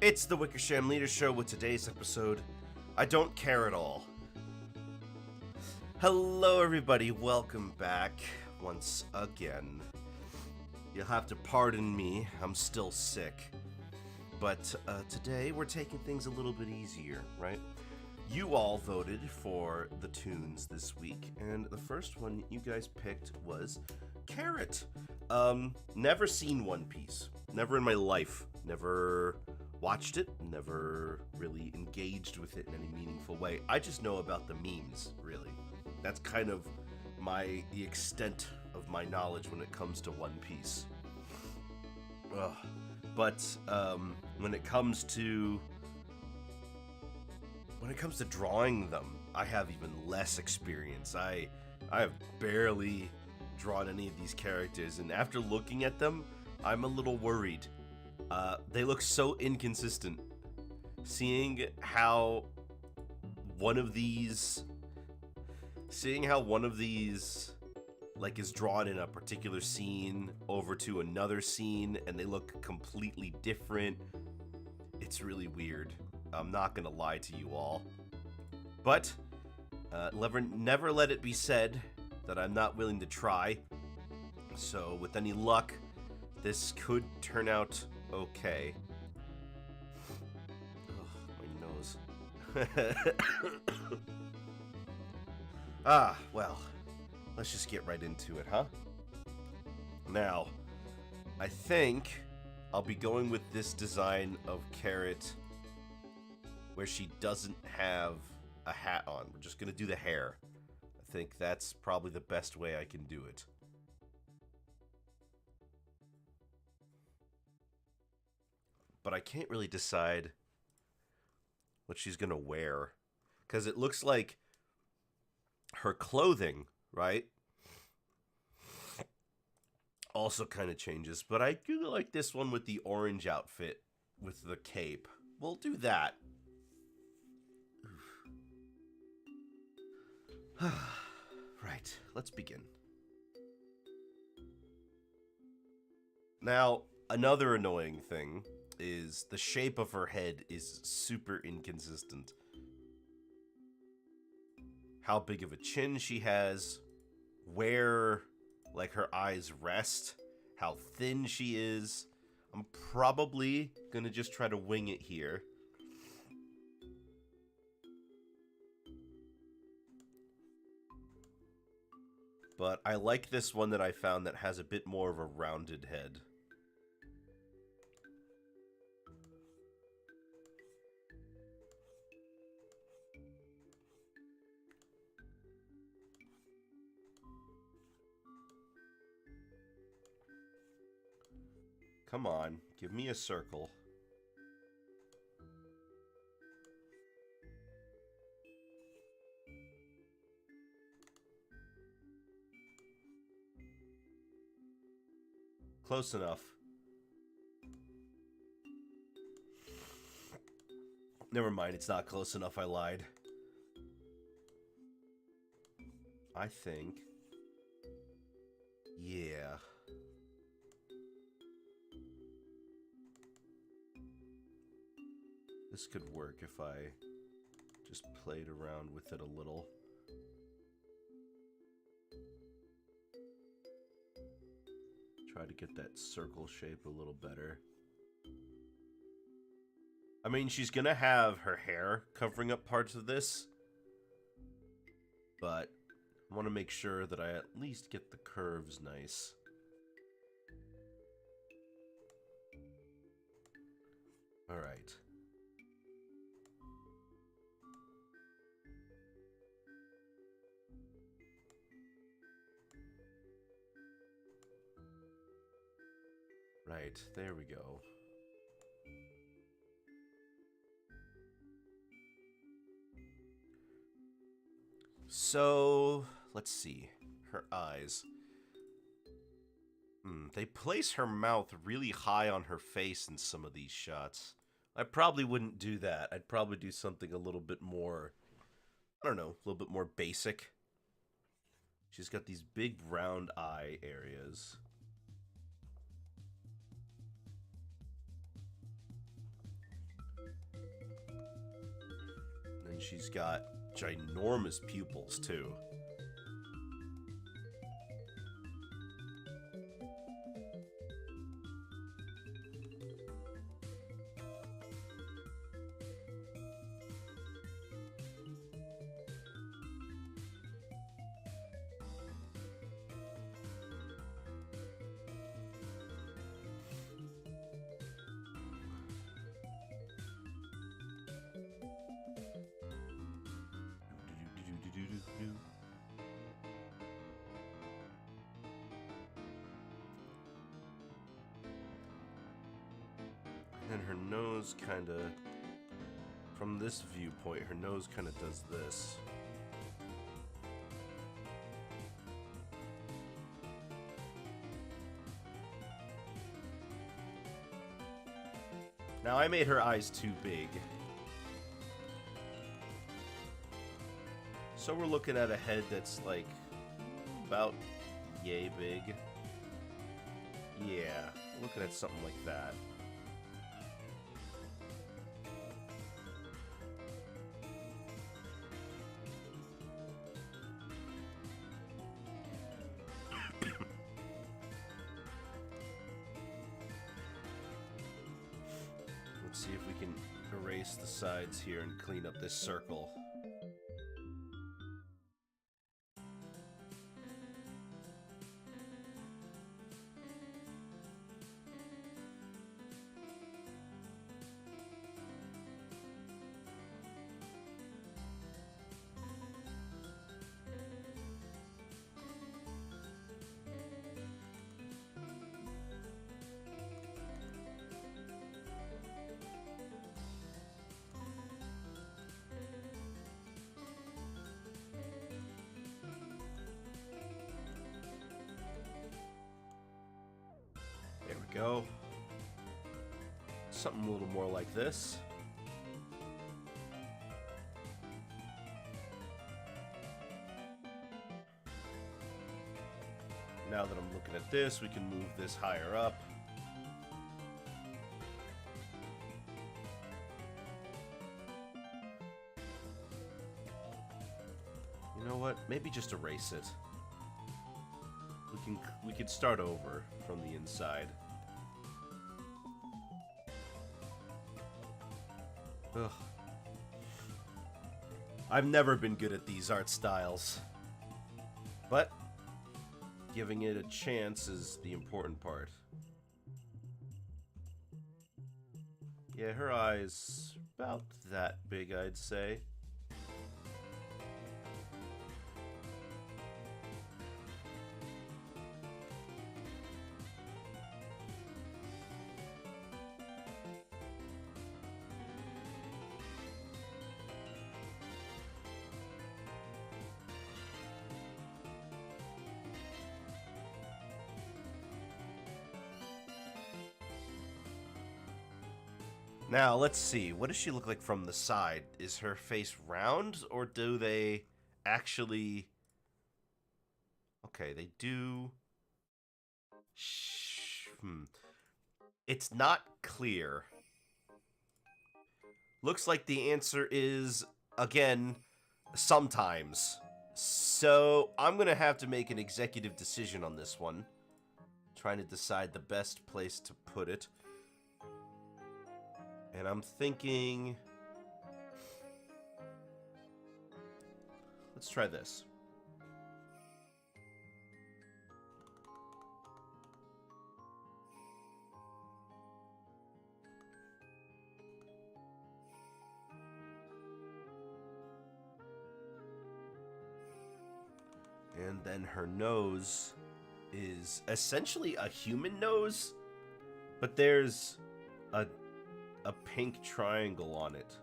It's the Wickersham Leader Show with today's episode, I Don't Care at All. Hello everybody, welcome back once again. You'll have to pardon me, I'm still sick. But today we're taking things a little bit easier, right? You all voted for the tunes this week, and the first one you guys picked was Carrot. Never seen One Piece. Never in my life. Never watched it, never really engaged with it in any meaningful way. I just know about the memes, really. That's kind of the extent of my knowledge when it comes to One Piece. But when it comes to drawing them, I have even less experience. I have barely drawn any of these characters, and after looking at them, I'm a little worried. They look so inconsistent. Seeing how one of these like is drawn in a particular scene over to another scene and they look completely different. It's really weird. I'm not gonna lie to you all. But never let it be said that I'm not willing to try. So with any luck, this could turn out okay. Ugh, my nose. Well, let's just get right into it, huh? Now, I think I'll be going with this design of Carrot where she doesn't have a hat on. We're just gonna do the hair. I think that's probably the best way I can do it. But I can't really decide what she's gonna wear, because it looks like her clothing, right, also kind of changes. But I do like this one with the orange outfit with the cape. We'll do that. Right, let's begin. Now, another annoying thing is the shape of her head is super inconsistent. How big of a chin she has, where like her eyes rest, how thin she is. I'm probably gonna just try to wing it here. But I like this one that I found that has a bit more of a rounded head. Come on, give me a circle. Close enough. Never mind, it's not close enough, I lied. I think... yeah. This could work if I just played around with it a little. Try to get that circle shape a little better. I mean, she's gonna have her hair covering up parts of this, but I want to make sure that I at least get the curves nice. Alright. Right, there we go. So, let's see. Her eyes. They place her mouth really high on her face in some of these shots. I probably wouldn't do that. I'd probably do something a little bit more, I don't know, a little bit more basic. She's got these big round eye areas. And she's got ginormous pupils, too. And her nose kind of, from this viewpoint, her nose kind of does this. Now, I made her eyes too big. So we're looking at a head that's like about yay big. Yeah, looking at something like that. Let's see if we can erase the sides here and clean up this circle. There we go. Something a little more like this. Now that I'm looking at this, we can move this higher up. You know what? Maybe just erase it. We could start over from the inside. Ugh. I've never been good at these art styles, but giving it a chance is the important part. Yeah, her eyes about that big, I'd say. Now, let's see. What does she look like from the side? Is her face round, or do they actually... Okay, they do... It's not clear. Looks like the answer is, again, sometimes. So, I'm going to have to make an executive decision on this one. Trying to decide the best place to put it. And I'm thinking... Let's try this. And then her nose is essentially a human nose, but there's a pink triangle on it.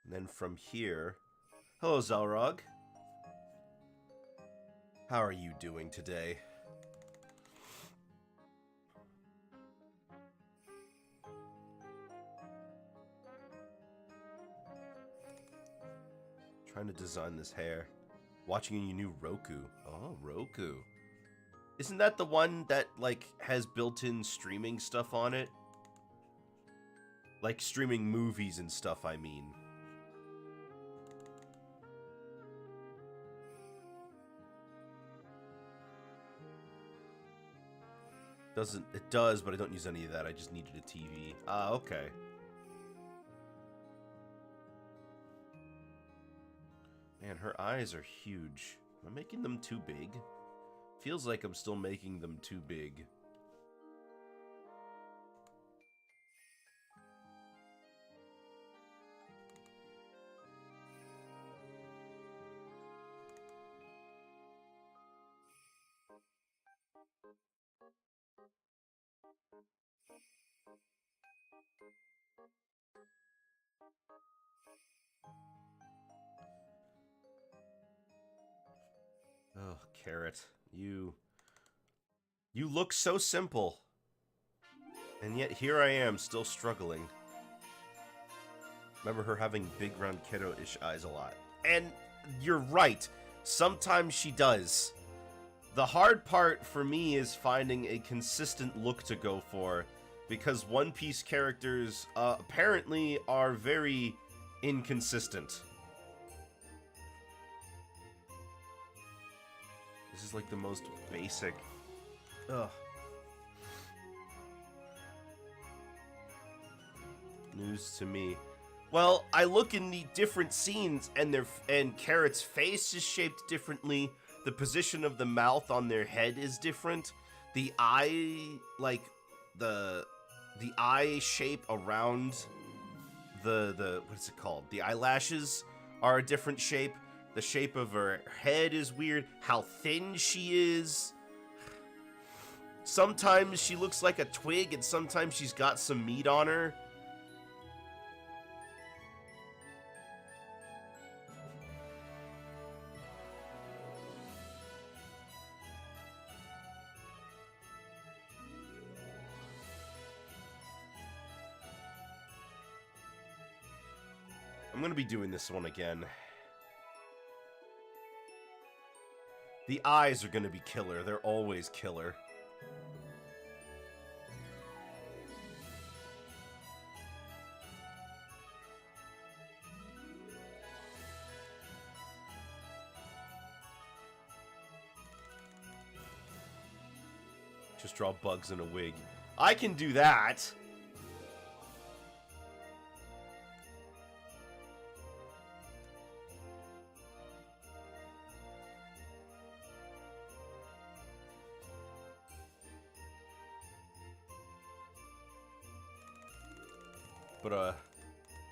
And then from here... Hello, Zelrog. How are you doing today? Trying to design this hair. Watching your new Roku. Oh, Roku. Isn't that the one that, like, has built-in streaming stuff on it? Like, streaming movies and stuff, I mean. It does, but I don't use any of that. I just needed a TV. Ah, okay. Man, her eyes are huge. Am I making them too big? Feels like I'm still making them too big. Oh, Carrot, you look so simple. And yet here I am, still struggling. Remember her having big, round, kiddo-ish eyes a lot. And you're right. Sometimes she does. The hard part for me is finding a consistent look to go for, because One Piece characters apparently are very inconsistent. This is like the most basic. Ugh. News to me. Well, I look in the different scenes, and Carrot's face is shaped differently. The position of the mouth on their head is different. The eye, like the eye shape around the what's it called? The eyelashes are a different shape. The shape of her head is weird. How thin she is. Sometimes she looks like a twig, and sometimes she's got some meat on her. I'm gonna be doing this one again. The eyes are gonna be killer. They're always killer. Just draw bugs in a wig. I can do that. But,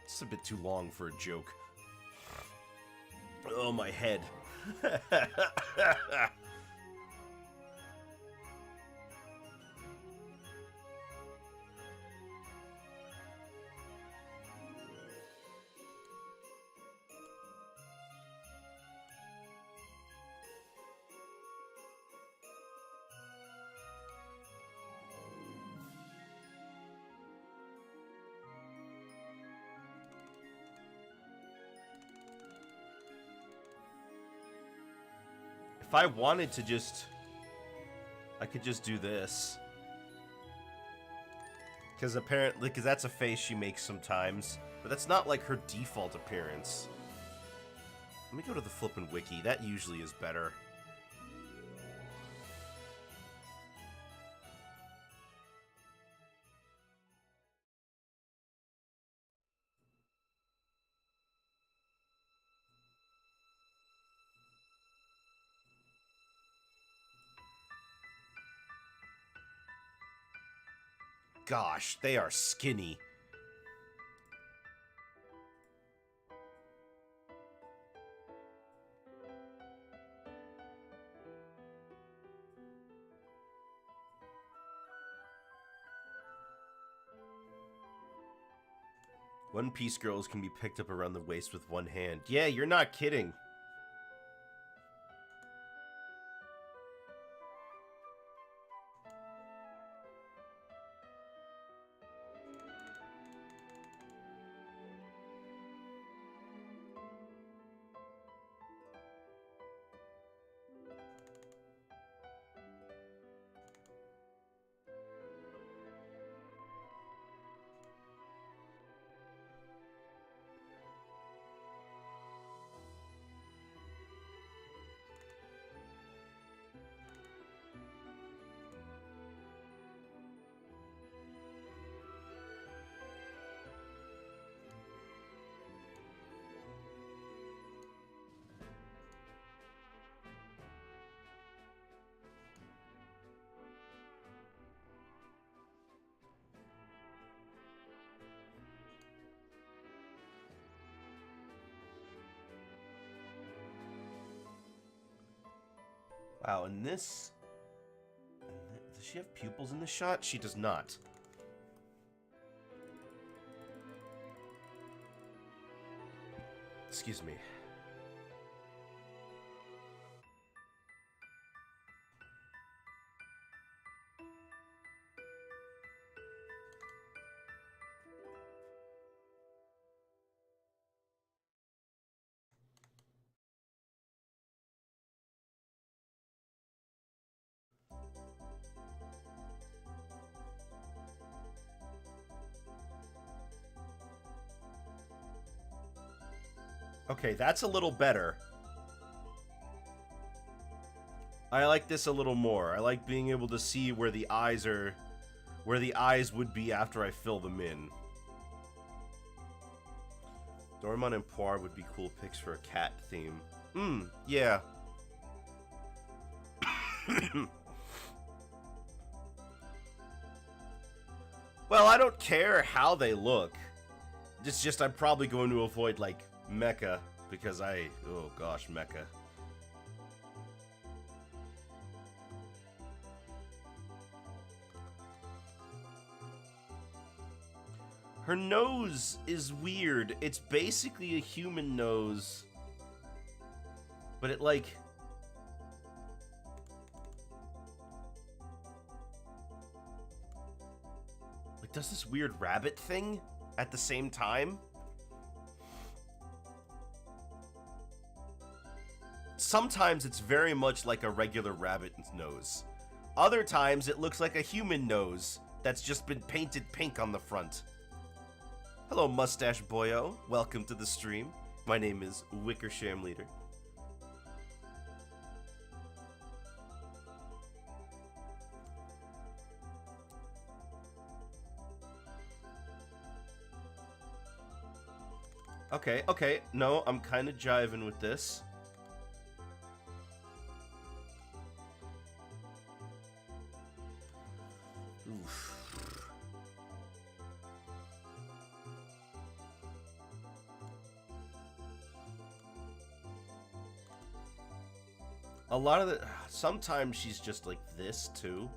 it's a bit too long for a joke. Oh, my head. If I wanted to just... I could just do this. Because apparently... Because that's a face she makes sometimes. But that's not, like, her default appearance. Let me go to the flippin' wiki. That usually is better. Gosh, they are skinny. One Piece girls can be picked up around the waist with one hand. Yeah, you're not kidding. Wow, and this... Does she have pupils in this shot? She does not. Excuse me. Okay, that's a little better. I like this a little more. I like being able to see where the eyes are... where the eyes would be after I fill them in. Doraemon and Poir would be cool picks for a cat theme. Yeah. Well, I don't care how they look. It's just I'm probably going to avoid, like, Mecha, because oh gosh, Mecha. Her nose is weird. It's basically a human nose, but it, like... does this weird rabbit thing at the same time. Sometimes it's very much like a regular rabbit's nose. Other times it looks like a human nose that's just been painted pink on the front. Hello, Mustache Boyo. Welcome to the stream. My name is Wickersham Leader. Okay, no, I'm kind of jiving with this. Oof. A lot of the... Sometimes she's just like this, too.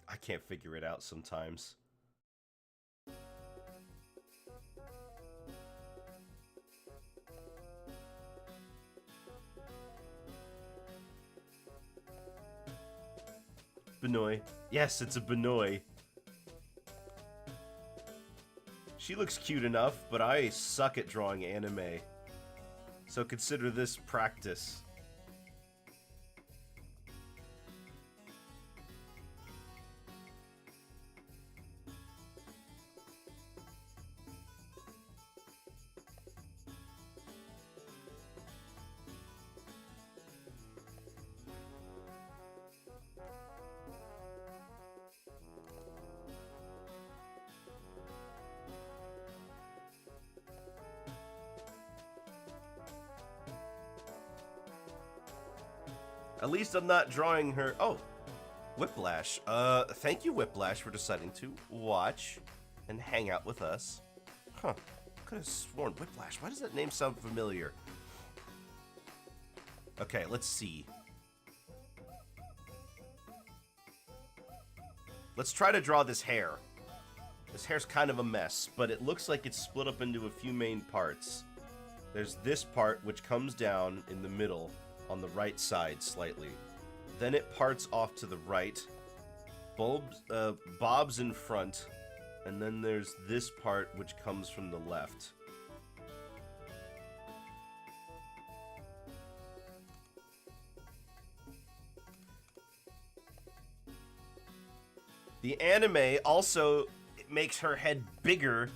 I can't figure it out sometimes. Benoy. Yes, it's a Benoy. She looks cute enough, but I suck at drawing anime. So consider this practice. At least I'm not drawing her... Oh, Whiplash. Thank you, Whiplash, for deciding to watch and hang out with us. Huh. Could have sworn Whiplash. Why does that name sound familiar? Okay, let's see. Let's try to draw this hair. This hair's kind of a mess, but it looks like it's split up into a few main parts. There's this part, which comes down in the middle, on the right side slightly. Then it parts off to the right. Bob's in front. And then there's this part which comes from the left. The anime also makes her head bigger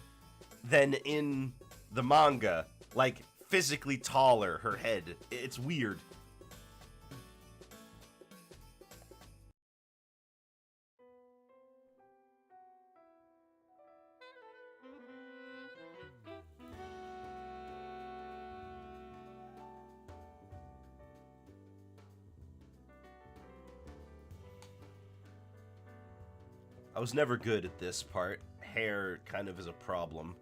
than in the manga. Like, physically taller, her head. It's weird. I was never good at this part. Hair kind of is a problem.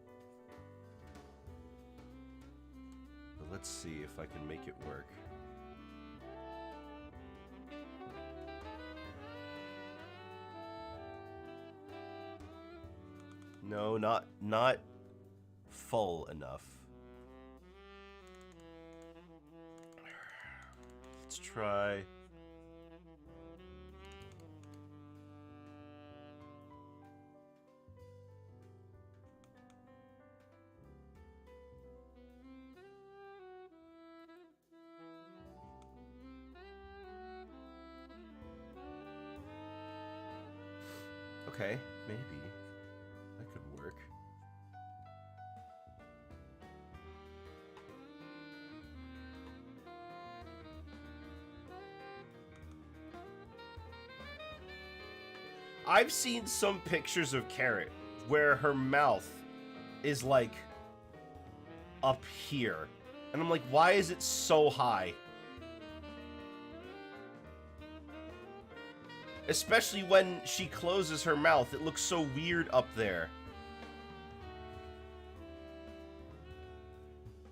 But let's see if I can make it work. No, not full enough. Let's try. Okay, maybe that could work. I've seen some pictures of Carrot where her mouth is like up here. And I'm like, why is it so high? Especially when she closes her mouth, it looks so weird up there.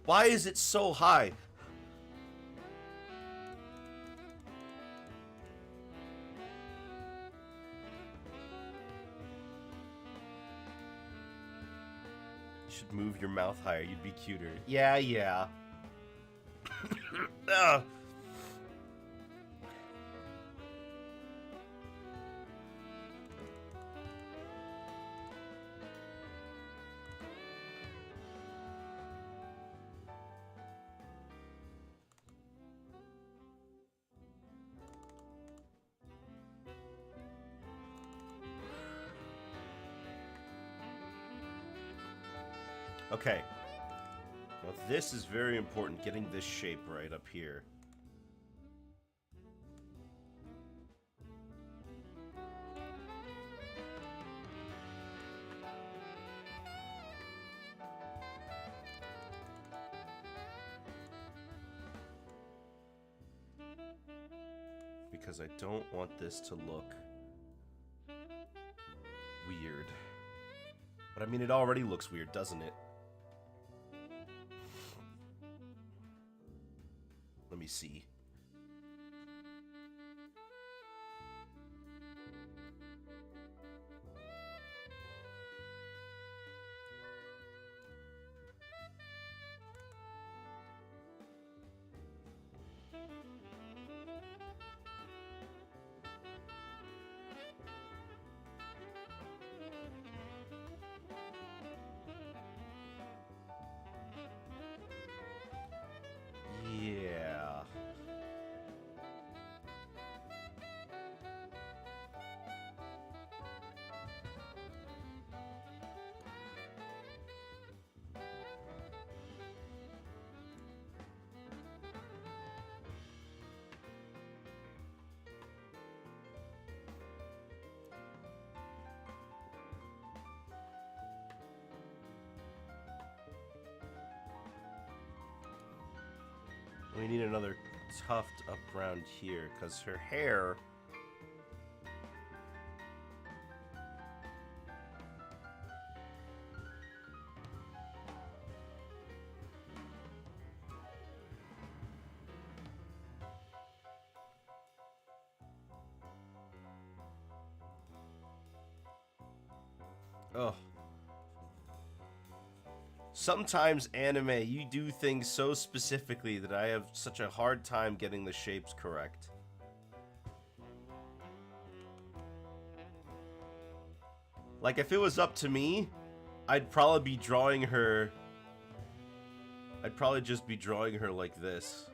Why is it so high? You should move your mouth higher, you'd be cuter. Yeah, yeah. Ugh. Okay. Now this is very important, getting this shape right up here. Because I don't want this to look weird. But I mean, it already looks weird, doesn't it? Let me see. Yeah. We need another tuft up around here, because her hair... Oh. Sometimes anime, you do things so specifically that I have such a hard time getting the shapes correct. Like, if it was up to me, I'd probably be drawing her... I'd probably just be drawing her like this.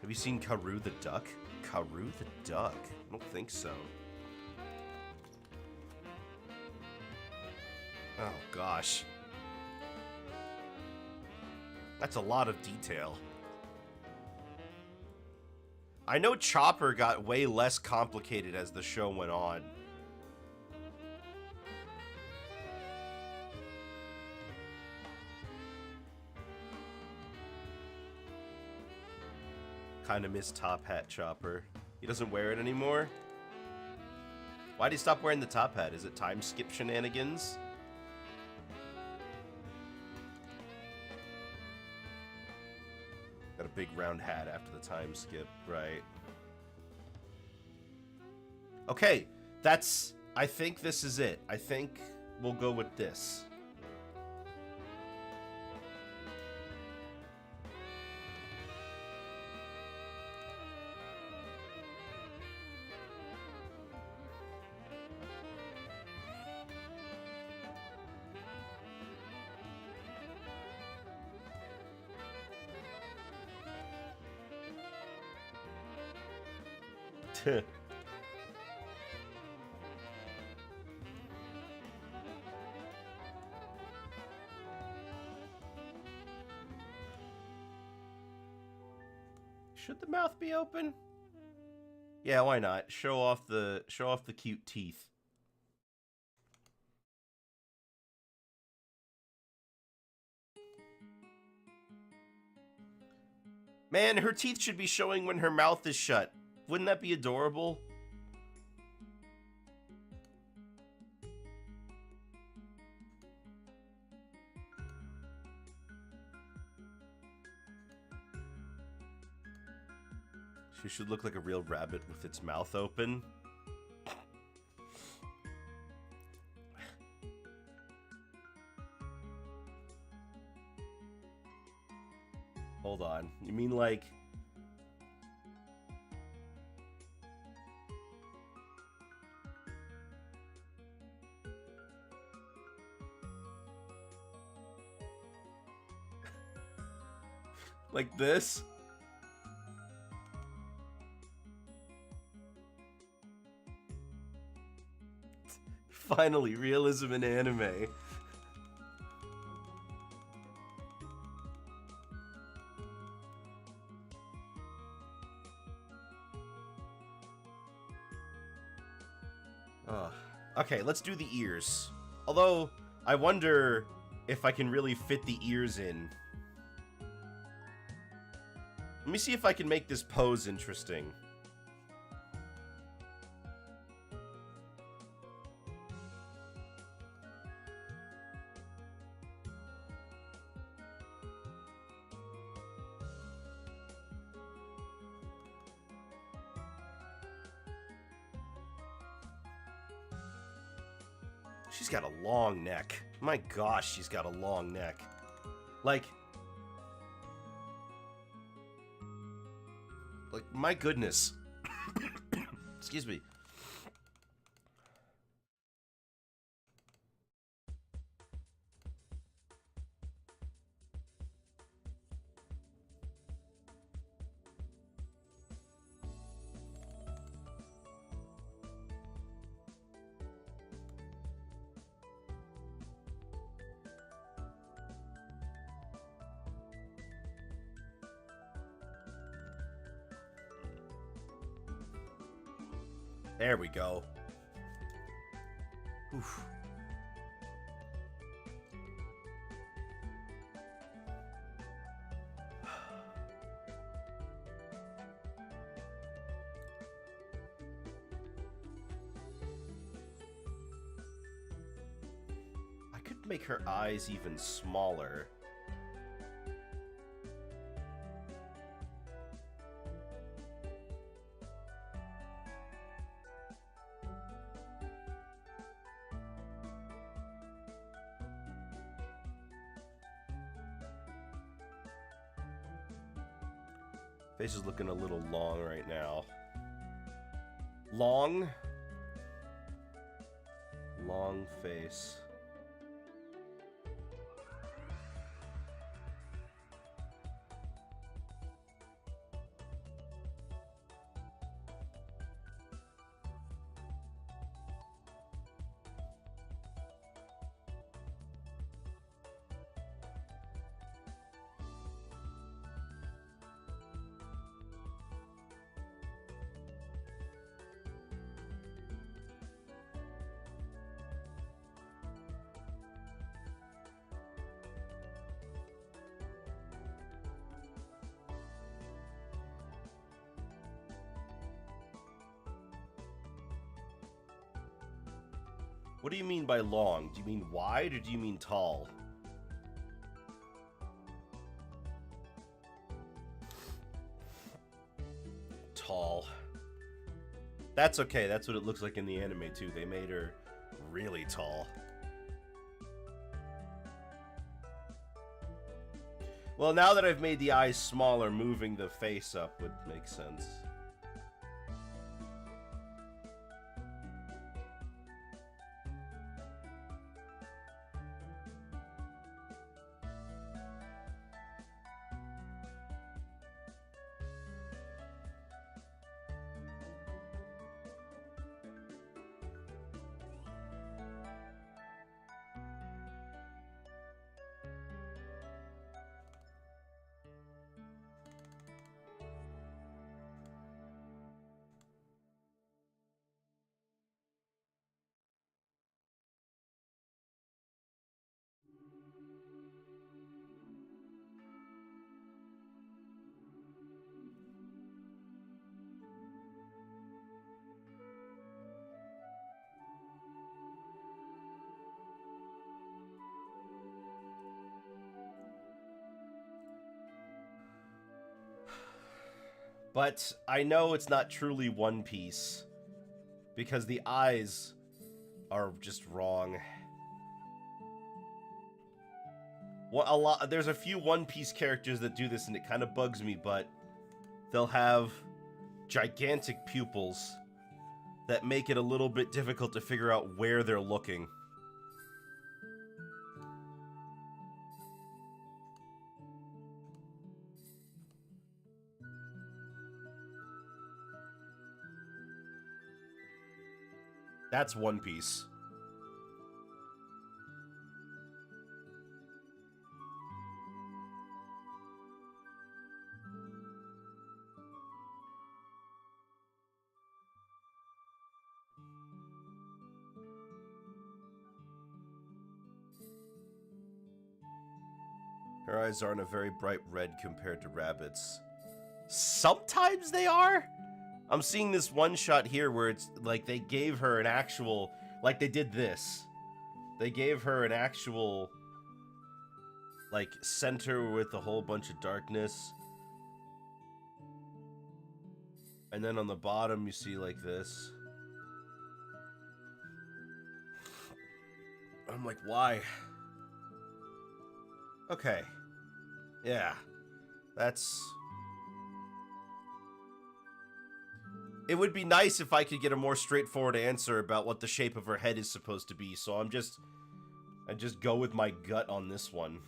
Have you seen Karoo the Duck? Karoo the Duck? I don't think so. Oh, gosh. That's a lot of detail. I know Chopper got way less complicated as the show went on. Kinda miss Top Hat Chopper. He doesn't wear it anymore? Why'd he stop wearing the top hat? Is it time skip shenanigans? Got a big round hat after the time skip, right? Okay, that's... I think this is it. I think we'll go with this. Should the mouth be open? Yeah, why not? Show off the cute teeth. Man, her teeth should be showing when her mouth is shut. Wouldn't that be adorable? She should look like a real rabbit with its mouth open. Hold on. You mean like... like this? Finally, realism in anime. Okay, let's do the ears. Although, I wonder if I can really fit the ears in. Let me see if I can make this pose interesting. She's got a long neck. My gosh, she's got a long neck. Like, my goodness. Excuse me. There we go. Oof. I could make her eyes even smaller. Face is looking a little long right now. Long? Long face. What do you mean by long? Do you mean wide or do you mean tall? Tall. That's okay. That's what it looks like in the anime too. They made her really tall. Well, now that I've made the eyes smaller, moving the face up would make sense. But I know it's not truly One Piece because the eyes are just wrong. Well, there's a few One Piece characters that do this and it kind of bugs me, but they'll have gigantic pupils that make it a little bit difficult to figure out where they're looking. That's One Piece. Her eyes aren't a very bright red compared to Rabbit's. Sometimes they are? I'm seeing this one shot here where it's like they gave her an actual, like they did this. They gave her an actual, like, center with a whole bunch of darkness. And then on the bottom you see like this. I'm like, why? Okay. Yeah. That's... It would be nice if I could get a more straightforward answer about what the shape of her head is supposed to be, so I just go with my gut on this one.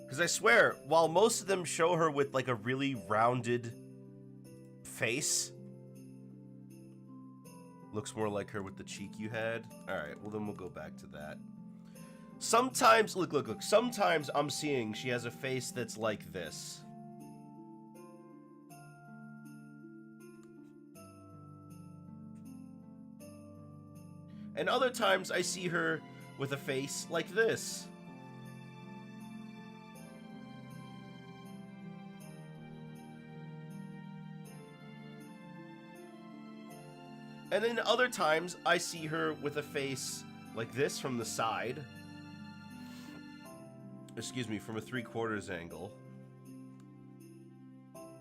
Because I swear, while most of them show her with like a really rounded face, looks more like her with the cheek you had. Alright, well then we'll go back to that. Sometimes, look, sometimes I'm seeing she has a face that's like this. And other times I see her with a face like this. And then other times, I see her with a face like this from the side. Excuse me, from a 3/4 angle.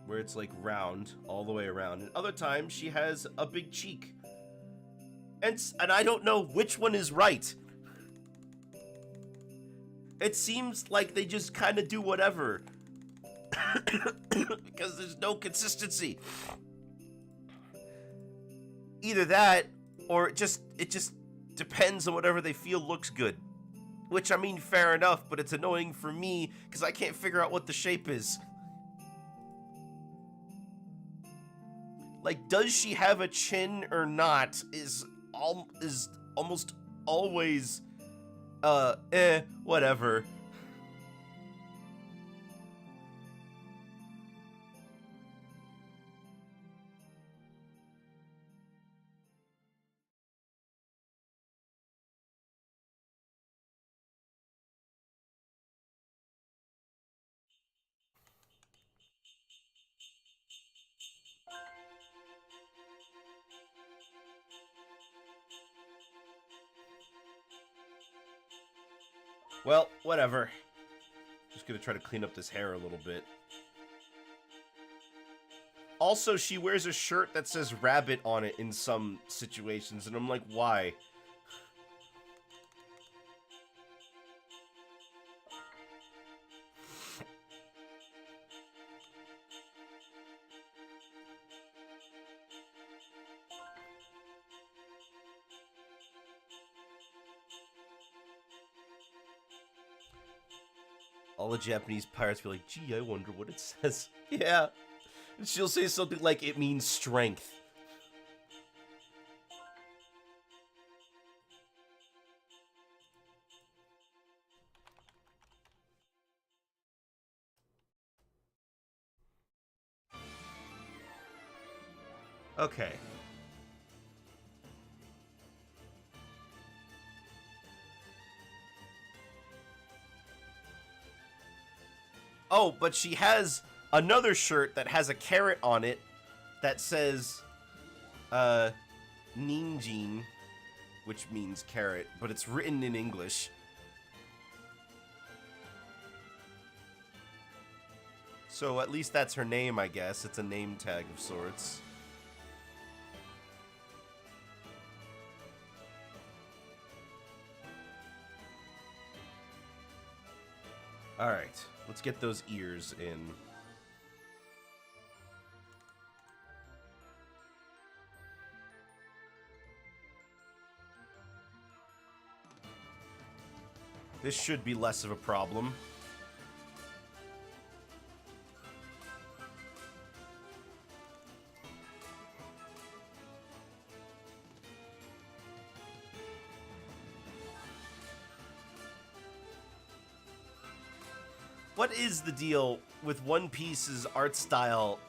Where it's like round, all the way around. And other times, she has a big cheek. And I don't know which one is right. It seems like they just kind of do whatever. Because there's no consistency. Either that, or it just depends on whatever they feel looks good. Which, I mean, fair enough, but it's annoying for me because I can't figure out what the shape is. Like, does she have a chin or not is almost always, whatever. Well, whatever. Just gonna try to clean up this hair a little bit. Also, she wears a shirt that says rabbit on it in some situations, and I'm like, why? All the Japanese pirates be like, gee, I wonder what it says. Yeah. And she'll say something like, it means strength. Okay. Oh, but she has another shirt that has a carrot on it that says, ninjin, which means carrot, but it's written in English. So at least that's her name, I guess. It's a name tag of sorts. Alright, let's get those ears in. This should be less of a problem. What is the deal with One Piece's art style?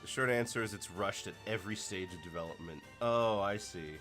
The short answer is it's rushed at every stage of development. Oh, I see.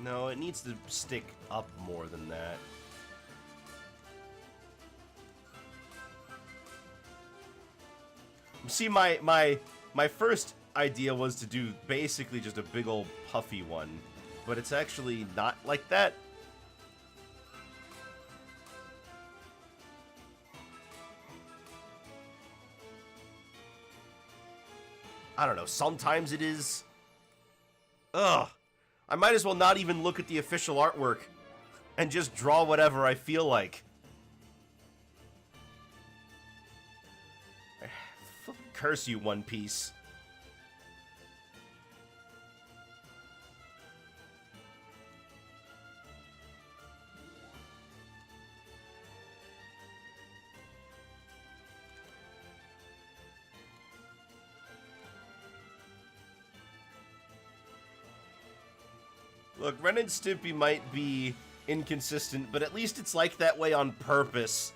No, it needs to stick up more than that. See, my first idea was to do basically just a big old puffy one, but it's actually not like that. I don't know, sometimes it is. Ugh. I might as well not even look at the official artwork and just draw whatever I feel like. Curse you, One Piece. Look, Ren and Stimpy might be inconsistent, but at least it's like that way on purpose.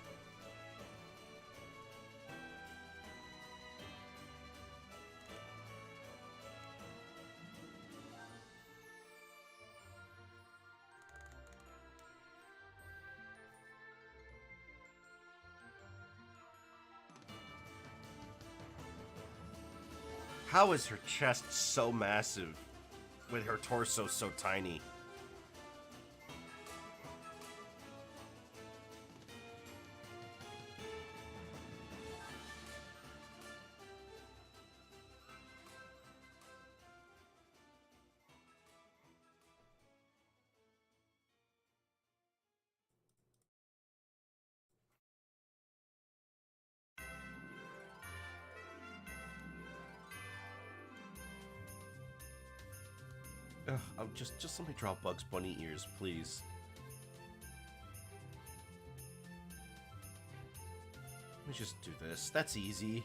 How is her chest so massive with her torso so tiny? Ugh, just let me draw Bugs Bunny ears, please. Let me just do this. That's easy.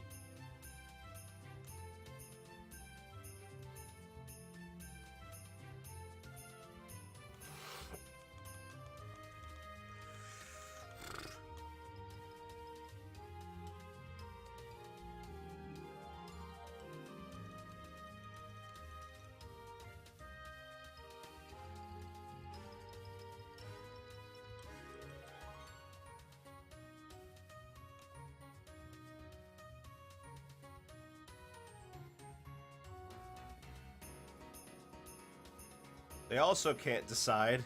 They also can't decide.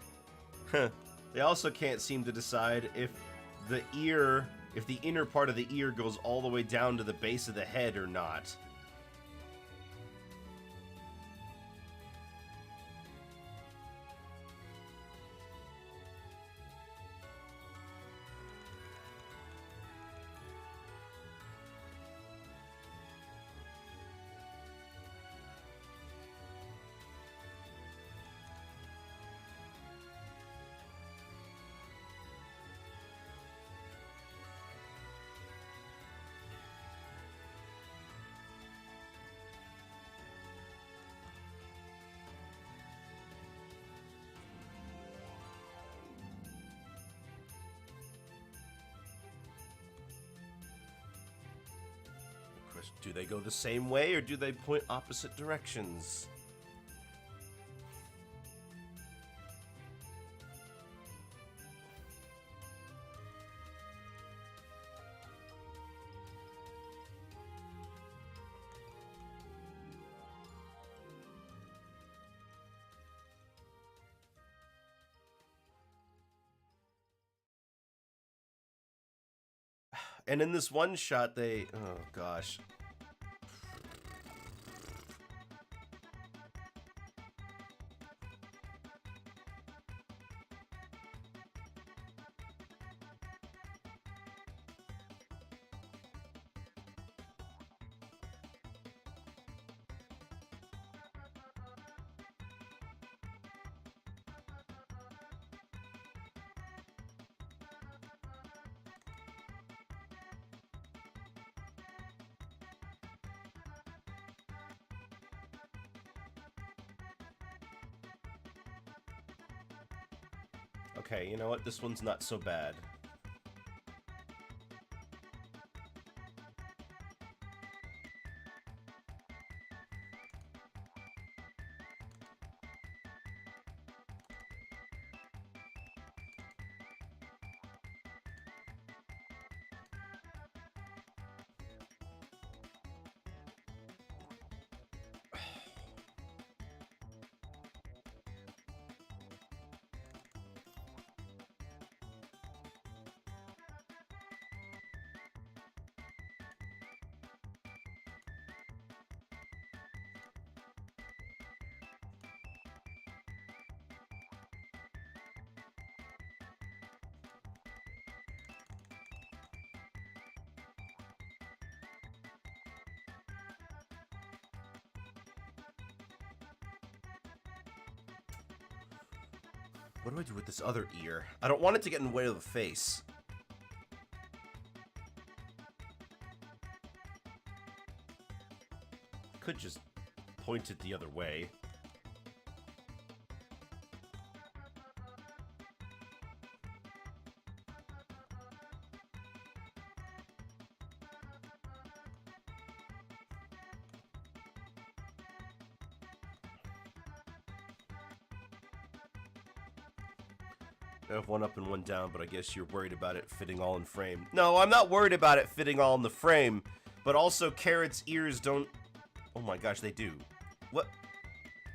They also can't seem to decide if the ear, if the inner part of the ear goes all the way down to the base of the head or not. Do they go the same way, or do they point opposite directions? And in this one shot, they... Oh, gosh. Okay, you know what? This one's not so bad. What do I do with this other ear? I don't want it to get in the way of the face. Could just point it the other way. I have one up and one down, but I guess you're worried about it fitting all in frame. No, I'm not worried about it fitting all in the frame, but also Carrot's ears don't Oh my gosh, they do. What?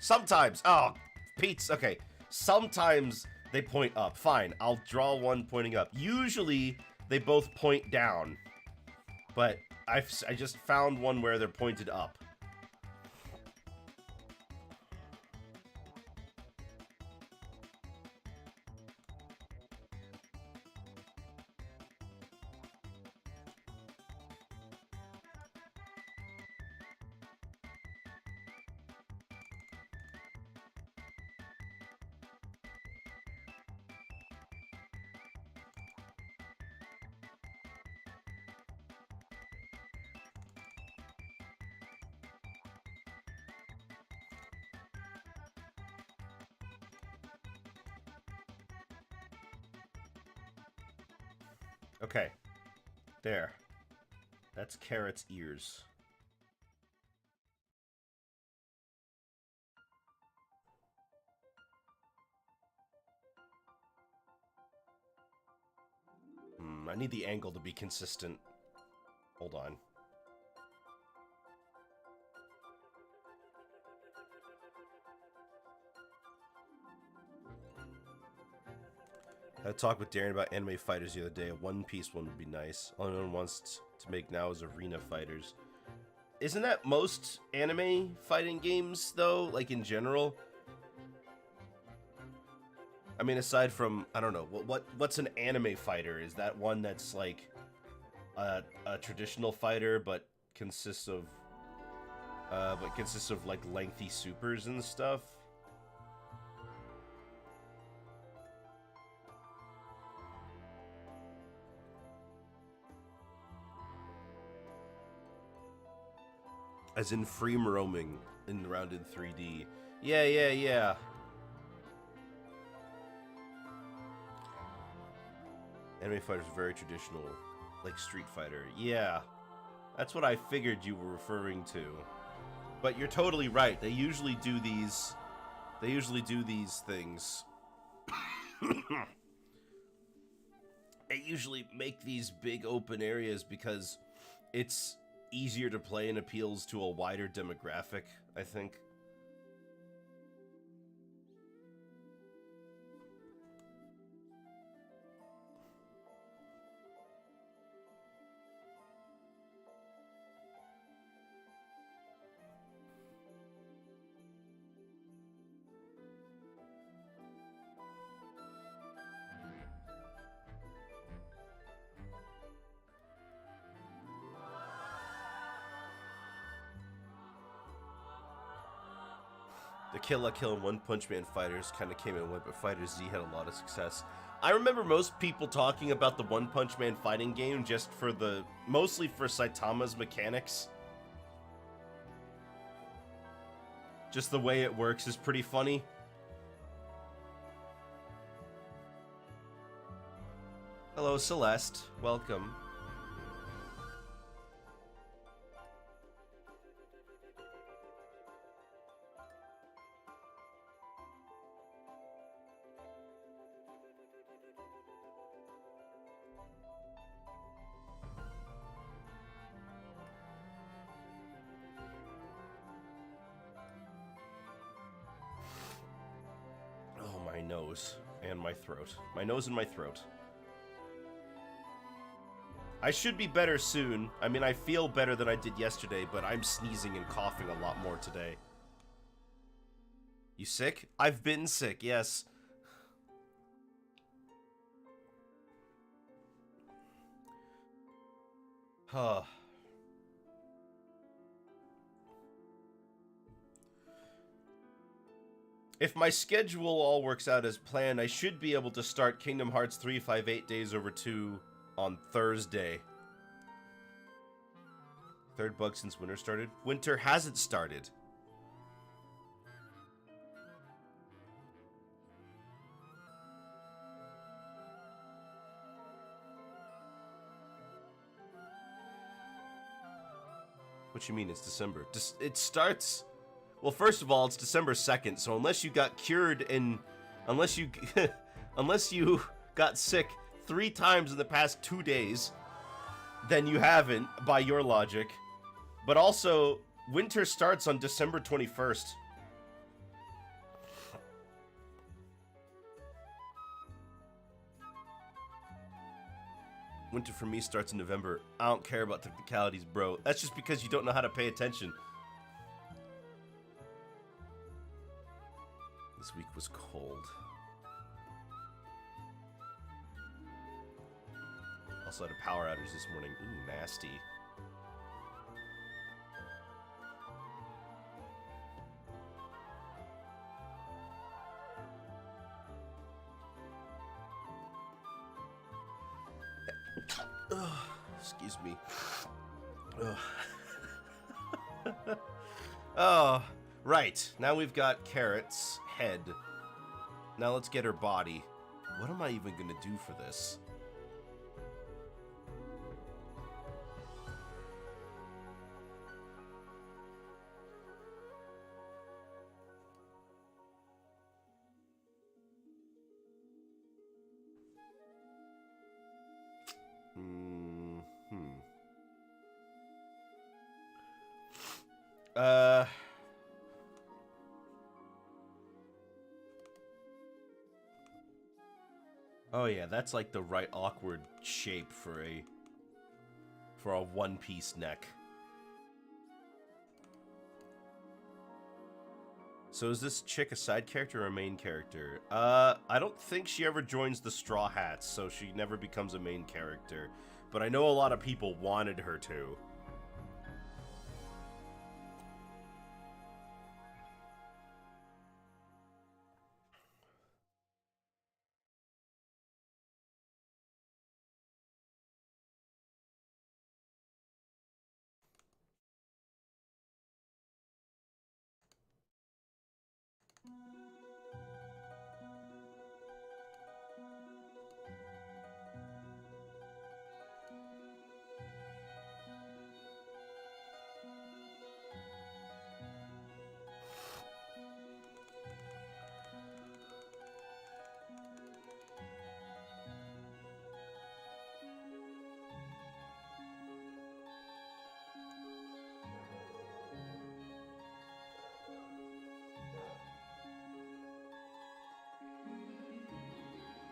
Sometimes. Oh, Pete's. Okay. Sometimes they point up. Fine. I'll draw one pointing up. Usually they both point down. But I just found one where they're pointed up. Okay. There. That's Carrot's ears. I need the angle to be consistent. Hold on. I had a talk with Darren about anime fighters the other day. A One Piece one would be nice. All anyone wants to make now is arena fighters. Isn't that most anime fighting games, though? Like, in general? I mean, aside from, I don't know, what's an anime fighter? Is that one that's, like, a traditional fighter, but consists of, like, lengthy supers and stuff? As in free roaming around in 3D. Yeah. Anime fighters are very traditional, like Street Fighter. Yeah, that's what I figured you were referring to. But you're totally right. They usually do these. They usually do these things. They usually make these big open areas because it's easier to play and appeals to a wider demographic, I think. The Kill la Kill and One Punch Man fighters kind of came and went, but Fighter Z had a lot of success. I remember most people talking about the One Punch Man fighting game just for mostly for Saitama's mechanics. Just the way it works is pretty funny. Hello, Celeste. Welcome. My nose and my throat. My nose and my throat. I should be better soon. I mean, I feel better than I did yesterday, but I'm sneezing and coughing a lot more today. You sick? I've been sick, yes. Huh. If my schedule all works out as planned, I should be able to start Kingdom Hearts 358 Days Over 2 on Thursday. Third bug since winter started? Winter hasn't started. What you mean it's December? It starts... Well, first of all, it's December 2nd, so unless you got cured and... Unless you... unless you got sick 3 times in the past 2 days, then you haven't, by your logic. But also, Winter starts on December 21st. Winter for me starts in November. I don't care about technicalities, bro. That's just because you don't know how to pay attention. This week was cold. Also had a power outage this morning. Ooh, nasty. Excuse me. Oh, right. Now we've got Carrot's head. Now let's get her body. What am I even gonna do for this? Oh yeah, that's like the right awkward shape for a one-piece neck. So is this chick a side character or a main character? I don't think she ever joins the Straw Hats, so she never becomes a main character. But I know a lot of people wanted her to.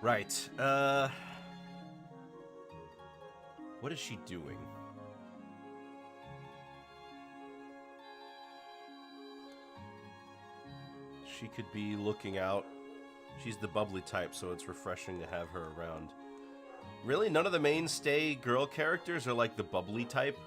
Right, what is she doing? She could be looking out. She's the bubbly type, so it's refreshing to have her around. Really? None of the mainstay girl characters are like the bubbly type?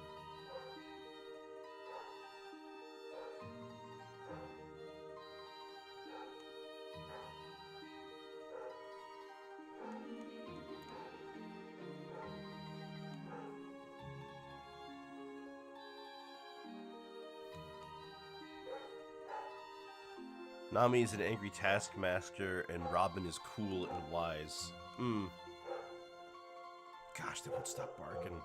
Nami is an angry taskmaster, and Robin is cool and wise. Gosh, they won't stop barking.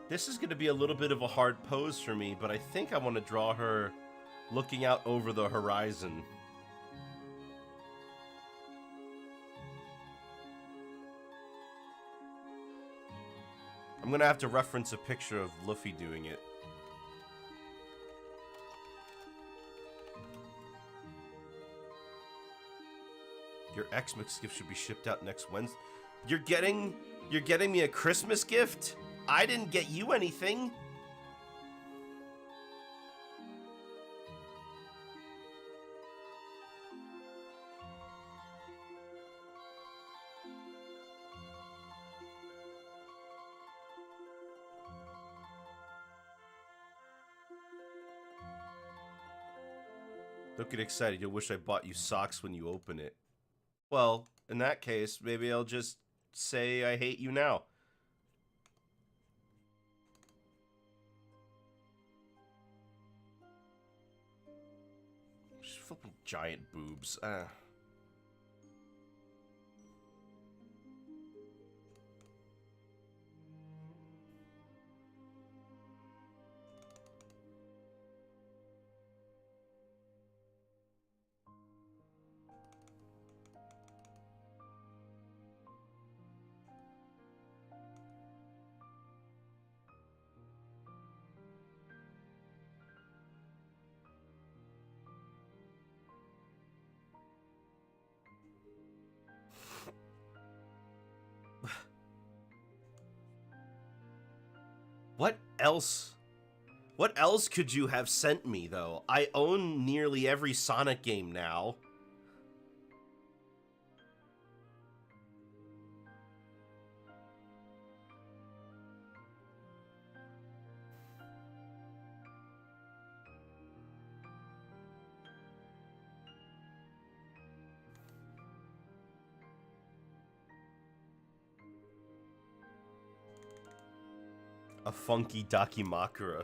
This is going to be a little bit of a hard pose for me, but I think I want to draw her looking out over the horizon. I'm going to have to reference a picture of Luffy doing it. Your Xmas gift should be shipped out next Wednesday. You're getting me a Christmas gift? I didn't get you anything. Don't get excited. You'll wish I bought you socks when you open it. Well, in that case, maybe I'll just say I hate you now. Just fucking giant boobs. What else? What else could you have sent me, though? I own nearly every Sonic game now. A funky Dakimakura.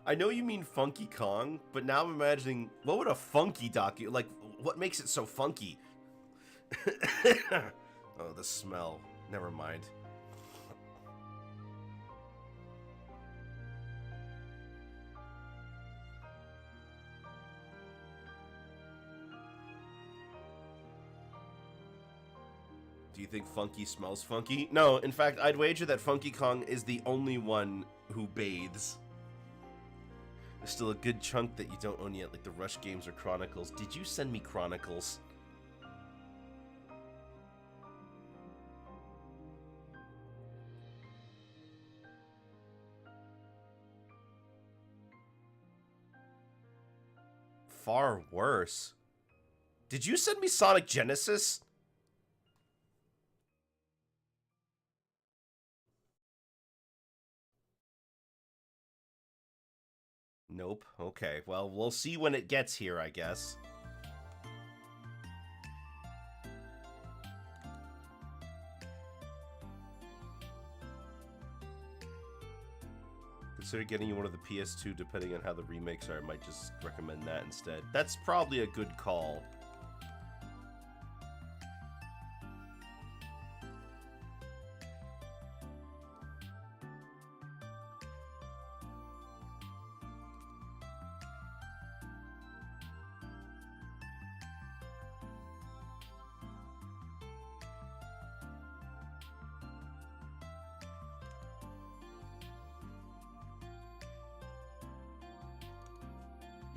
I know you mean Funky Kong, but now I'm imagining, what would a funky Daki... Like, what makes it so funky? Oh, the smell. Never mind. Do you think Funky smells funky? No, in fact, I'd wager that Funky Kong is the only one who bathes. There's still a good chunk that you don't own yet, like the Rush games or Chronicles. Did you send me Chronicles? Far worse. Did you send me Sonic Genesis? Nope. Okay, well, we'll see when it gets here, I guess. Consider getting you one of the PS2, depending on how the remakes are. I might just recommend that instead. That's probably a good call.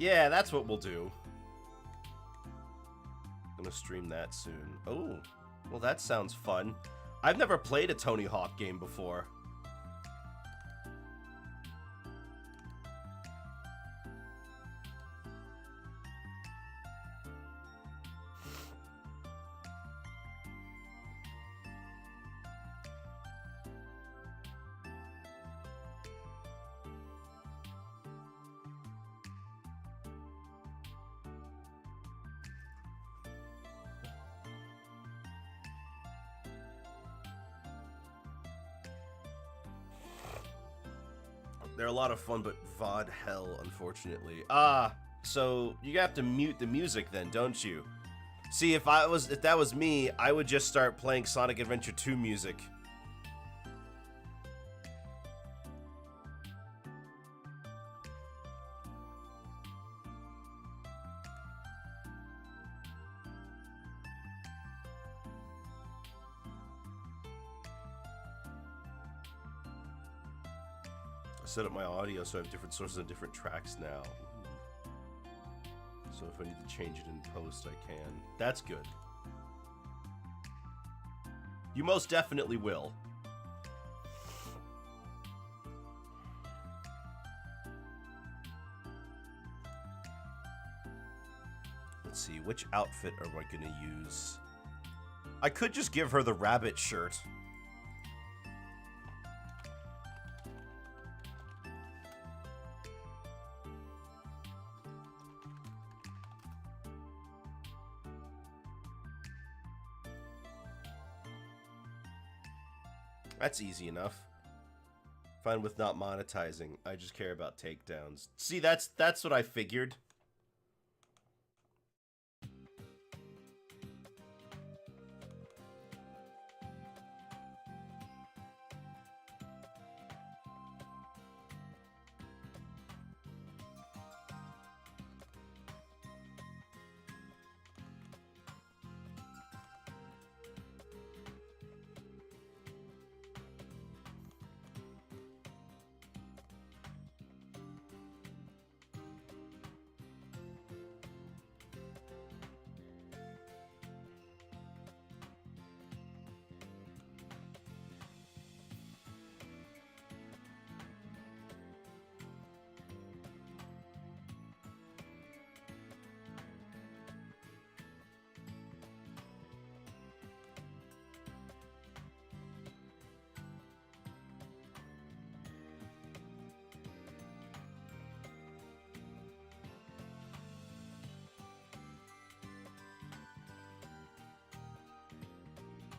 Yeah, that's what we'll do. I'm gonna stream that soon. Oh, well, that sounds fun. I've never played a Tony Hawk game before. They're a lot of fun, but VOD hell, unfortunately. Ah, so you have to mute the music then, don't you? See, if that was me, I would just start playing Sonic Adventure 2 music. Set up my audio so I have different sources and different tracks now. So if I need to change it in post, I can. That's good. You most definitely will. Let's see, which outfit am I gonna use? I could just give her the rabbit shirt. That's easy enough. Fine with not monetizing. I just care about takedowns. See, that's what I figured.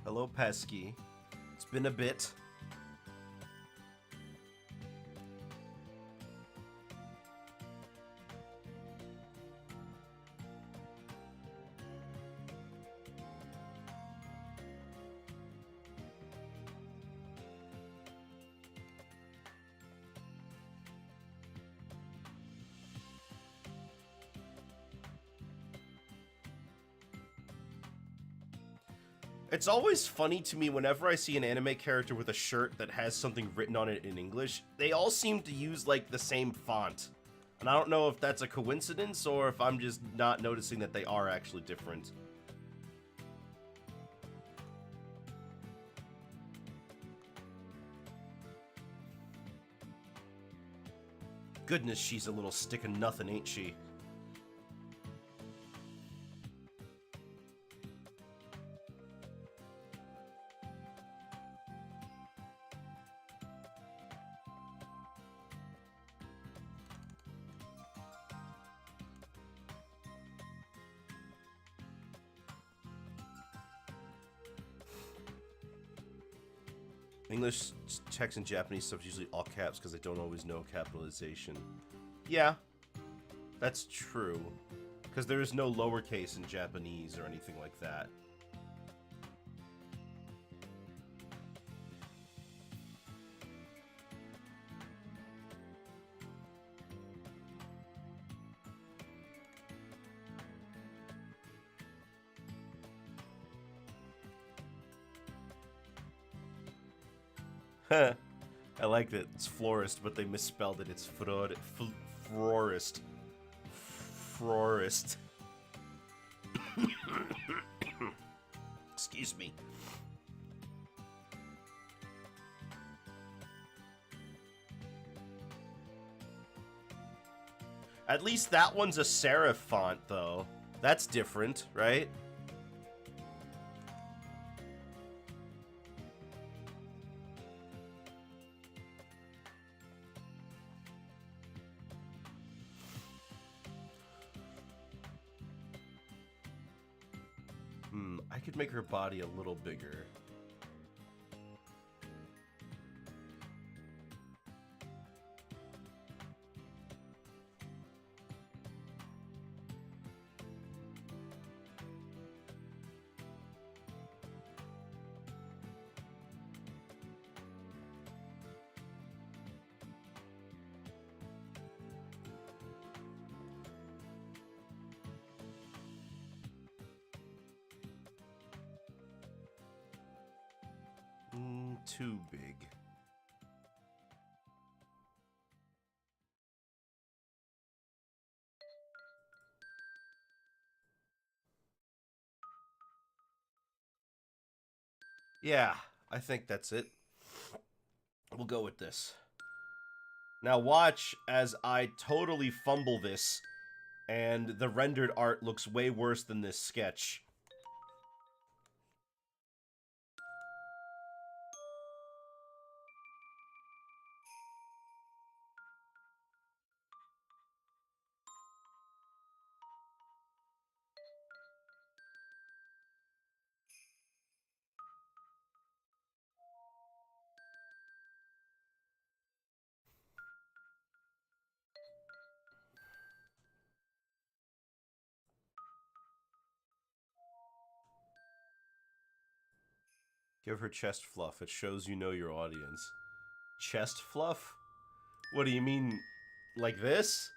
Hello, Pesky. It's been a bit. It's always funny to me whenever I see an anime character with a shirt that has something written on it in English. They all seem to use, like, the same font. And I don't know if that's a coincidence or if I'm just not noticing that they are actually different. Goodness, she's a little stick of nothing, ain't she? English text and Japanese stuff is usually all caps because I don't always know capitalization. Yeah, that's true. Because there is no lowercase in Japanese or anything like that. I like that it's florist, but they misspelled it. It's florist. Florist. Excuse me. At least that one's a serif font, though. That's different, right? I could make her body a little bigger. Too big. Yeah, I think that's it. We'll go with this. Now watch as I totally fumble this, and the rendered art looks way worse than this sketch. Give her chest fluff. It shows you know your audience. Chest fluff? What do you mean? Like this?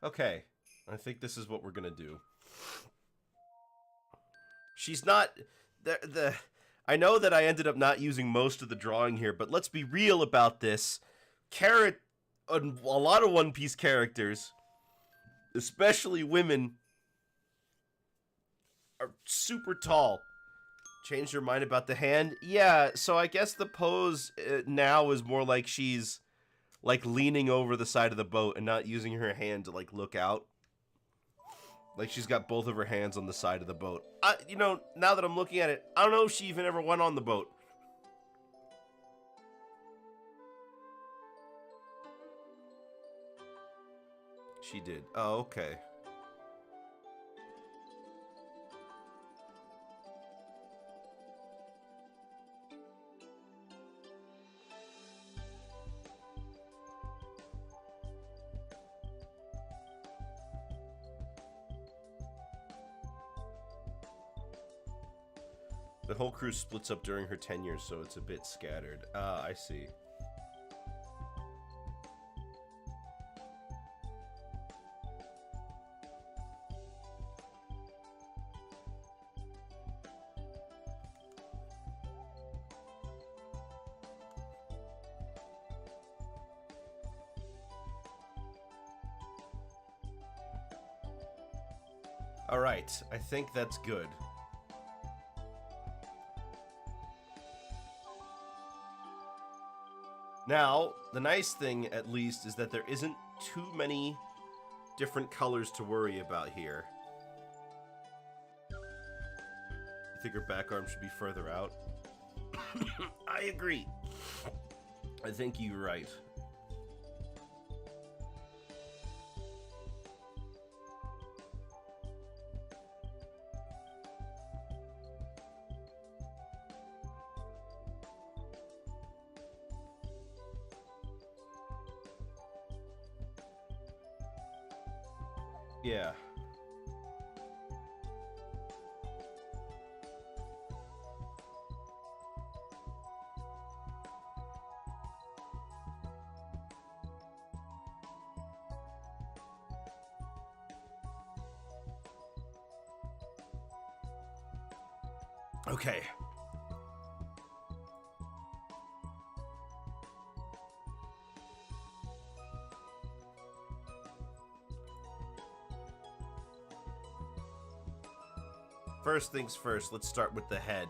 Okay. I think this is what we're gonna do. She's not... I know that I ended up not using most of the drawing here, but let's be real about this. A lot of One Piece characters, especially women, are super tall. Changed your mind about the hand? Yeah, so I guess the pose now is more like she's like leaning over the side of the boat and not using her hand to like look out. Like she's got both of her hands on the side of the boat. You know, now that I'm looking at it, I don't know if she even ever went on the boat. She did. Oh, okay. The whole crew splits up during her tenure, so it's a bit scattered. Ah, I see. Alright, I think that's good. Now, the nice thing, at least, is that there isn't too many different colors to worry about here. You think her back arm should be further out? I agree. I think you're right. Yeah. Okay. First things first, let's start with the head.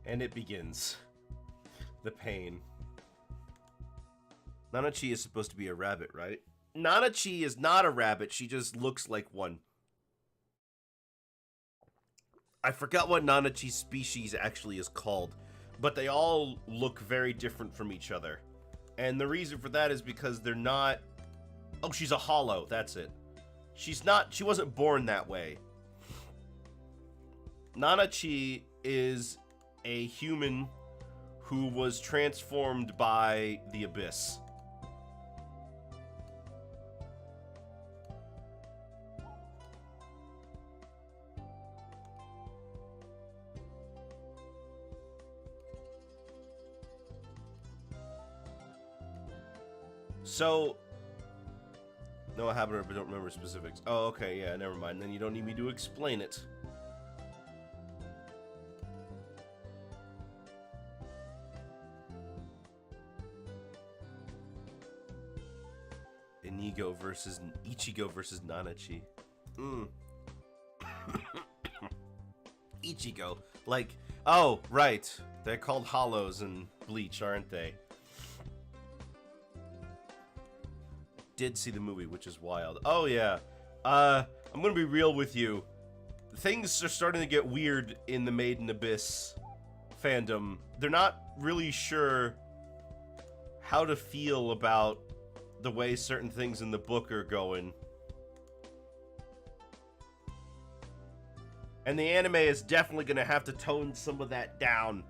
And it begins. The pain. Nanachi is supposed to be a rabbit, right? Nanachi is not a rabbit, she just looks like one. I forgot what Nanachi's species actually is called, but they all look very different from each other. And the reason for that is because they're not... Oh, she's a hollow, that's it. She wasn't born that way. Nanachi is a human who was transformed by the Abyss. So, no, I haven't, but don't remember specifics. Oh, okay, yeah, never mind. Then you don't need me to explain it. Inigo versus Ichigo versus Nanachi. Ichigo. Like, oh, right. They're called hollows in Bleach, aren't they? did see the movie, which is wild. Oh yeah. I'm gonna be real with you. Things are starting to get weird in the Made in Abyss fandom. They're not really sure how to feel about the way certain things in the book are going. And the anime is definitely gonna have to tone some of that down.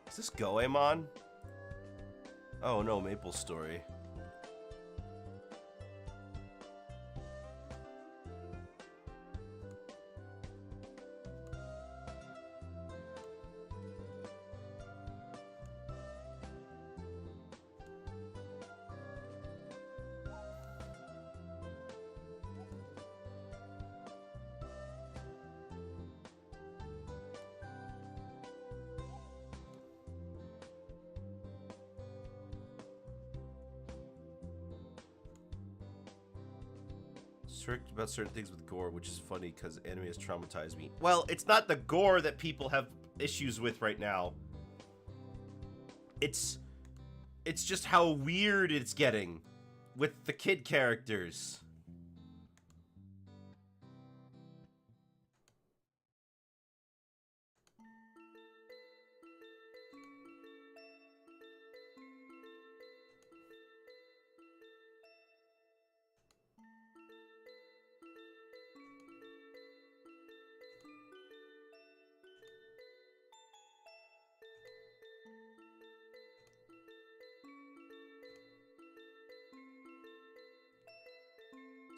Is this Goemon? Oh no, Maple Story. Strict about certain things with gore, which is funny because anime has traumatized me. Well, it's not the gore that people have issues with right now. It's just how weird it's getting with the kid characters.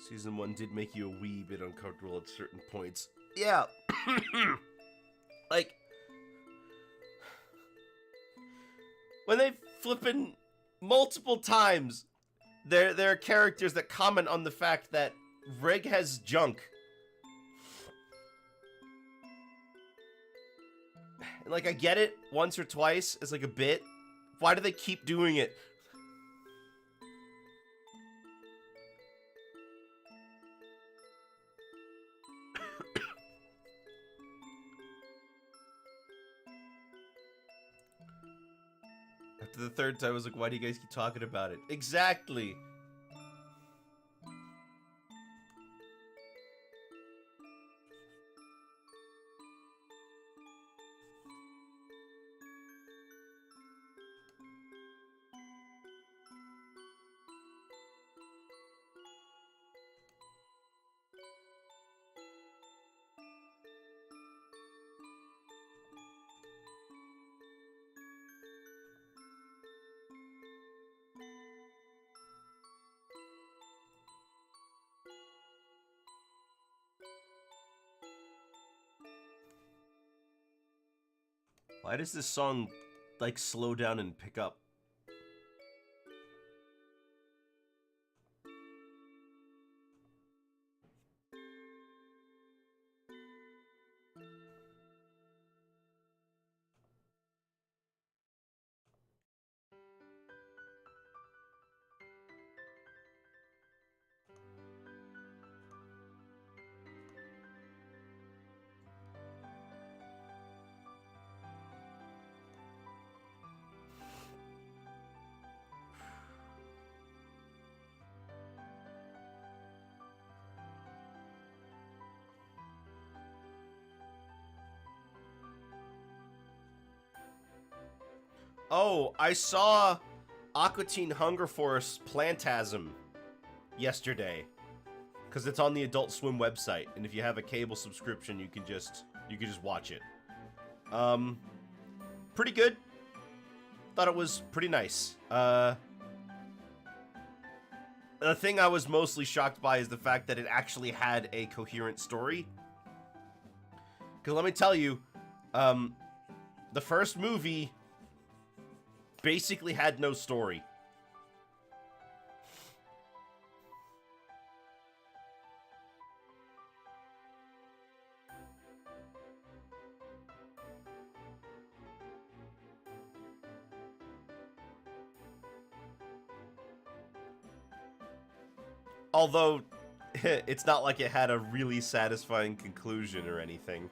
Season 1 did make you a wee bit uncomfortable at certain points. Yeah. Like, when they flippin' multiple times, there are characters that comment on the fact that Rig has junk. And like, I get it once or twice as like a bit. Why do they keep doing it? After the third time, I was like, why do you guys keep talking about it? Exactly. Why does this song, like, slow down and pick up? Oh, I saw Aqua Teen Hunger Force Plantasm yesterday. Because it's on the Adult Swim website. And if you have a cable subscription, you can just watch it. Pretty good. Thought it was pretty nice. The thing I was mostly shocked by is the fact that it actually had a coherent story. Because let me tell you, the first movie basically had no story. Although, it's not like it had a really satisfying conclusion or anything.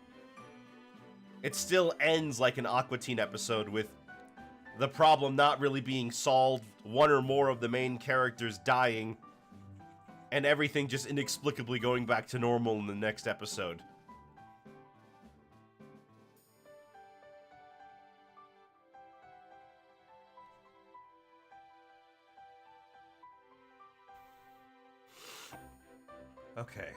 It still ends like an Aqua Teen episode with the problem not really being solved, one or more of the main characters dying, and everything just inexplicably going back to normal in the next episode. Okay.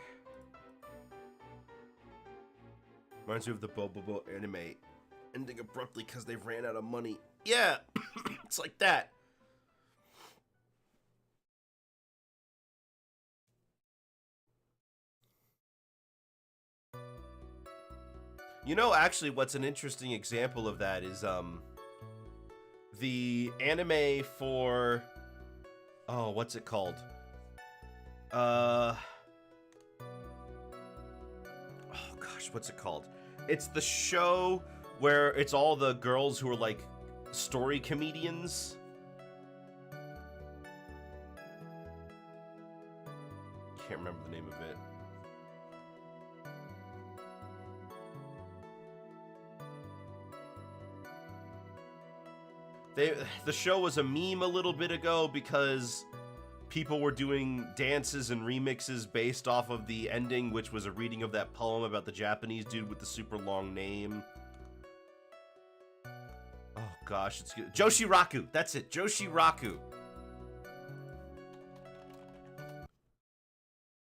Reminds me of the Bobobo anime ending abruptly because they ran out of money. Yeah, it's like that. You know, actually, what's an interesting example of that is the anime for, oh, what's it called? Oh gosh, what's it called? It's the show where it's all the girls who are like story comedians. Can't remember the name of it. The show was a meme a little bit ago because people were doing dances and remixes based off of the ending, which was a reading of that poem about the Japanese dude with the super long name. Oh gosh, it's good. Joshiraku, that's it, Joshiraku.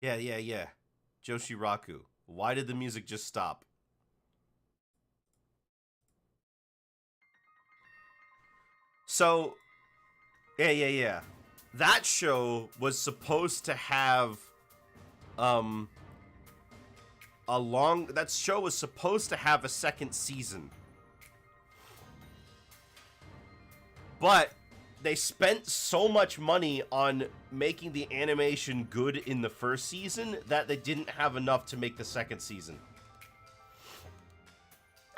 Yeah. Joshiraku. Why did the music just stop? So, yeah. That show was supposed to have, that show was supposed to have a second season. But they spent so much money on making the animation good in the first season that they didn't have enough to make the second season.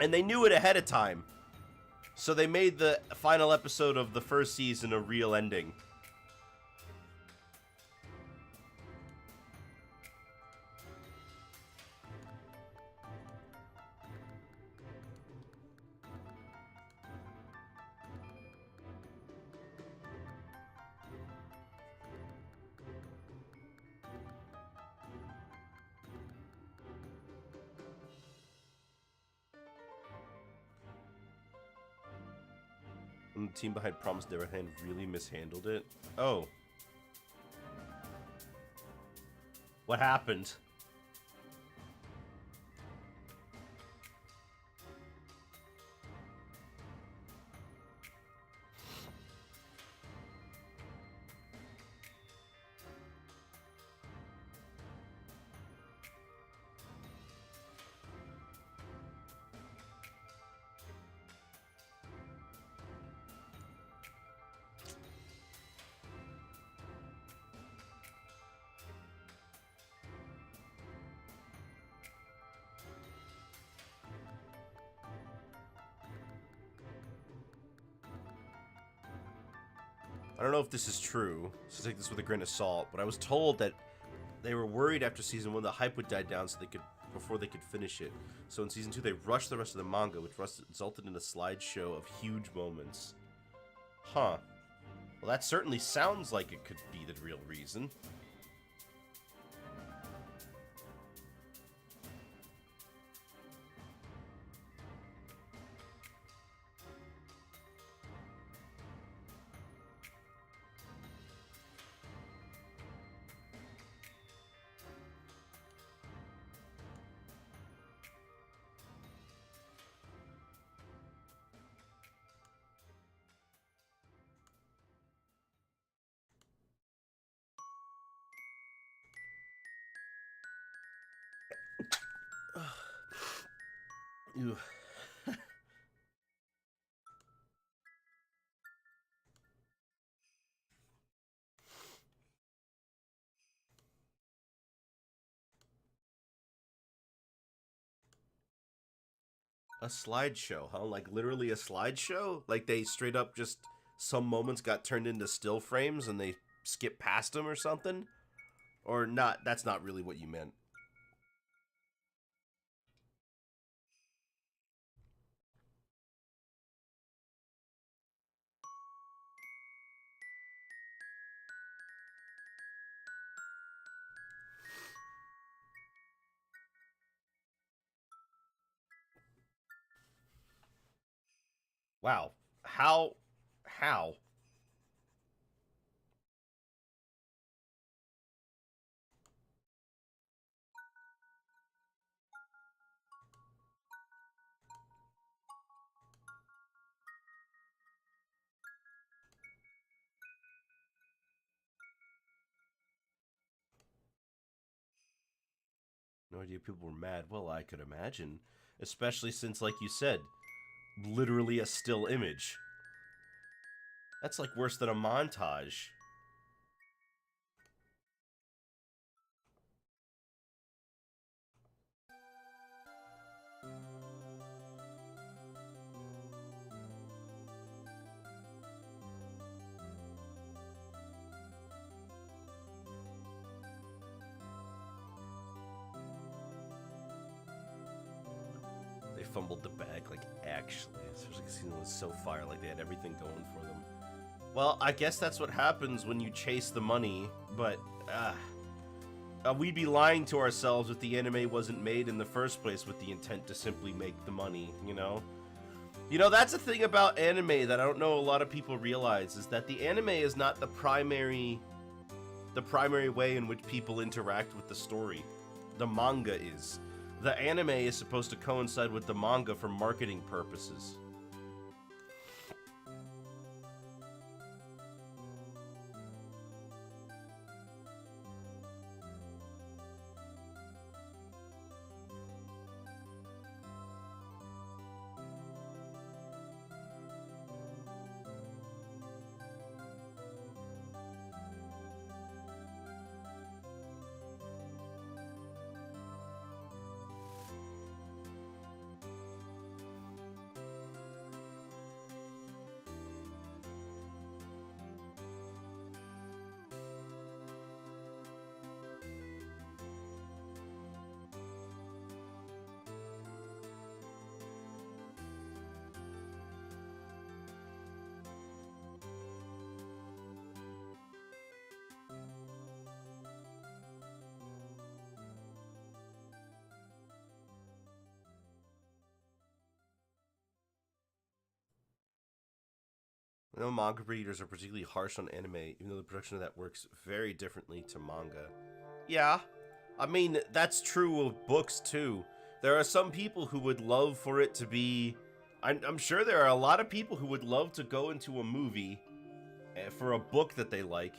And they knew it ahead of time. So they made the final episode of the first season a real ending. And the team behind Promised Neverland really mishandled it. Oh. What happened? I don't know if this is true, so take this with a grain of salt, but I was told that they were worried after season 1 the hype would die down before they could finish it. So in season 2 they rushed the rest of the manga, which resulted in a slideshow of huge moments. Huh. Well, that certainly sounds like it could be the real reason. Ew. A slideshow, huh? Like literally a slideshow? Like they straight up just, some moments got turned into still frames and they skipped past them or something? Or not, that's not really what you meant. Wow. How? How? No idea people were mad. Well, I could imagine. Especially since, like you said, literally a still image. That's like worse than a montage. They fumbled the bag, like, actually. Especially because it was so fire, like they had everything going for them. Well, I guess that's what happens when you chase the money, but, we'd be lying to ourselves if the anime wasn't made in the first place with the intent to simply make the money, you know? You know, that's a thing about anime that I don't know a lot of people realize, is that the anime is not the primary way in which people interact with the story. The manga is. The anime is supposed to coincide with the manga for marketing purposes. I know manga readers are particularly harsh on anime, even though the production of that works very differently to manga. Yeah, I mean, that's true of books too. There are some people who would love for it to be. I'm sure there are a lot of people who would love to go into a movie for a book that they like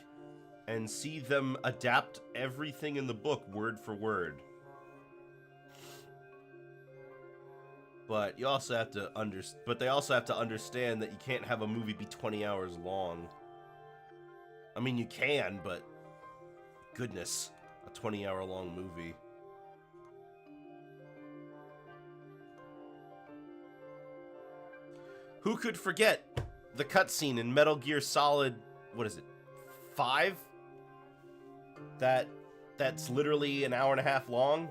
and see them adapt everything in the book word for word. But you also have to but they also have to understand that you can't have a movie be 20 hours long. I mean, you can, but goodness, a 20-hour long movie. Who could forget the cutscene in Metal Gear Solid, what is it, 5? That's literally an hour and a half long.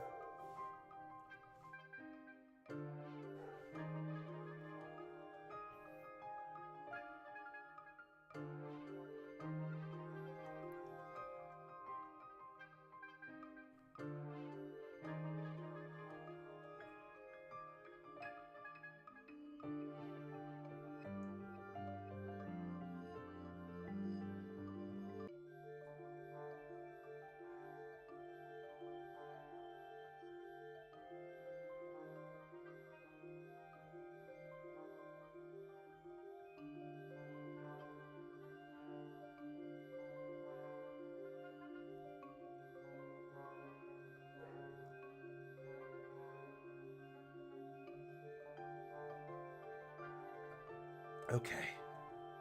Okay,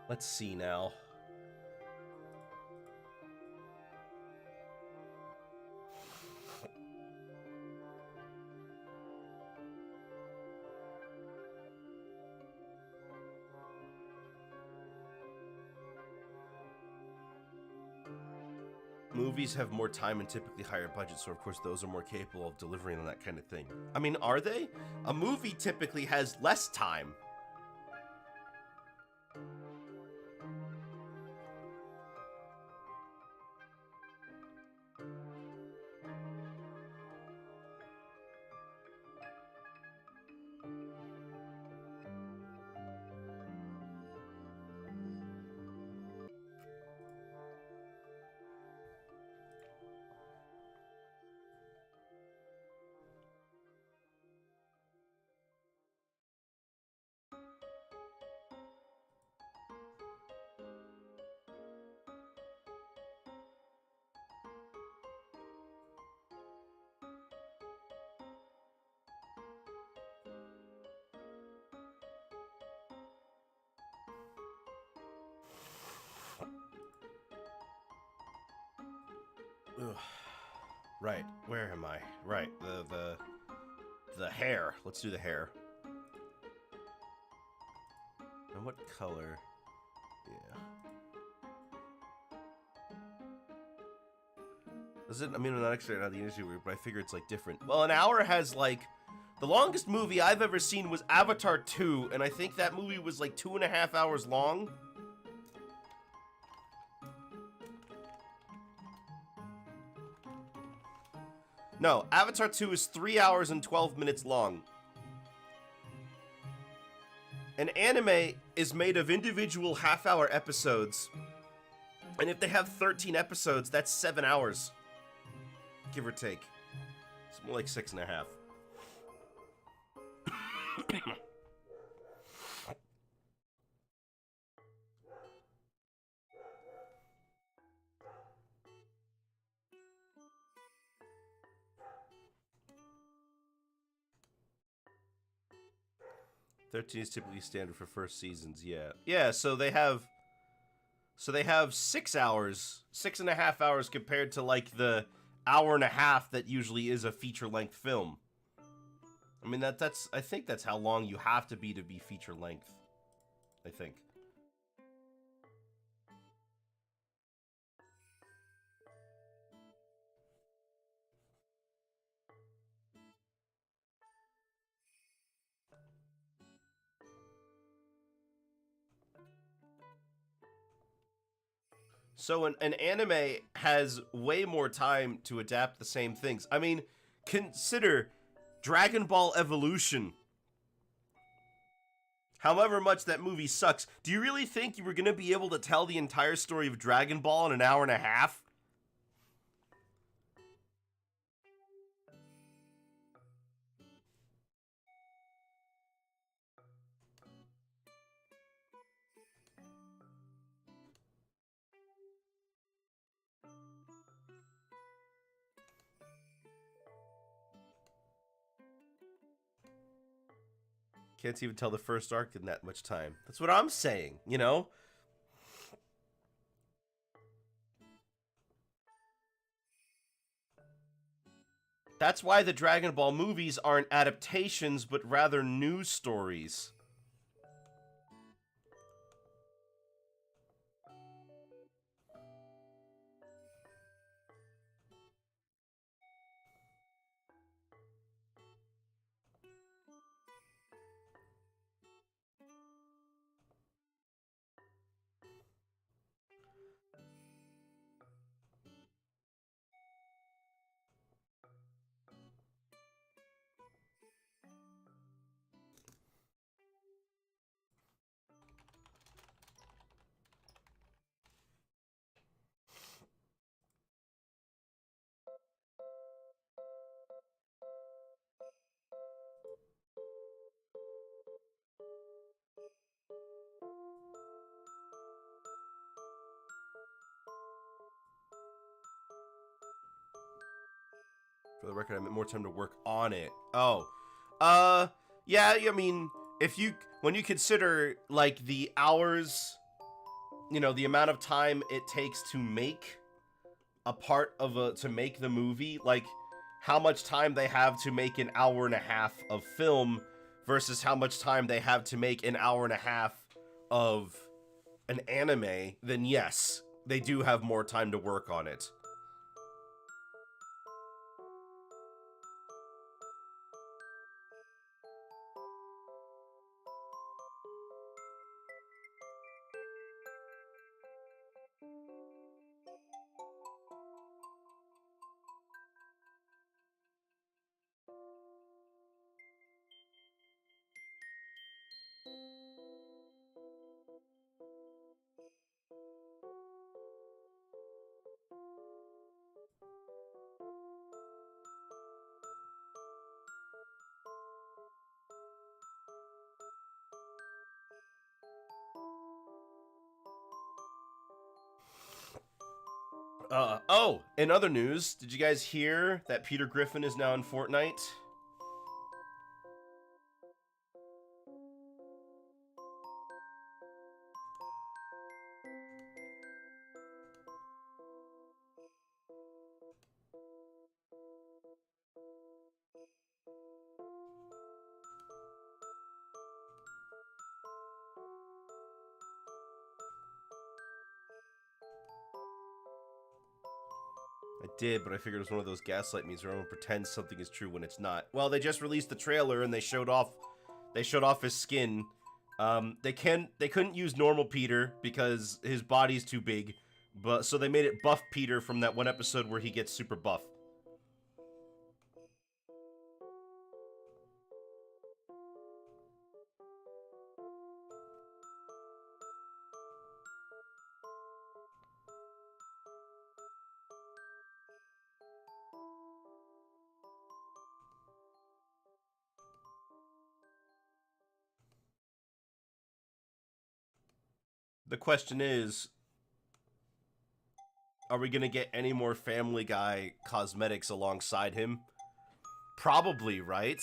let's see now. movies have more time and typically higher budgets, so of course those are more capable of delivering on that kind of thing. I mean, are they? A movie typically has less time. Ugh. Right, where am I? Right, the hair. Let's do the hair. And what color? Yeah. I mean, I'm not excited about the industry, but I figure it's like different. Well, an hour has like the longest movie I've ever seen was Avatar 2, and I think that movie was like 2.5 hours long. No, Avatar 2 is 3 hours and 12 minutes long. An anime is made of individual half-hour episodes. And if they have 13 episodes, that's 7 hours. Give or take. It's more like 6.5. 13 is typically standard for first seasons, yeah. Yeah, so they have 6 hours, 6.5 hours compared to like the hour and a half that usually is a feature-length film. I mean, I think that's how long you have to be feature-length. I think. So an anime has way more time to adapt the same things. I mean, consider Dragon Ball Evolution. However much that movie sucks, do you really think you were going to be able to tell the entire story of Dragon Ball in an hour and a half? Can't even tell the first arc in that much time. That's what I'm saying, you know? That's why the Dragon Ball movies aren't adaptations, but rather news stories. For the record, I meant more time to work on it. Oh. Yeah, I mean, when you consider, like, the hours, you know, the amount of time it takes to make to make the movie, like, how much time they have to make an hour and a half of film versus how much time they have to make an hour and a half of an anime, then yes, they do have more time to work on it. Oh, in other news, did you guys hear that Peter Griffin is now in Fortnite? I did, but I figured it was one of those gaslight memes where everyone pretends something is true when it's not. Well, they just released the trailer and they showed off his skin. They couldn't use normal Peter because his body's too big, but so they made it buff Peter from that one episode where he gets super buff. The question is, are we gonna get any more Family Guy cosmetics alongside him? Probably, right?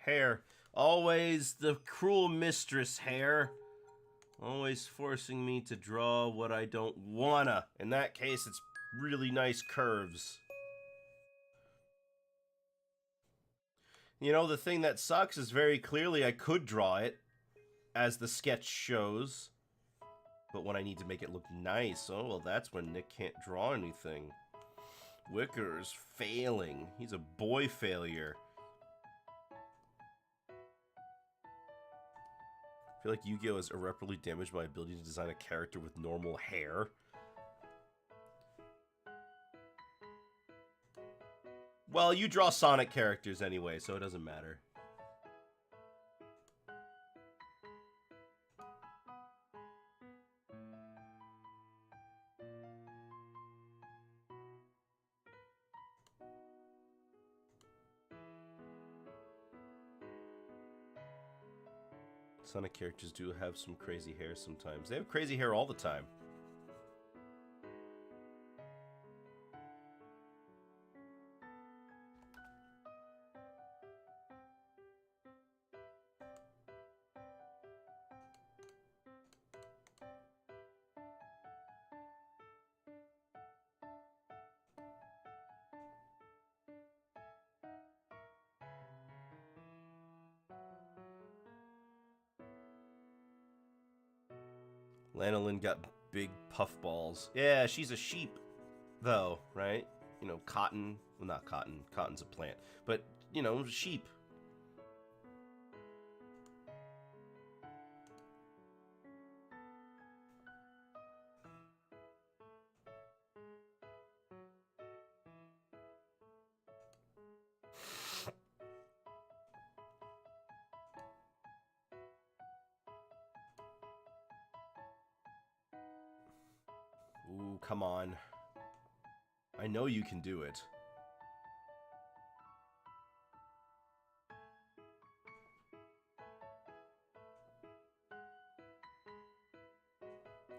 Hair. Always the cruel mistress, Hair. Always forcing me to draw what I don't wanna. In that case, it's really nice curves. You know, the thing that sucks is very clearly I could draw it, as the sketch shows. But when I need to make it look nice, oh, well, that's when Nick can't draw anything. Wicker's failing. He's a boy failure. I feel like Yu-Gi-Oh! Has irreparably damaged my ability to design a character with normal hair. Well, you draw Sonic characters anyway, so it doesn't matter. Sonic characters do have some crazy hair sometimes. They have crazy hair all the time. Lanolin got big puff balls. Yeah, she's a sheep, though, right? You know, cotton. Well, not cotton. Cotton's a plant. But, you know, sheep. Ooh, come on. I know you can do it.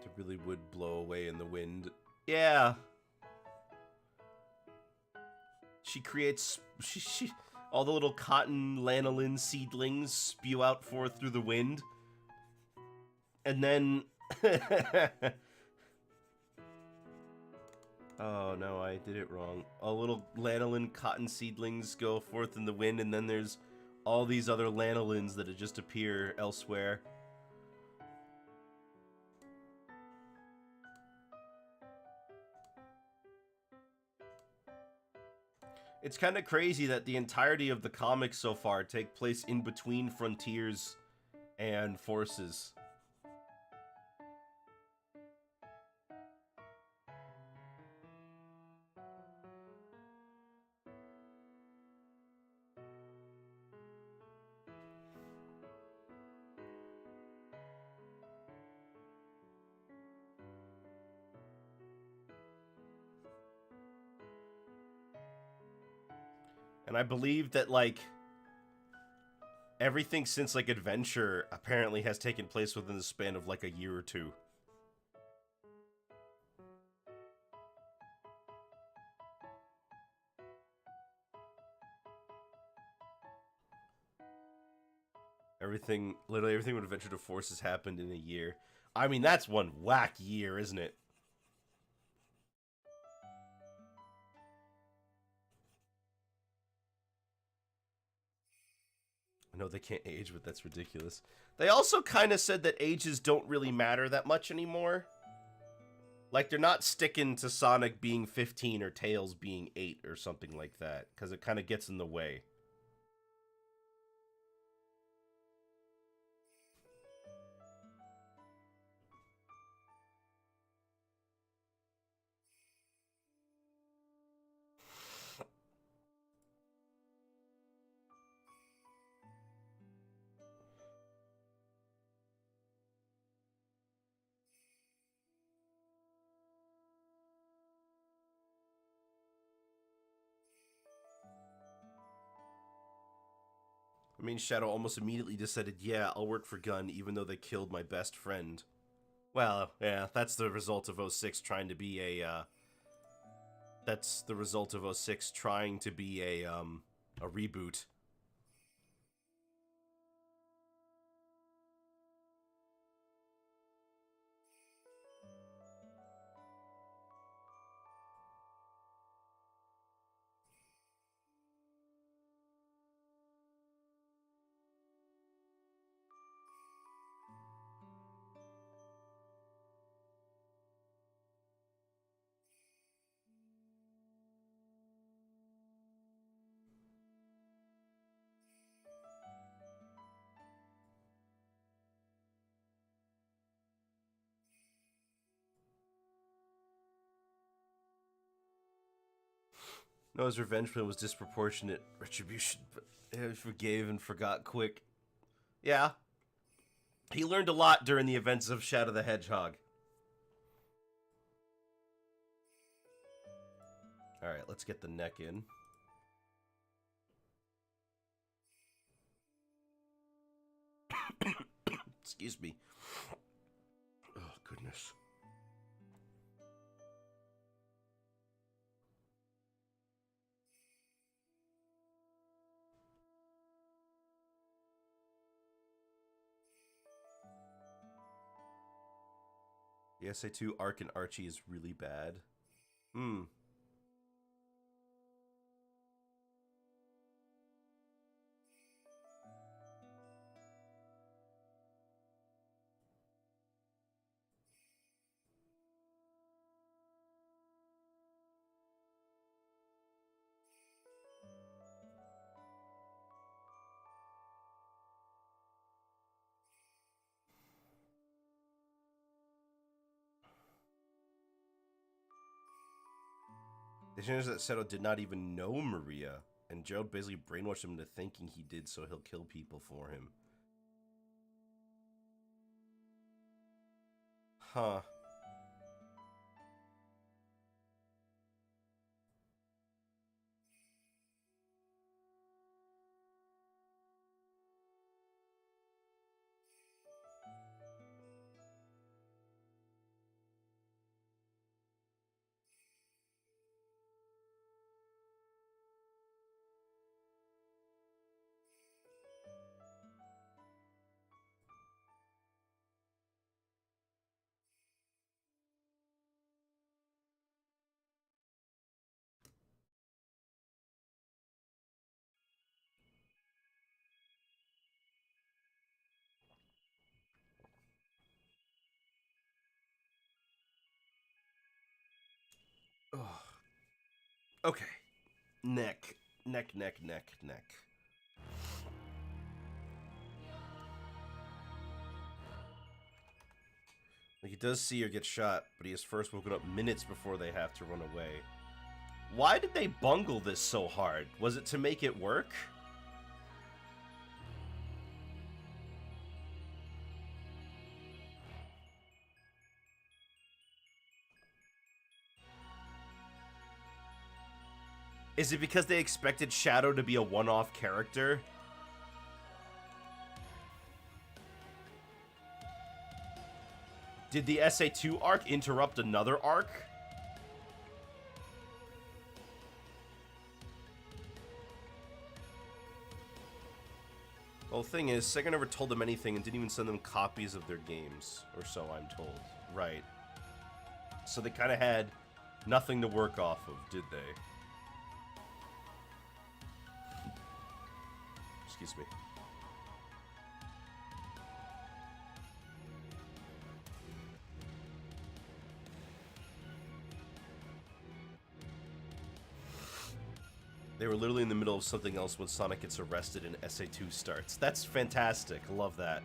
It really would blow away in the wind. Yeah. She creates she all the little cotton lanolin seedlings spew out forth through the wind, and then oh no, I did it wrong. All little lanolin cotton seedlings go forth in the wind, and then there's all these other lanolins that just appear elsewhere. It's kind of crazy that the entirety of the comics so far take place in between Frontiers and Forces. And I believe that, like, everything since, like, Adventure apparently has taken place within the span of, like, a year or two. Literally everything with Adventure to Force has happened in a year. I mean, that's one whack year, isn't it? I know they can't age, but that's ridiculous. They also kind of said that ages don't really matter that much anymore. Like, they're not sticking to Sonic being 15 or Tails being 8 or something like that, because it kind of gets in the way. I mean, Shadow almost immediately decided, yeah, I'll work for Gun, even though they killed my best friend. Well, yeah, that's the result of 06 trying to be a, that's the result of 06 trying to be a reboot. No, his revenge plan was disproportionate retribution, but he forgave and forgot quick. Yeah. He learned a lot during the events of Shadow the Hedgehog. Alright, let's get the neck in. Excuse me. Oh, goodness. The SA2 Ark and Archie is really bad. Hmm. The change that Seto did not even know Maria, and Gerald basically brainwashed him into thinking he did, so he'll kill people for him. Huh. Okay. Neck. Neck. Like, he does see her get shot, but he is first woken up minutes before they have to run away. Why did they bungle this so hard? Was it to make it work? Is it because they expected Shadow to be a one-off character? Did the SA2 arc interrupt another arc? The whole thing is, Sega never told them anything and didn't even send them copies of their games, or so I'm told. Right. So they kind of had nothing to work off of, did they? Excuse me. They were literally in the middle of something else when Sonic gets arrested and SA2 starts. That's fantastic. I love that.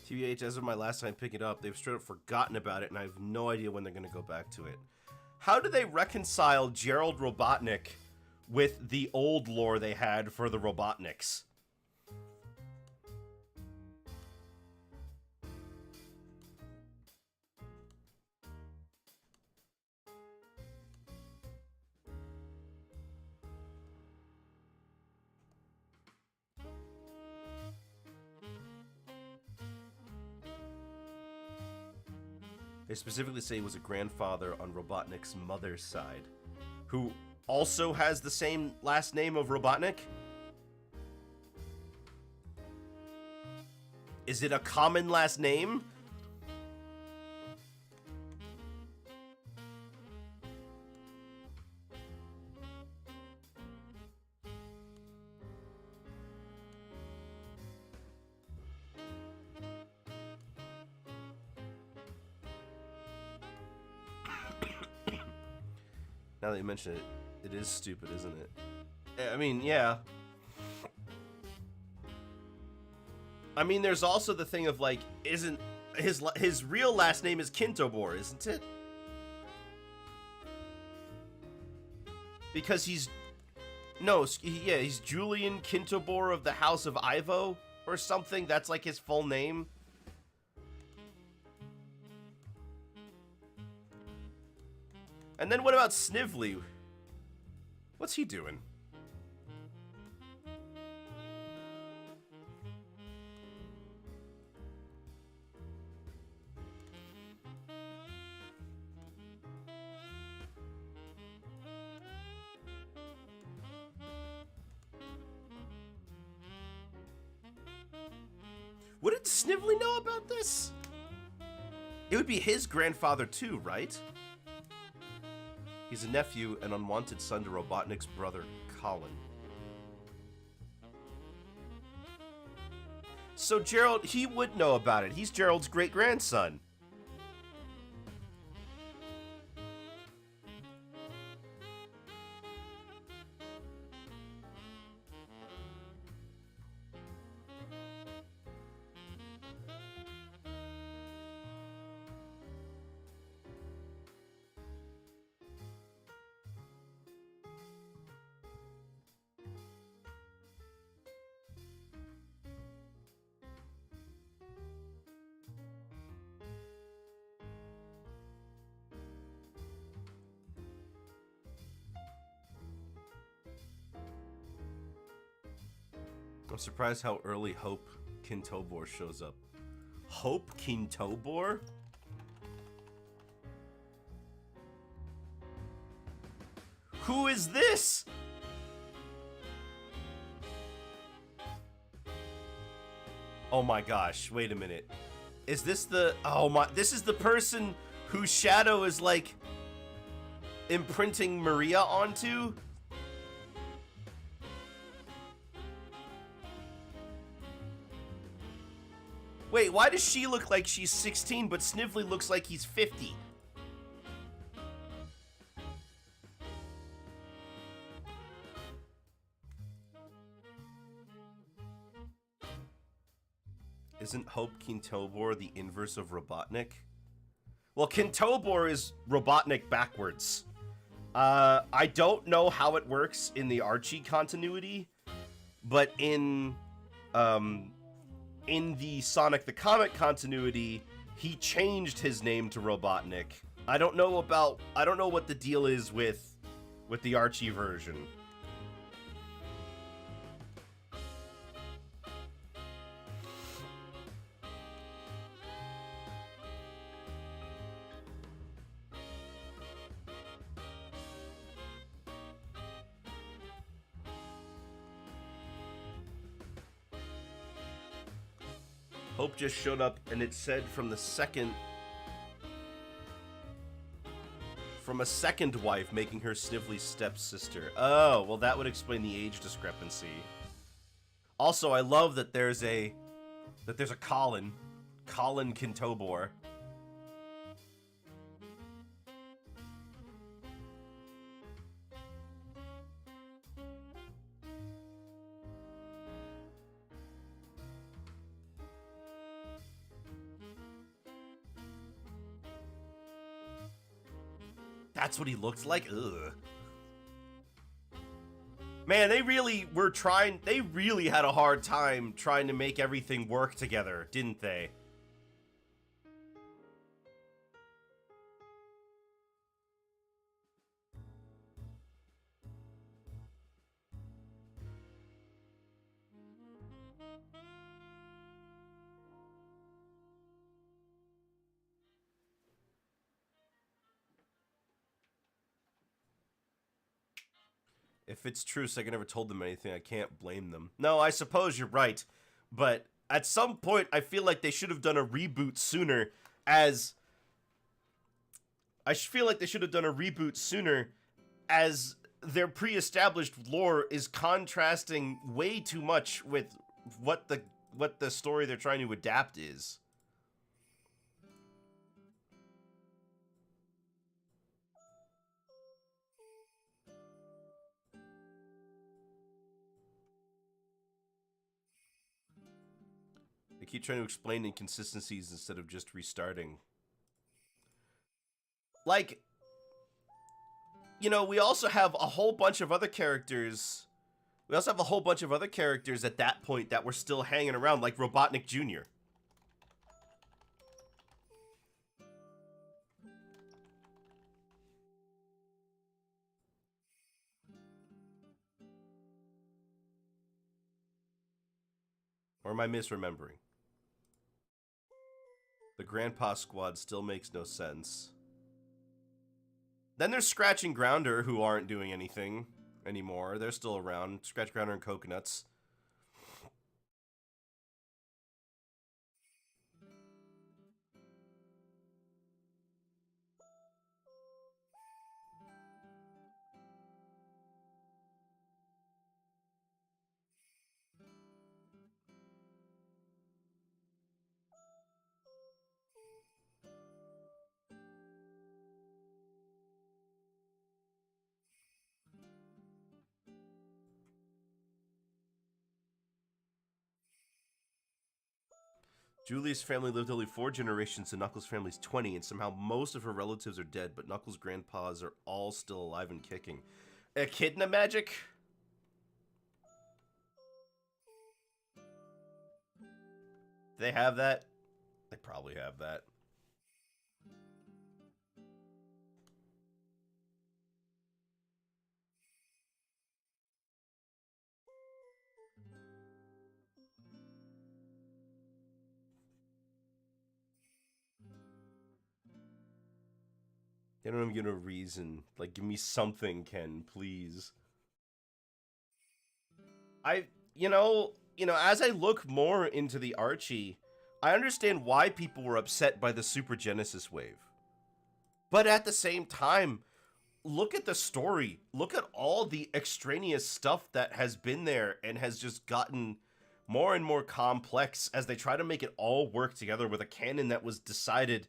TBH, as of my last time picking it up, they've straight up forgotten about it, and I have no idea when they're going to go back to it. How do they reconcile Gerald Robotnik with the old lore they had for the Robotniks? They specifically say he was a grandfather on Robotnik's mother's side, who also has the same last name of Robotnik? Is it a common last name? Now that you mention it, it is stupid, isn't it? I mean, yeah. I mean, there's also the thing of, like, isn't his real last name is Kintobor, isn't it? Because he's Julian Kintobor of the House of Ivo or something. That's like his full name. And then what about Snively? What's he doing? What did Snively know about this? It would be his grandfather too, right? He's a nephew and unwanted son to Robotnik's brother, Colin. So Gerald, he would know about it. He's Gerald's great-grandson. I'm surprised how early Hope Kintobor shows up. Hope Kintobor? Who is this? Oh my gosh, wait a minute. Is this the... Oh my... This is the person whose shadow is, like, imprinting Maria onto? Wait, why does she look like she's 16, but Snively looks like he's 50? Isn't Hope Kintobor the inverse of Robotnik? Well, Kintobor is Robotnik backwards. I don't know how it works in the Archie continuity, but in the Sonic the Comic continuity, he changed his name to Robotnik. I don't know what the deal is with the Archie version. Hope just showed up and it said from a second wife, making her Snively's stepsister. Oh, well that would explain the age discrepancy. Also, I love that there's a Colin Kintobor. That's what he looked like? Ugh. Man, they really had a hard time trying to make everything work together, didn't they? If it's true Sega never told them anything, I can't blame them. No, I suppose you're right. But at some point, I feel like they should have done a reboot sooner as their pre-established lore is contrasting way too much with what the story they're trying to adapt is. They keep trying to explain inconsistencies instead of just restarting. Like, you know, we also have a whole bunch of other characters. We also have a whole bunch of other characters at that point that were still hanging around, like Robotnik Jr. Or am I misremembering? The Grandpa Squad still makes no sense. Then there's Scratch and Grounder, who aren't doing anything anymore. They're still around. Scratch, Grounder, and Coconuts. Julie's family lived only 4 generations, and Knuckles' family's 20, and somehow most of her relatives are dead, but Knuckles' grandpas are all still alive and kicking. Echidna magic? They have that? They probably have that. They don't even give a reason. Like, give me something, Ken, please. I, as I look more into the Archie, I understand why people were upset by the Super Genesis wave. But at the same time, look at the story. Look at all the extraneous stuff that has been there and has just gotten more and more complex as they try to make it all work together with a canon that was decided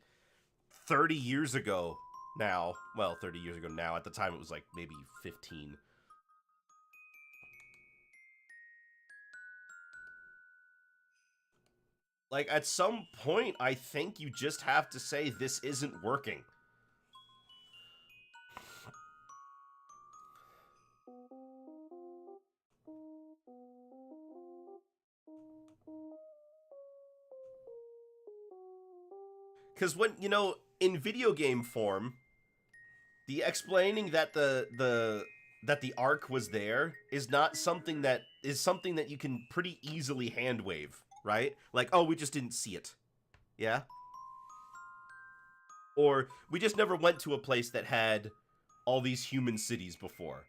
30 years ago now. Well, 30 years ago now. At the time, it was like maybe 15. Like, at some point, I think you just have to say this isn't working. Because when, in video game form, the explaining that the arc was there is not something that you can pretty easily hand wave, right? Like, oh, we just didn't see it. Yeah? Or we just never went to a place that had all these human cities before.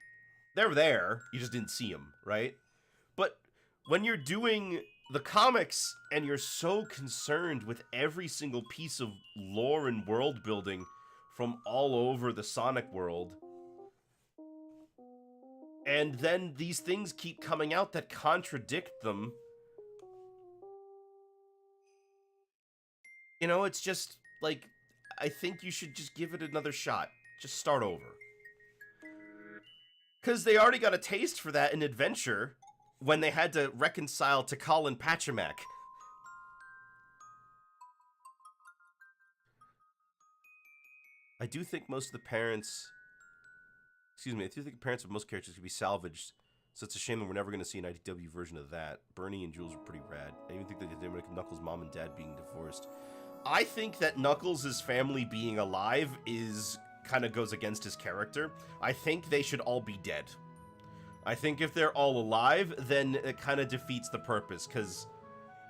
They're there, you just didn't see them, right? But when you're doing the comics and you're so concerned with every single piece of lore and world building from all over the Sonic world, and then these things keep coming out that contradict them, it's just like, I think you should just give it another shot. Just start over. Because they already got a taste for that in Adventure when they had to reconcile Tikal and Pachacamac. I do think most of the parents... Excuse me, I do think the parents of most characters could be salvaged, so it's a shame that we're never going to see an IDW version of that. Bernie and Jules were pretty rad. I even think that they make Knuckles' mom and dad being divorced. I think that Knuckles' family being alive kind of goes against his character. I think they should all be dead. I think if they're all alive, then it kind of defeats the purpose, because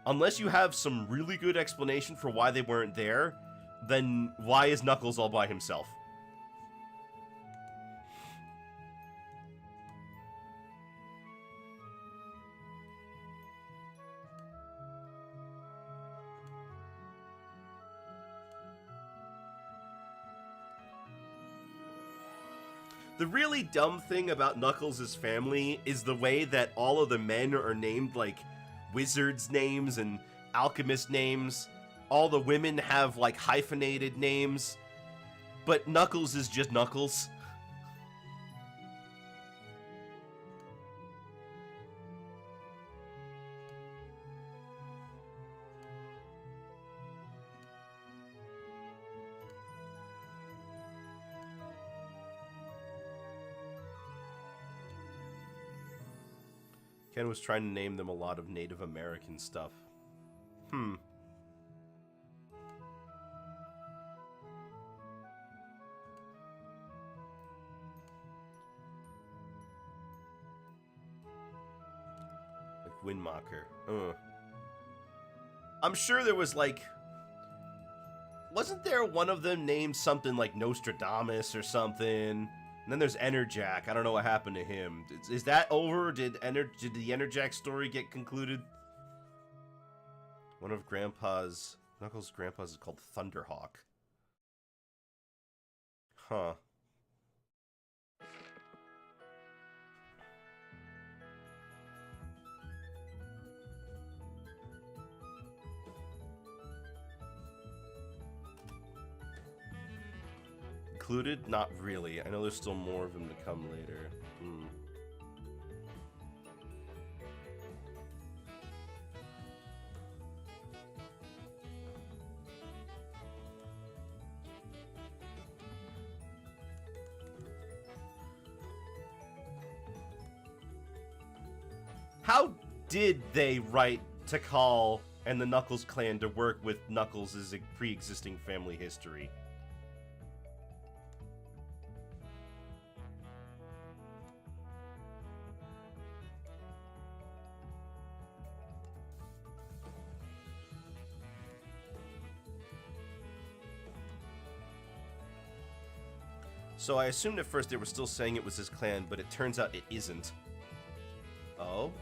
unless you have some really good explanation for why they weren't there, then why is Knuckles all by himself? The really dumb thing about Knuckles' family is the way that all of the men are named like wizards' names and alchemist names. All the women have like hyphenated names, but Knuckles is just Knuckles. Ken was trying to name them a lot of Native American stuff. Like Windmacher. I'm sure there was like... Wasn't there one of them named something like Nostradamus or something? And then there's Enerjack. I don't know what happened to him. Is that over? Did the Enerjack story get concluded? One of Knuckles' grandpas is called Thunderhawk. Huh. Included? Not really. I know there's still more of them to come later. How did they write Tikal and the Knuckles clan to work with Knuckles' pre-existing family history? So I assumed at first they were still saying it was his clan, but it turns out it isn't. Oh?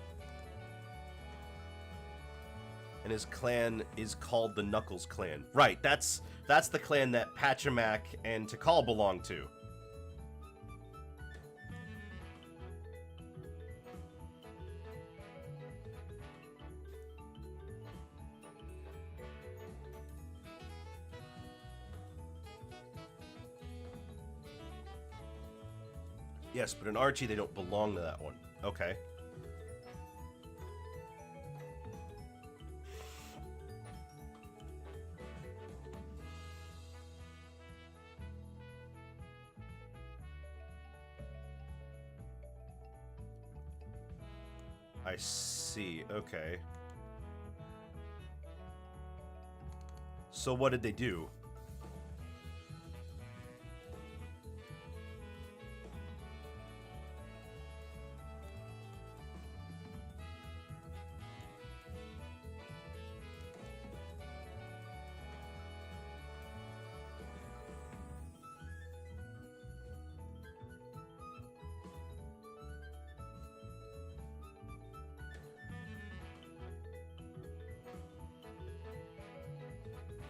And his clan is called the Knuckles clan. Right, that's the clan that Pachacamac and Tikal belong to. Yes, but in Archie they don't belong to that one. Okay. I see. Okay. So what did they do?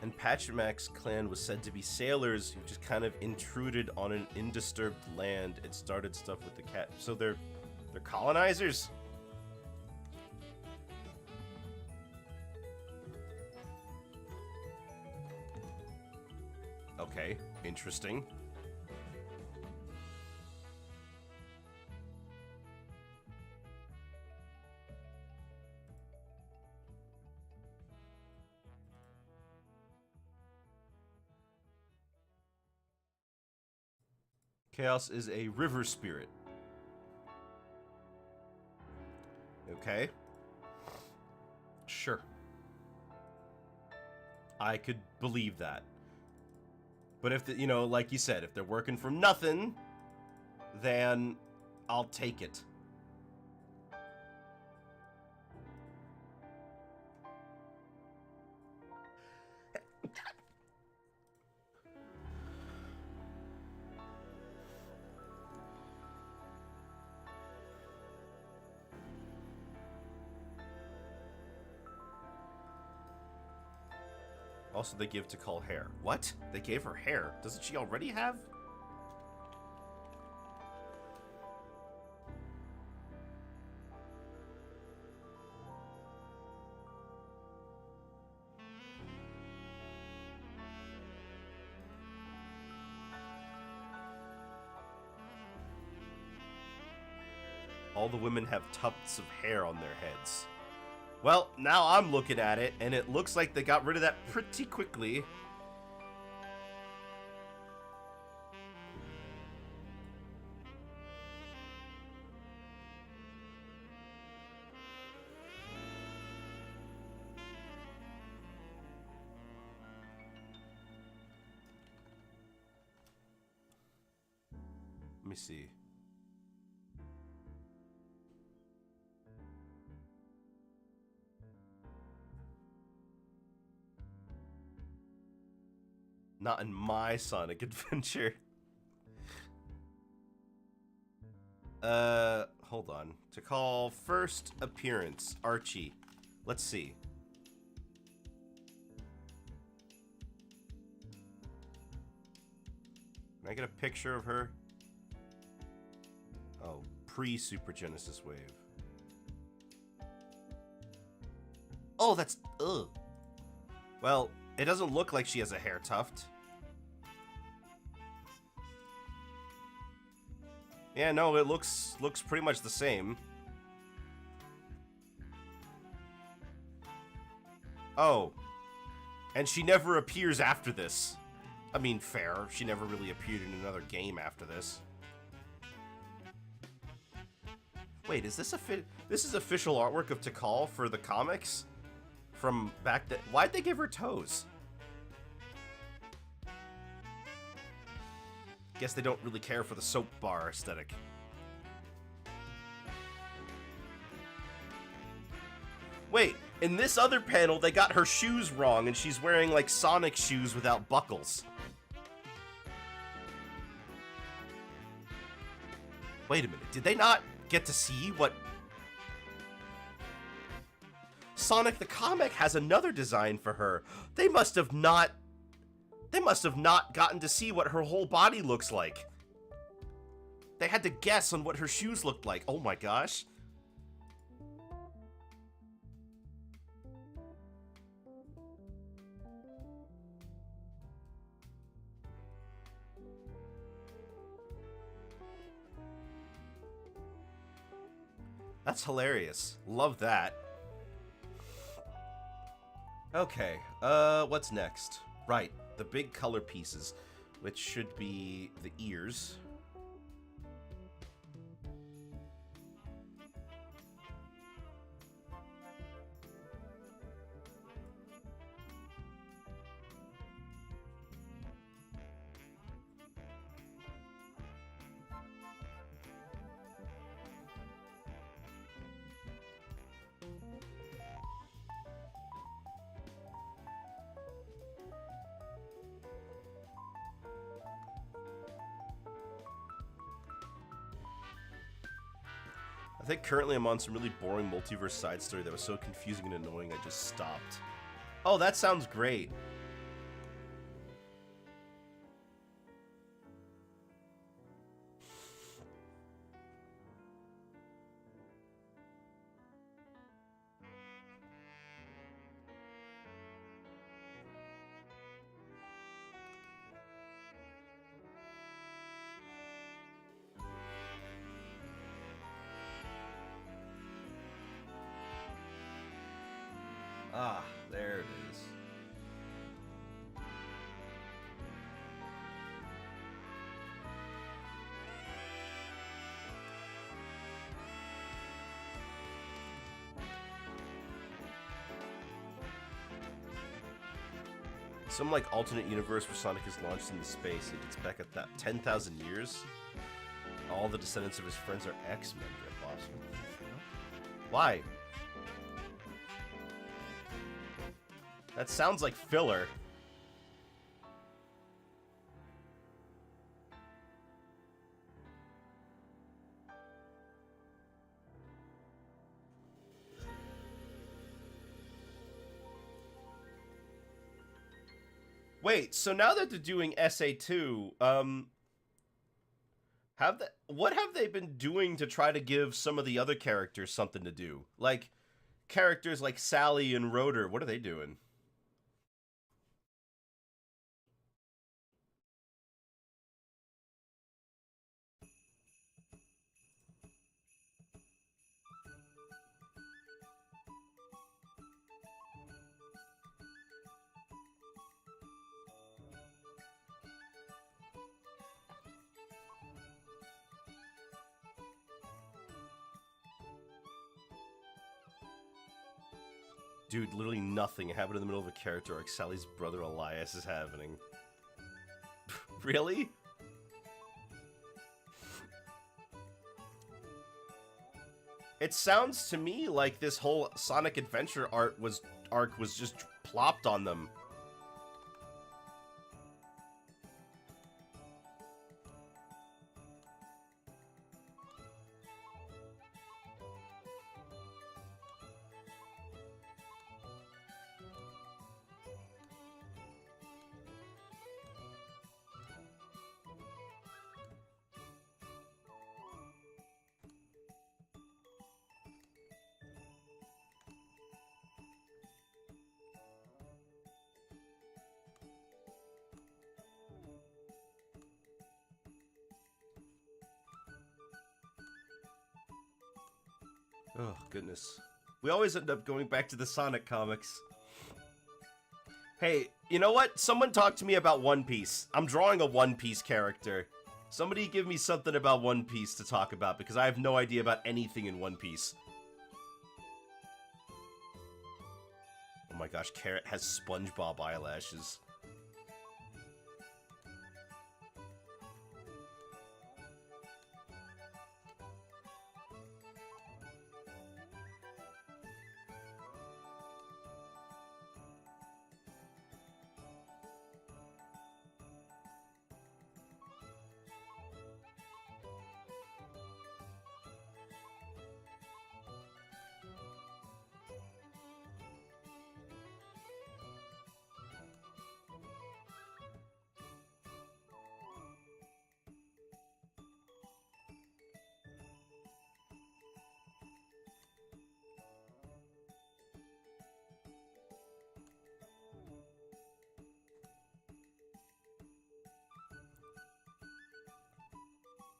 And Pachacamac's clan was said to be sailors who just kind of intruded on an undisturbed land and started stuff with the cat. So they're colonizers? Okay, interesting. Chaos is a river spirit. Okay. Sure. I could believe that. But if, you know, like you said, if they're working for nothing, then I'll take it. Also, they give Tikal hair. What? They gave her hair? Doesn't she already have? All the women have tufts of hair on their heads. Well, now I'm looking at it, and it looks like they got rid of that pretty quickly. Let me see. Not in my Sonic Adventure. Hold on. Tikal first appearance, Archie. Let's see. Can I get a picture of her? Oh, pre-Super Genesis Wave. Oh, that's... ugh. Well, it doesn't look like she has a hair tuft. Yeah, no, it looks pretty much the same. Oh. And she never appears after this. I mean, fair. She never really appeared in another game after this. Wait, is this this is official artwork of Tikal for the comics? From back then? Why'd they give her toes? Guess they don't really care for the soap bar aesthetic. Wait, in this other panel, they got her shoes wrong, and she's wearing, like, Sonic shoes without buckles. Wait a minute, did they not get to see what... Sonic the Comic has another design for her. They must have not gotten to see what her whole body looks like. They had to guess on what her shoes looked like. Oh my gosh. That's hilarious. Love that. Okay, what's next? Right, the big color pieces, which should be the ears. I think currently I'm on some really boring multiverse side story that was so confusing and annoying I just stopped. Oh, that sounds great. Ah, there it is. Some like alternate universe where Sonic is launched into space. It gets back at that 10,000 years. All the descendants of his friends are X-Men. Awesome. Why? That sounds like filler. Wait, so now that they're doing SA2, what have they been doing to try to give some of the other characters something to do? Like, characters like Sally and Rotor, what are they doing? Dude, literally nothing happened in the middle of a character arc Sally's brother Elias is happening. Really? It sounds to me like this whole Sonic Adventure arc was just plopped on them. Oh, goodness. We always end up going back to the Sonic comics. Hey, you know what? Someone talk to me about One Piece. I'm drawing a One Piece character. Somebody give me something about One Piece to talk about, because I have no idea about anything in One Piece. Oh my gosh, Carrot has SpongeBob eyelashes.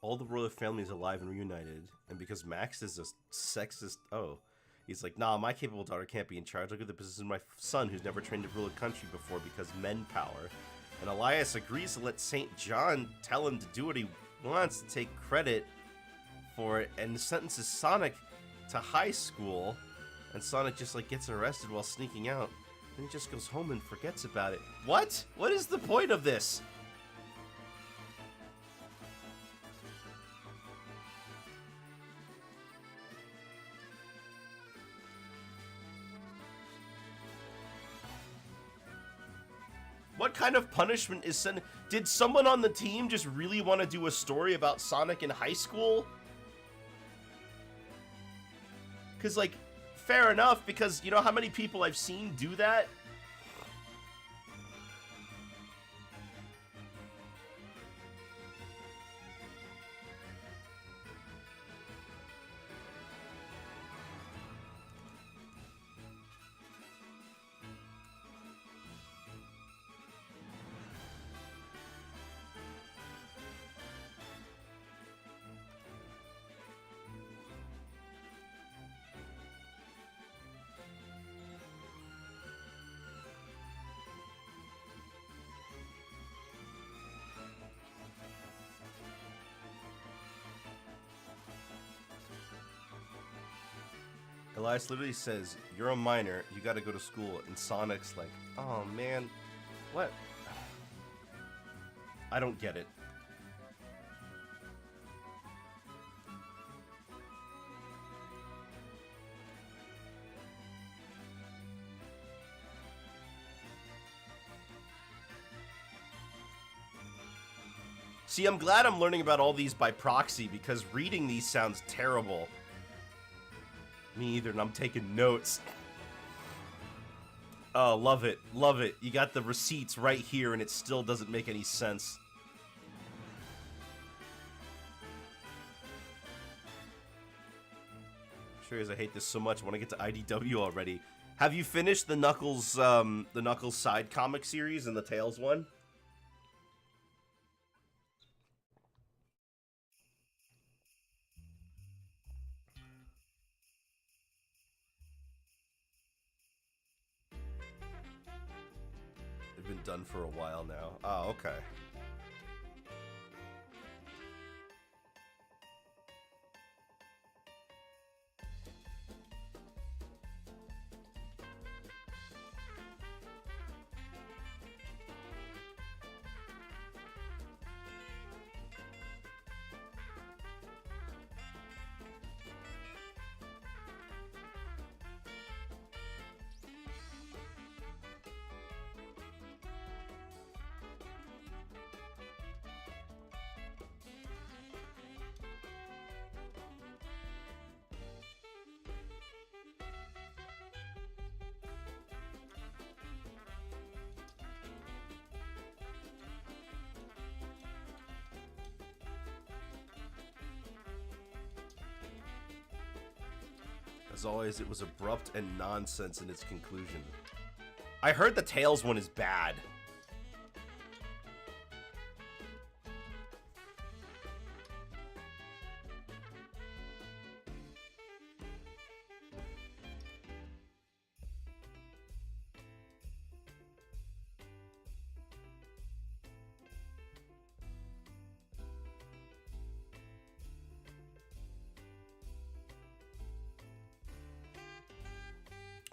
All the royal family is alive and reunited, and because Max is a sexist, he's like, nah, my capable daughter can't be in charge. I'll give the position to my son, who's never trained to rule a country before because men power. And Elias agrees to let St. John tell him to do what he wants, to take credit for it, and sentences Sonic to high school. And Sonic just like gets arrested while sneaking out. Then he just goes home and forgets about it. What? What is the point of this? What kind of punishment is sent? Did someone on the team just really want to do a story about Sonic in high school? Because, like, fair enough, because you know how many people I've seen do that? Elias literally says, you're a minor, you gotta go to school, and Sonic's like, oh man, what? I don't get it. See, I'm glad I'm learning about all these by proxy, because reading these sounds terrible. Me either, and I'm taking notes. Oh, love it. Love it. You got the receipts right here, and it still doesn't make any sense. Sure as I hate this so much, I want to get to IDW already. Have you finished the Knuckles side comic series and the Tails one? They've been done for a while now. Oh, okay. As always, it was abrupt and nonsense in its conclusion. I heard the Tails one is bad.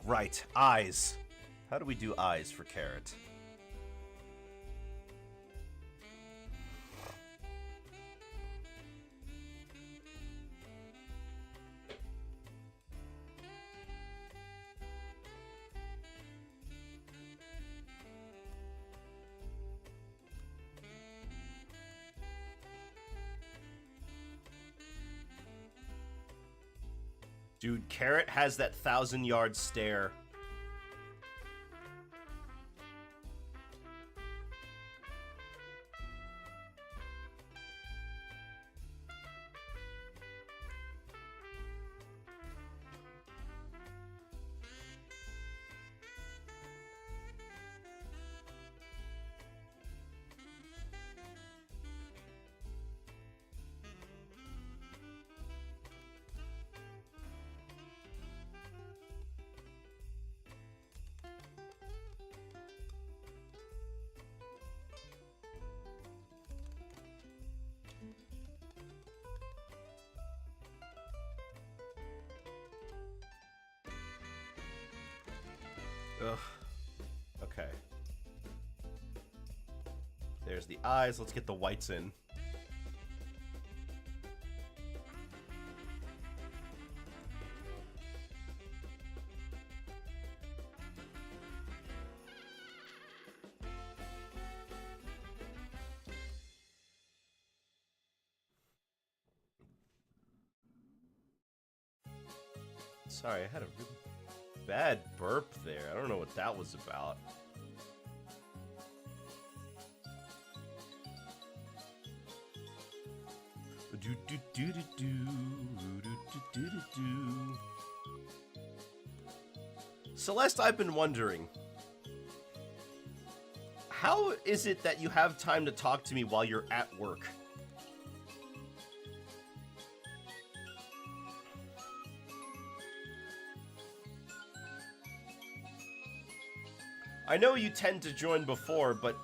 Right, eyes. How do we do eyes for Carrot? Dude, Carrot has that 1,000-yard stare. Ugh. Okay. There's the eyes. Let's get the whites in. Sorry, I had a really bad burp there. I don't know what that was about. Celeste, I've been wondering, how is it that you have time to talk to me while you're at work? I know you tend to join before, but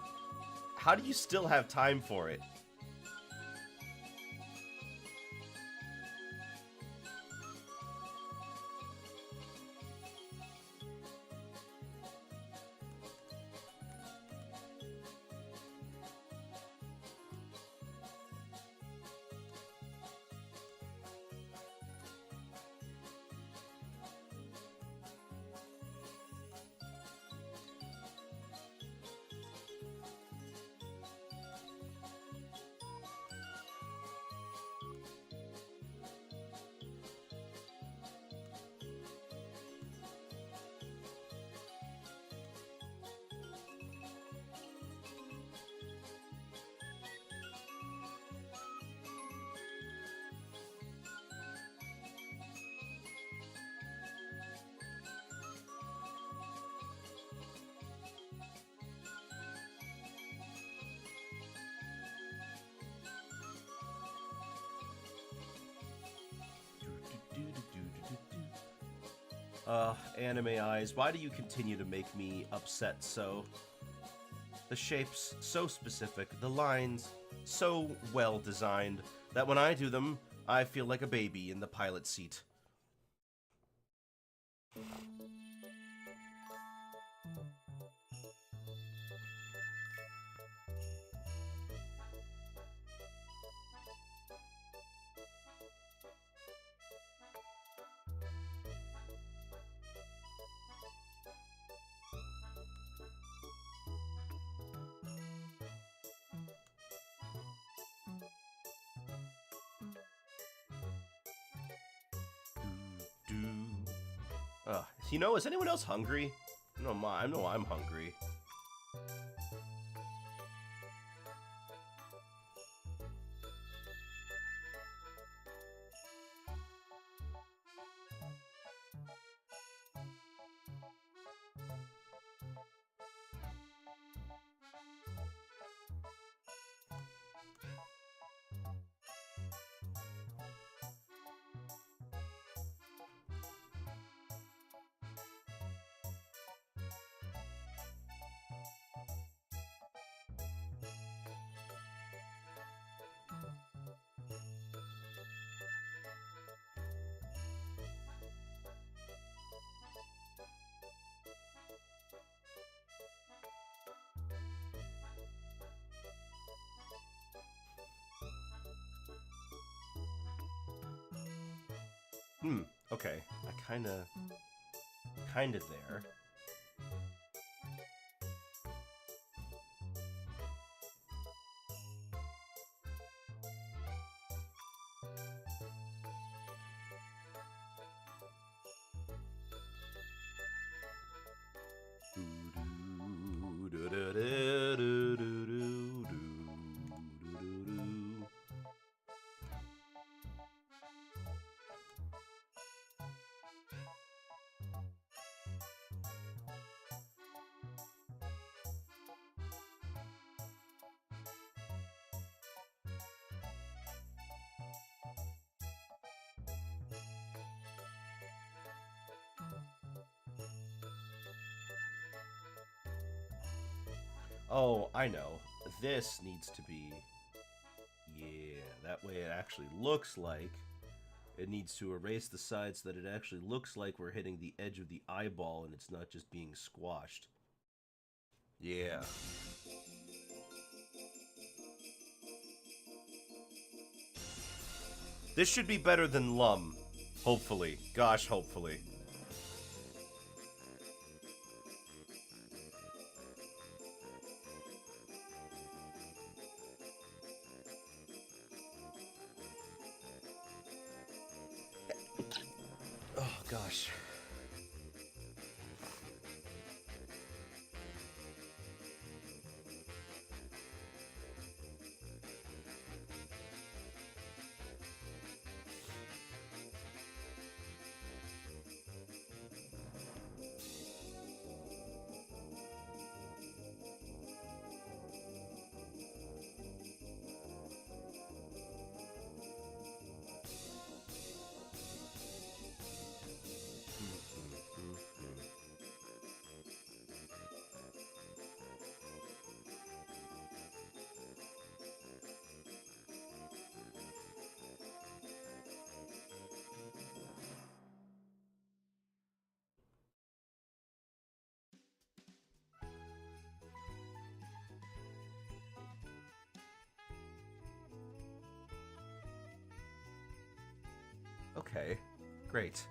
how do you still have time for it? Anime eyes, why do you continue to make me upset so? The shapes so specific, the lines so well designed, that when I do them, I feel like a baby in the pilot seat. You know, is anyone else hungry? No, I know I'm hungry. Okay. I kinda there. Oh, I know. This needs to be... Yeah, that way it actually looks like It needs to erase the side so that it actually looks like we're hitting the edge of the eyeball and it's not just being squashed. Yeah. This should be better than Lum. Hopefully. Gosh, hopefully. Oh, gosh. Okay, great.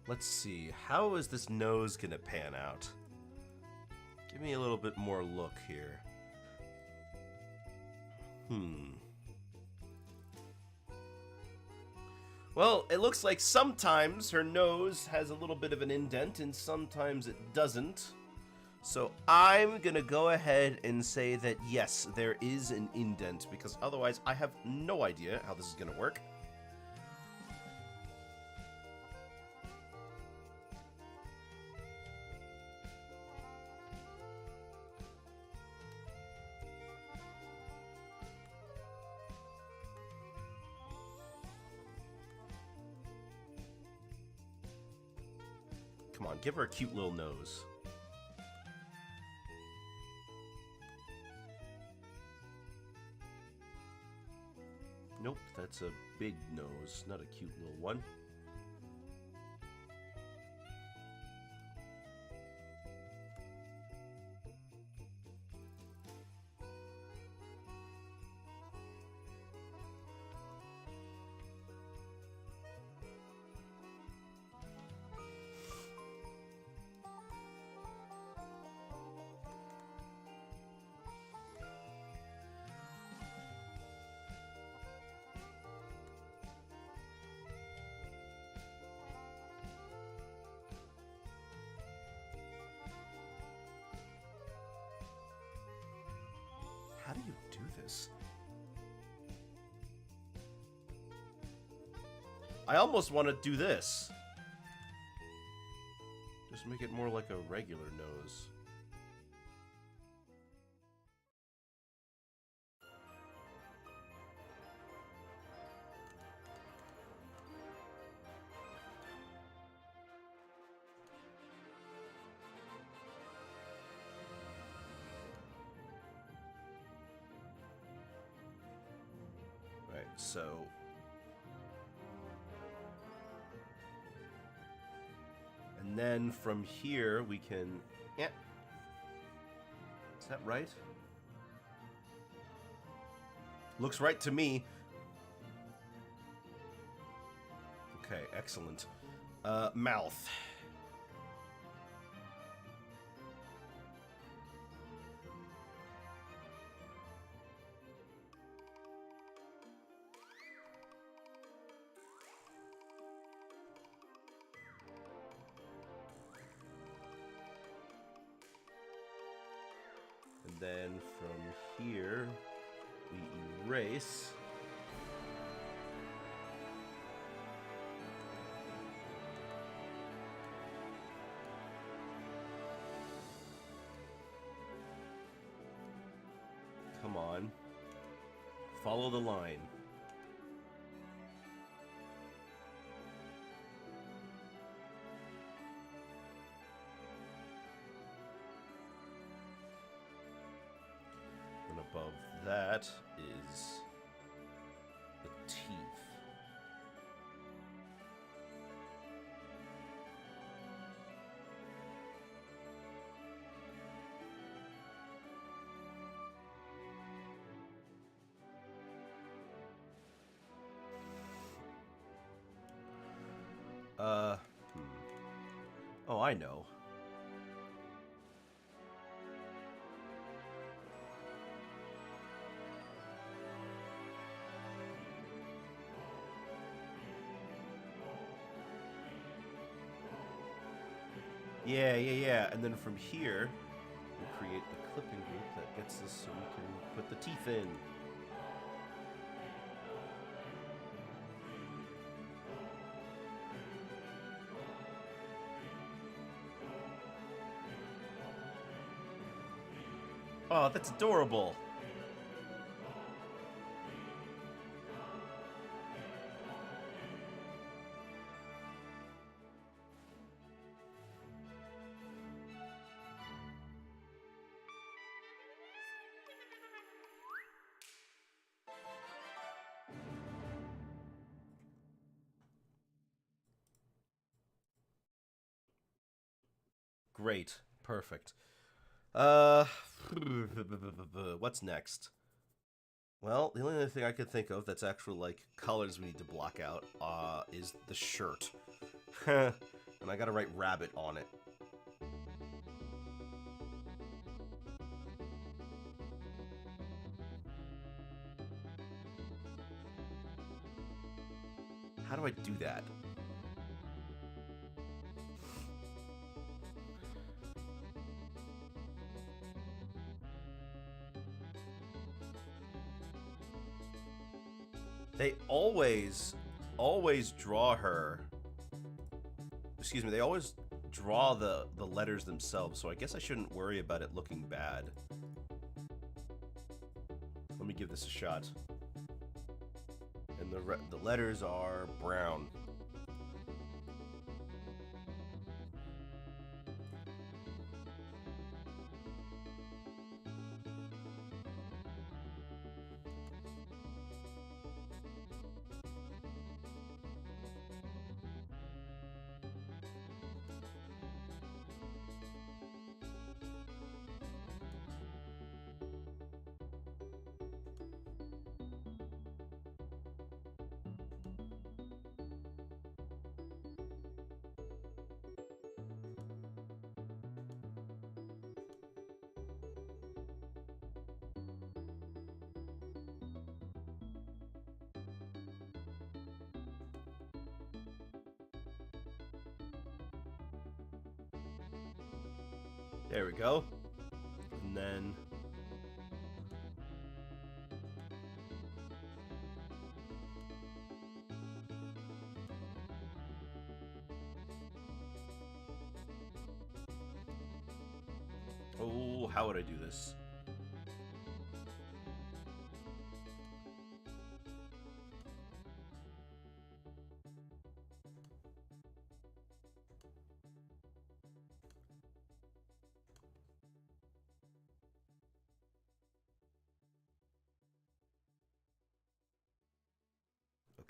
Let's see. How is this nose gonna pan out? Give me a little bit more look here. Well, it looks like sometimes her nose has a little bit of an indent and sometimes it doesn't. So I'm gonna go ahead and say that yes, there is an indent, because otherwise I have no idea how this is gonna work. Come on, give her a cute little nose. Nope, that's a big nose, not a cute little one. How do you do this? I almost want to do this. Just make it more like a regular nose. Right, so and then from here we can, yeah. Is that right? Looks right to me. Okay, excellent. Mouth. And then from here, we erase. Come on. Follow the line. And above that is the teeth. Hmm. Oh, I know. Yeah. And then from here, we'll create the clipping group that gets us so we can put the teeth in. Oh, that's adorable. Great. Perfect. Uh, what's next? Well, the only other thing I could think of that's actual like colors we need to block out is the shirt. And I gotta write rabbit on it. How do I do that? They always draw her. Excuse me, they always draw the letters themselves, so I guess I shouldn't worry about it looking bad. Let me give this a shot. And the letters are brown. There we go. And then oh, how would I do this?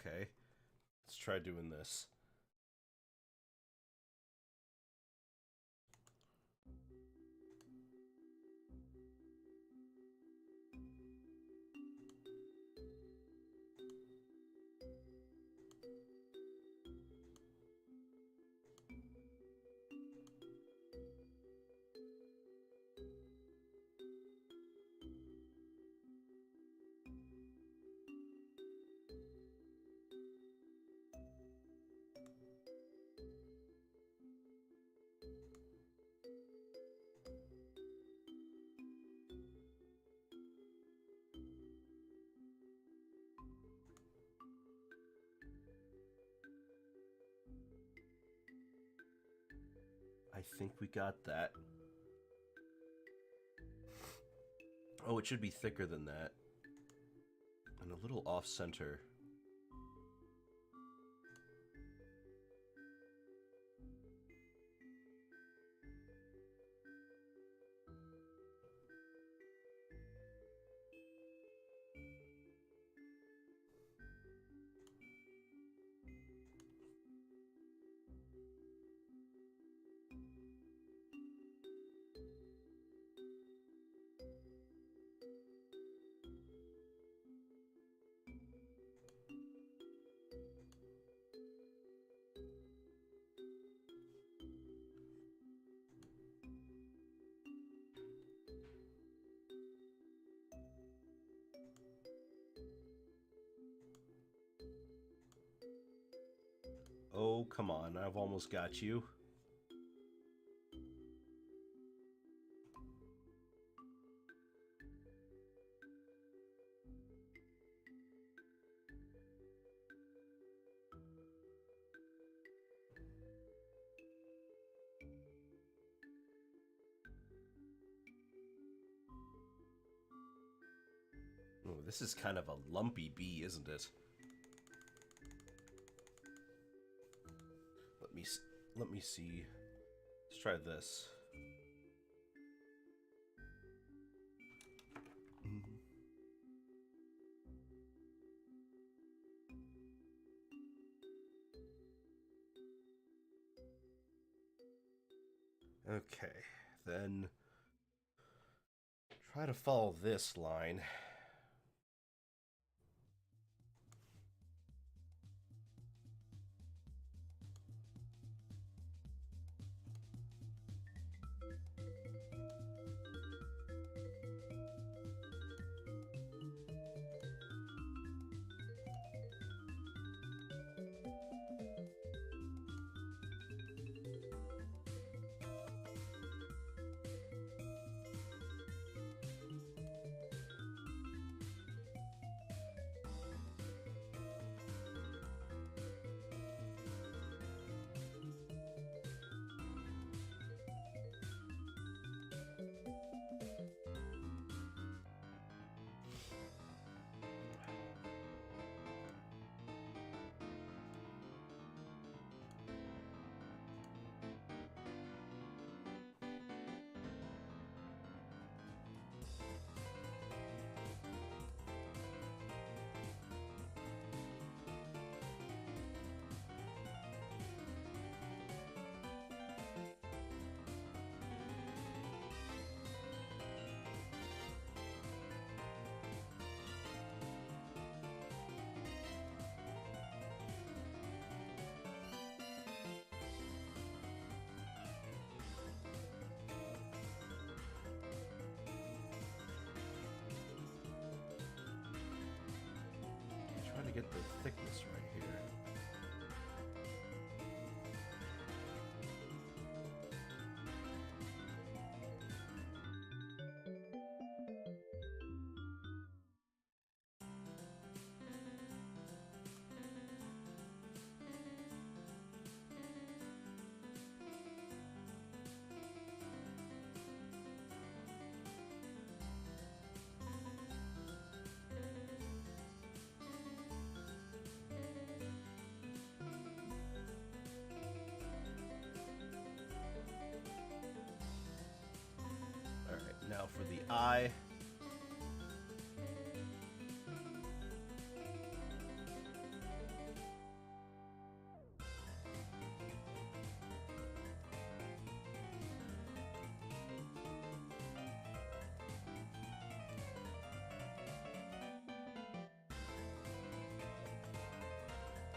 Okay. Let's try doing this. I think we got that. Oh, it should be thicker than that. And a little off center. Oh, come on. I've almost got you. Oh, this is kind of a lumpy bee, isn't it? Let me see. Let's try this. Okay, then try to follow this line. Trying to get the thickness right here. Alright, now for the eye.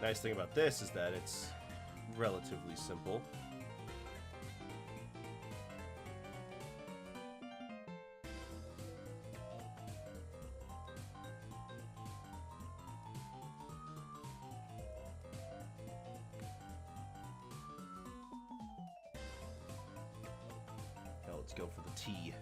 Nice thing about this is that it's relatively simple. Now let's go for the T.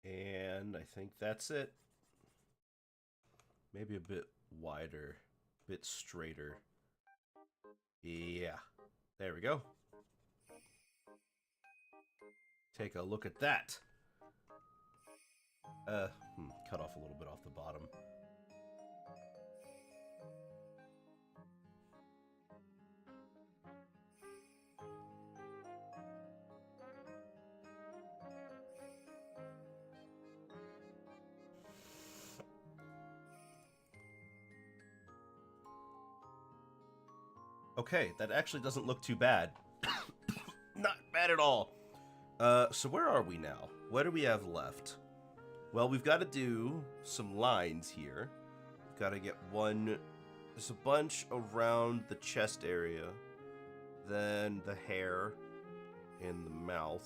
And I think that's it. Maybe a bit wider, a bit straighter. Yeah, there we go. Take a look at that. Cut off a little bit off the bottom. Okay, that actually doesn't look too bad. Not bad at all. So where are we now? What do we have left? Well, we've got to do some lines here. We've got to get one. There's a bunch around the chest area. Then the hair and the mouth.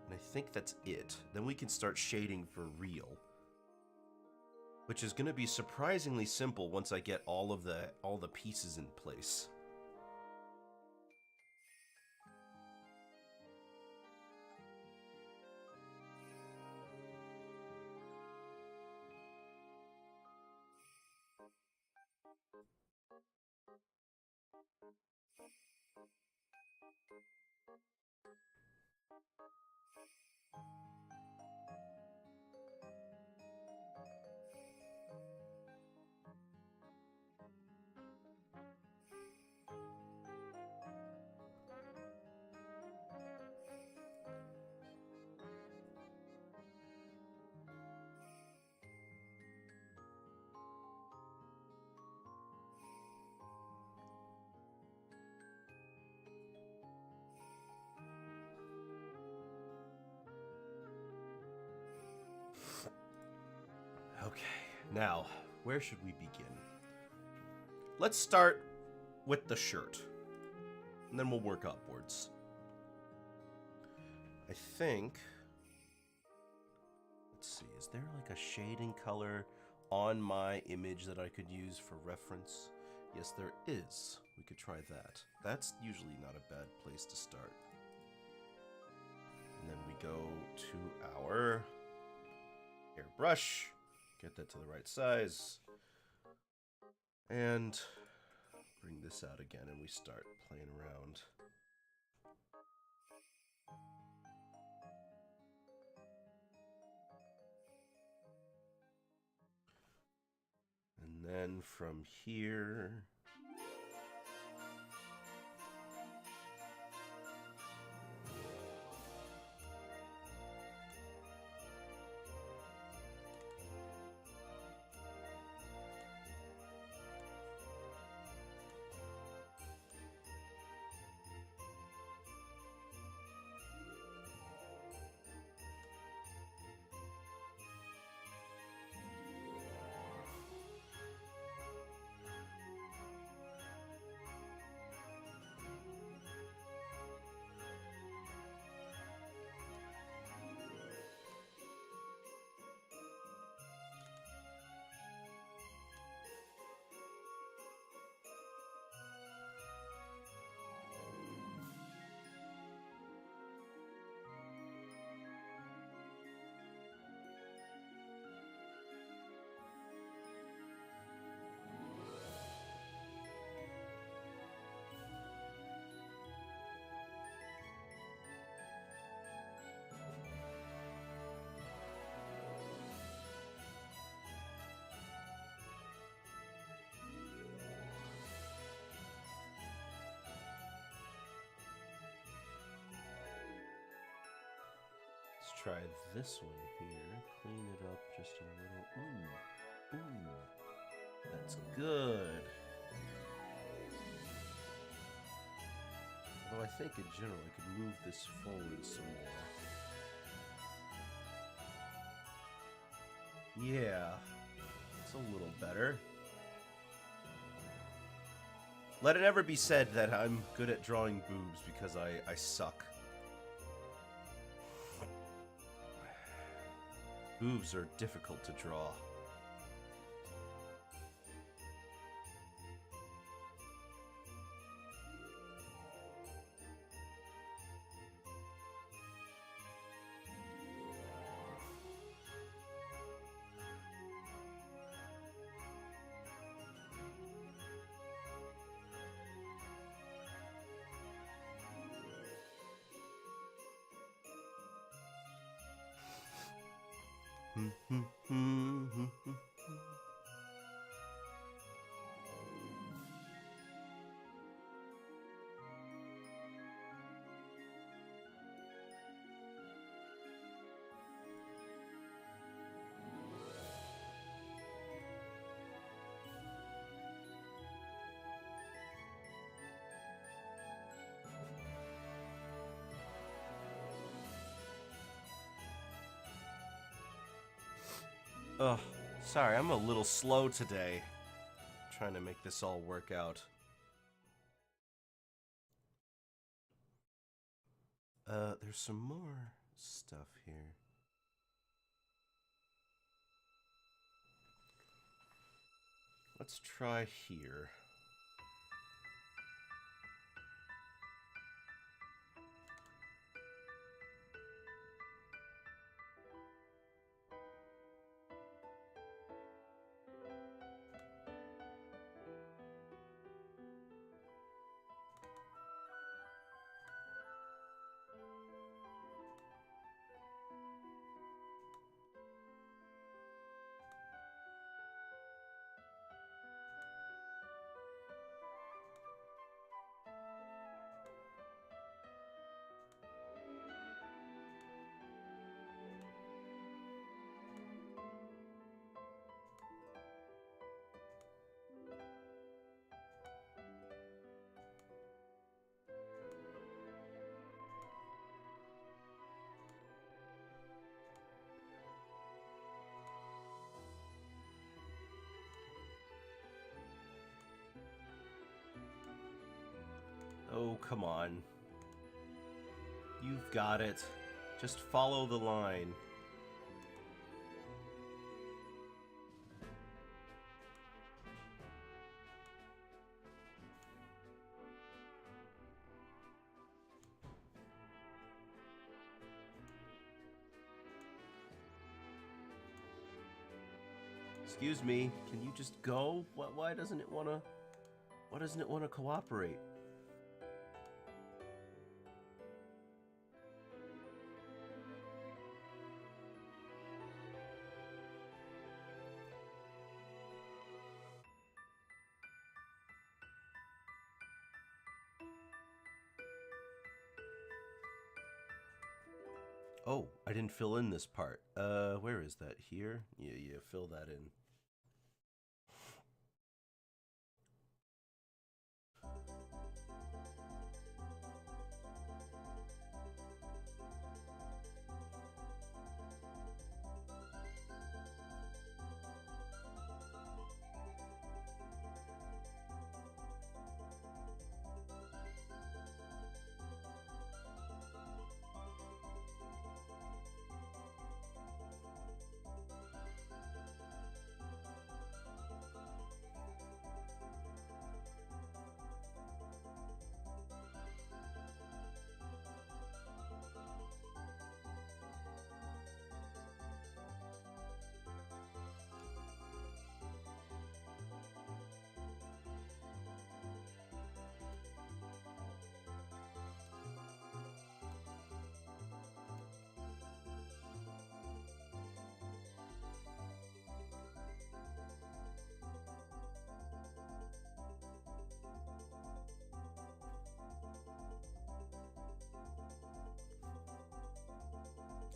And I think that's it. Then we can start shading for real. Which is going to be surprisingly simple once I get all the pieces in place. Okay, now, where should we begin? Let's start with the shirt, and then we'll work upwards. I think, let's see, is there like a shading color on my image that I could use for reference? Yes, there is. We could try that. That's usually not a bad place to start. And then we go to our airbrush. Get that to the right size. And bring this out again and we start playing around. And then from here... Let's try this one here. Clean it up just a little. Ooh. That's good. Although I think in general I could move this forward some more. Yeah, it's a little better. Let it never be said that I'm good at drawing boobs because I suck. Boobs are difficult to draw. Ugh, sorry, I'm a little slow today. Trying to make this all work out. There's some more stuff here. Let's try here. Oh, come on. You've got it. Just follow the line. Excuse me, can you just go? Why doesn't it wanna... Why doesn't it wanna cooperate? Oh, I didn't fill in this part. Where is that? Here? Yeah, fill that in.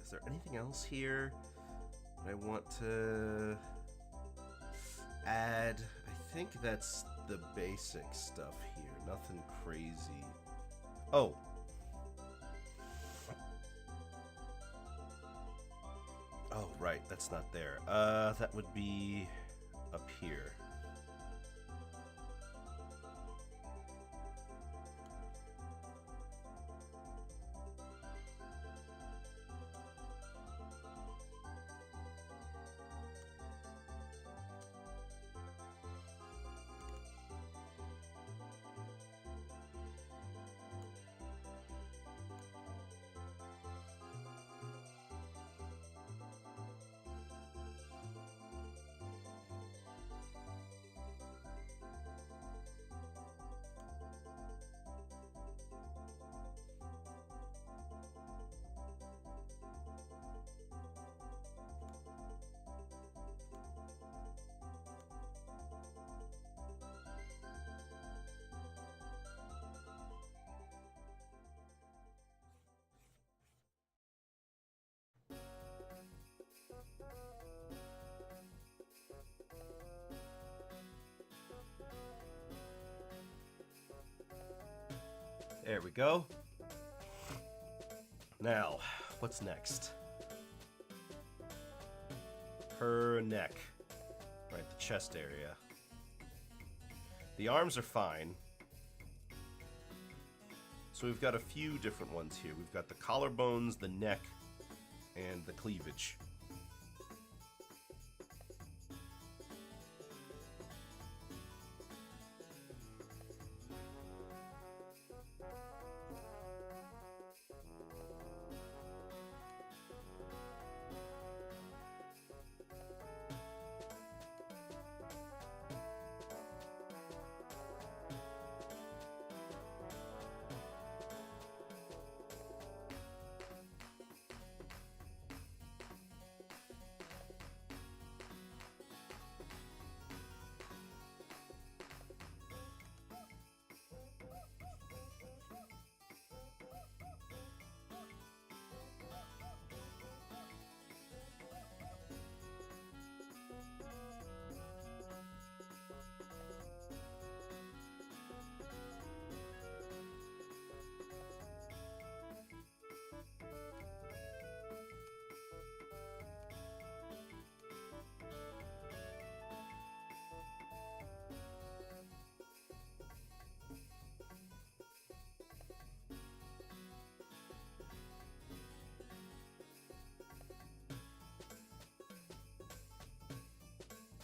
Is there anything else here that I want to add? I think that's the basic stuff here. Nothing crazy. Oh. Oh, right. That's not there. That would be up here. There we go. Now, what's next? per neck. Right, the chest area. The arms are fine. So we've got a few different ones here. We've got the collarbones, the neck, and the cleavage.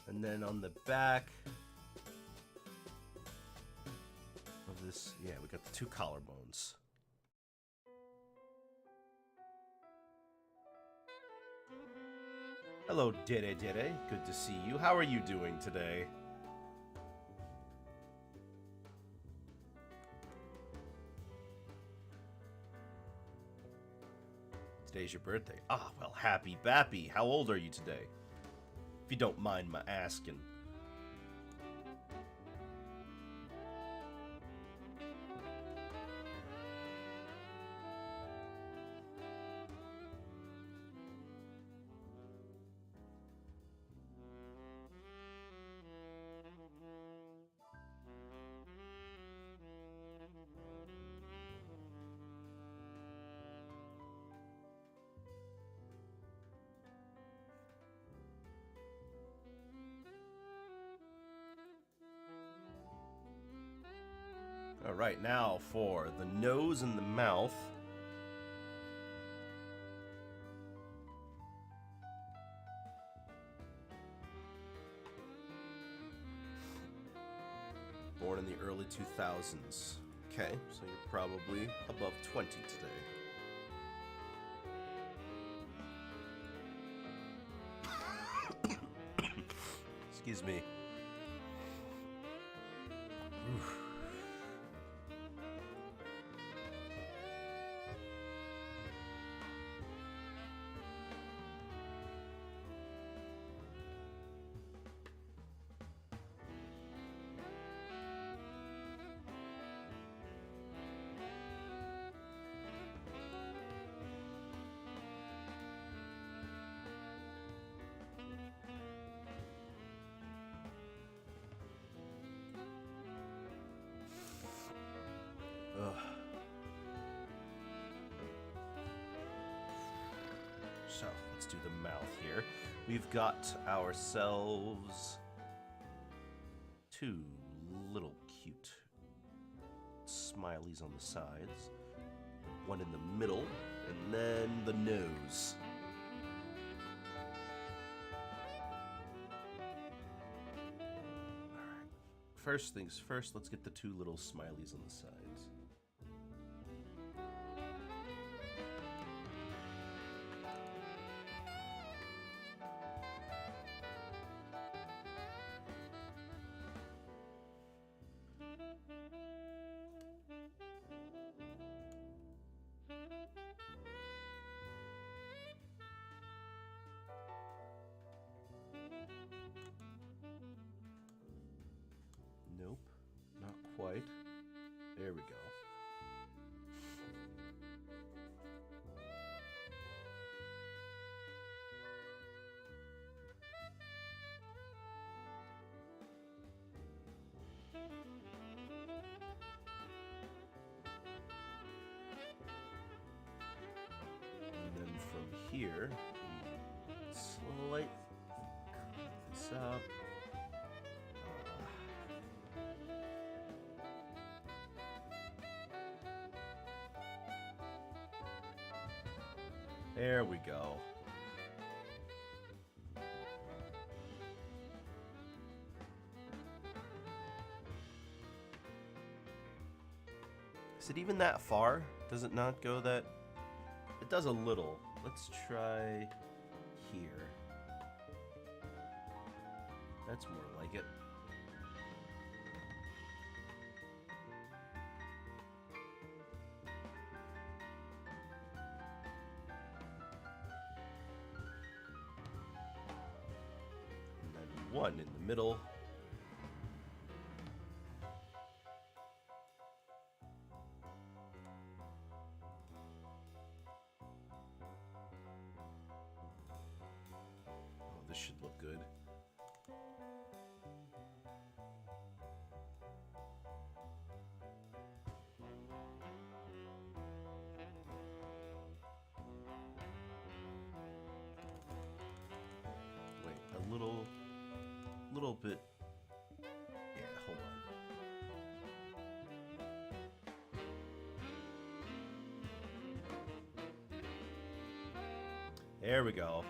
And then on the back of this, yeah, we got the two collarbones. Hello, Dere Dere. Good to see you. How are you doing today? Today's your birthday. Ah, well, happy Bappy. How old are you today? If you don't mind my asking. Alright, now for the nose and the mouth. Born in the early 2000s. Okay, so you're probably above 20 today. Excuse me. Oof. Ugh. So, let's do the mouth here. We've got ourselves two little cute smileys on the sides, one in the middle, and then the nose. Alright, first things first, let's get the two little smileys on the sides. Nope, not quite. There we go. And then from here, slight this up. There we go. Is it even that far? Does it not go that? It does a little. Let's try here. That's more like it. And then one in the middle. Oh, this should look good. Little bit. Yeah, hold on. There we go.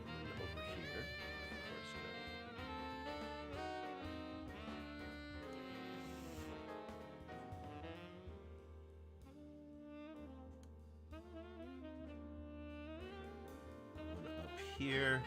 And then over here, of course, one up here.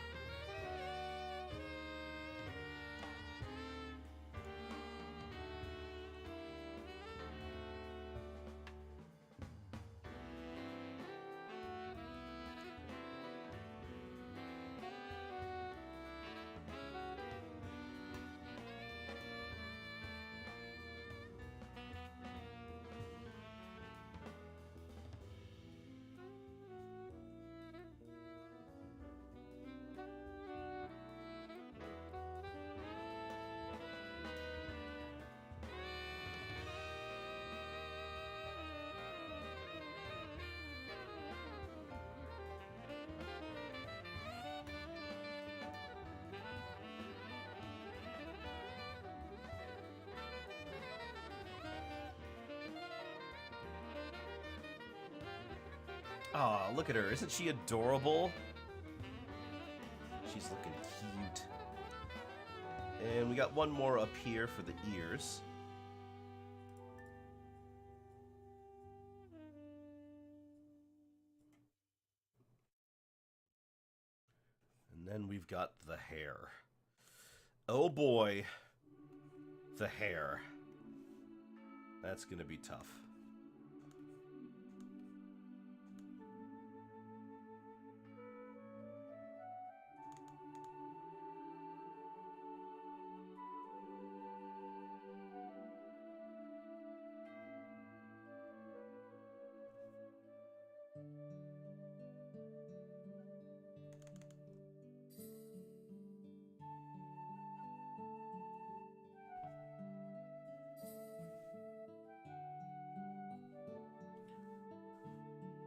Aw, look at her. Isn't she adorable? She's looking cute. And we got one more up here for the ears. And then we've got the hair. Oh boy. The hair. That's gonna be tough.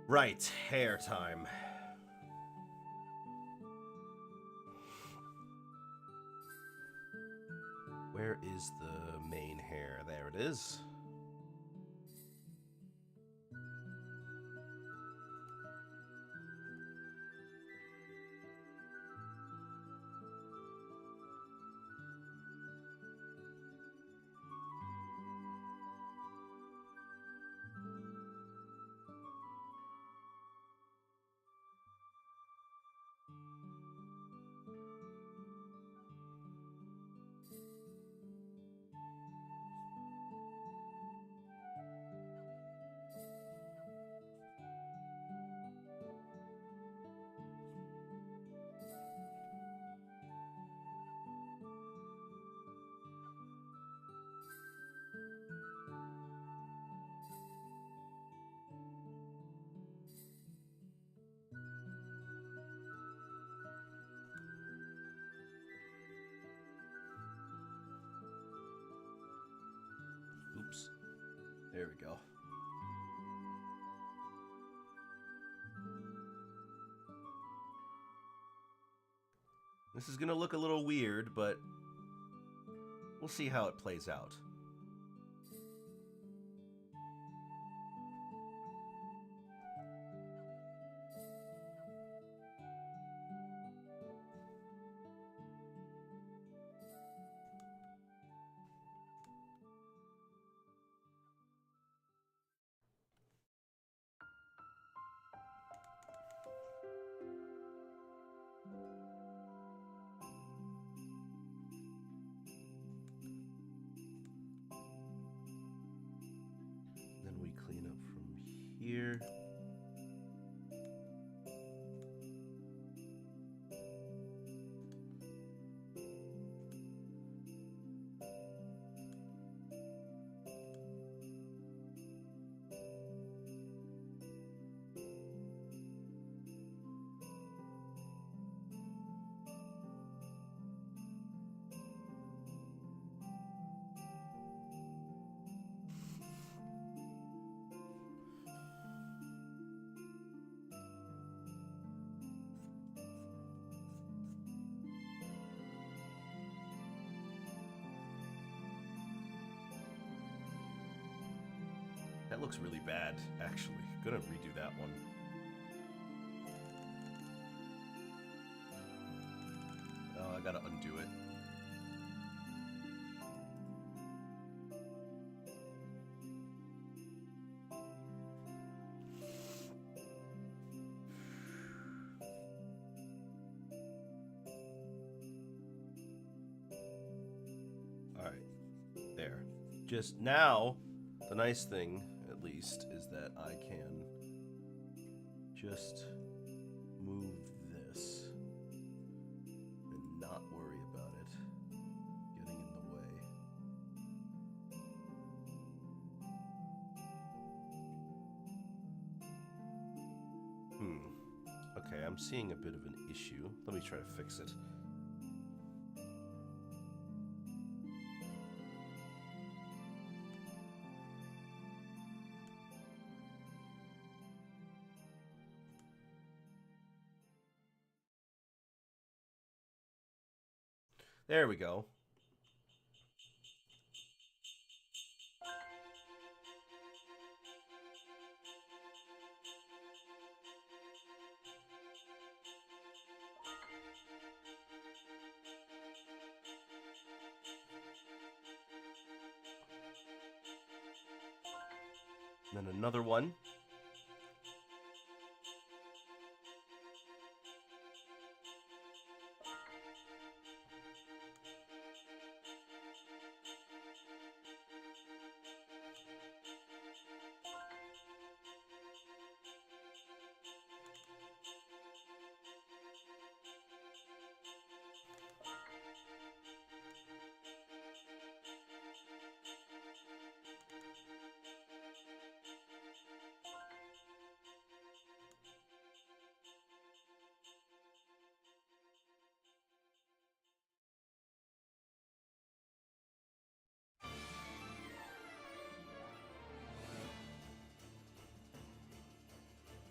Right, hair time. Where is the main hair? There it is. Oops. There we go. This is gonna look a little weird, but we'll see how it plays out. Then we clean up from here. That looks really bad, actually. Gonna redo that one. Oh, I gotta undo it. Alright. There. Just now, the nice thing, at least, is that I can just move this and not worry about it getting in the way. Okay, I'm seeing a bit of an issue. Let me try to fix it. There we go. And then another one.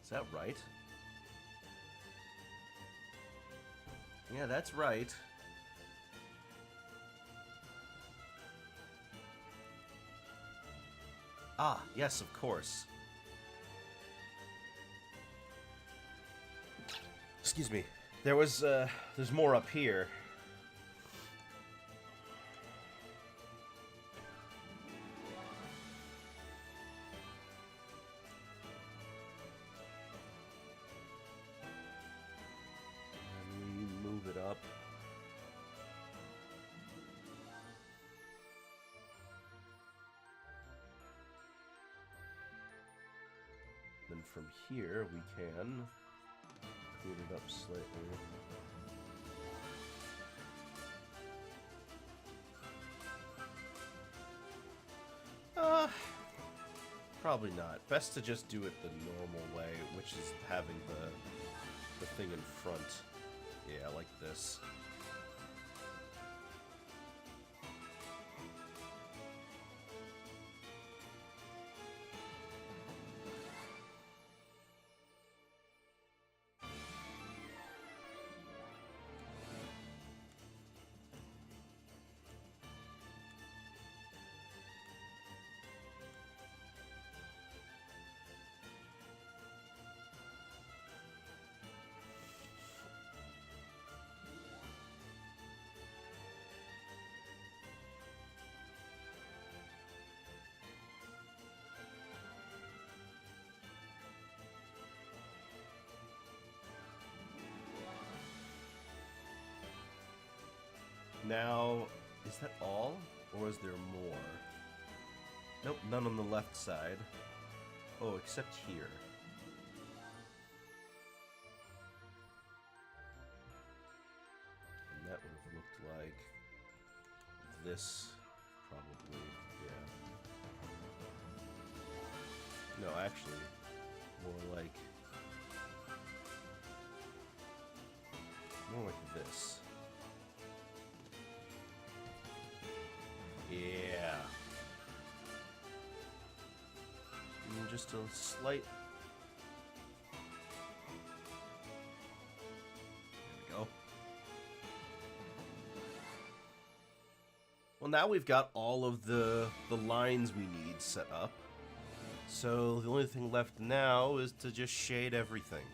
Is that right? Yeah, that's right. Ah, yes, of course. Excuse me. There's more up here. Up. Then from here we can clean it up slightly. Probably not. Best to just do it the normal way, which is having the thing in front. Yeah, like this. Now, is that all? Or is there more? Nope, none on the left side. Oh, except here. And that would have looked like this, probably, yeah. No, actually, more like this. Yeah. And just a slight... There we go. Well, now we've got all of the lines we need set up. So the only thing left now is to just shade everything.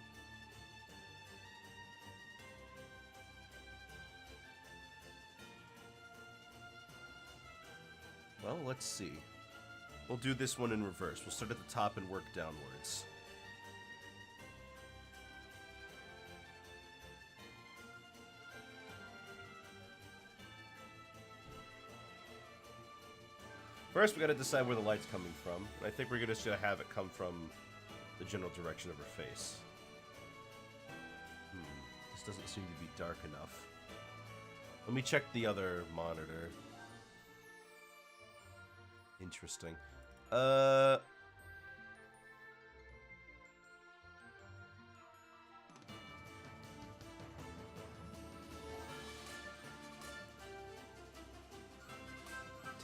Well, let's see. We'll do this one in reverse. We'll start at the top and work downwards. First, we gotta decide where the light's coming from. I think we're just gonna have it come from the general direction of her face. This doesn't seem to be dark enough. Let me check the other monitor. Interesting.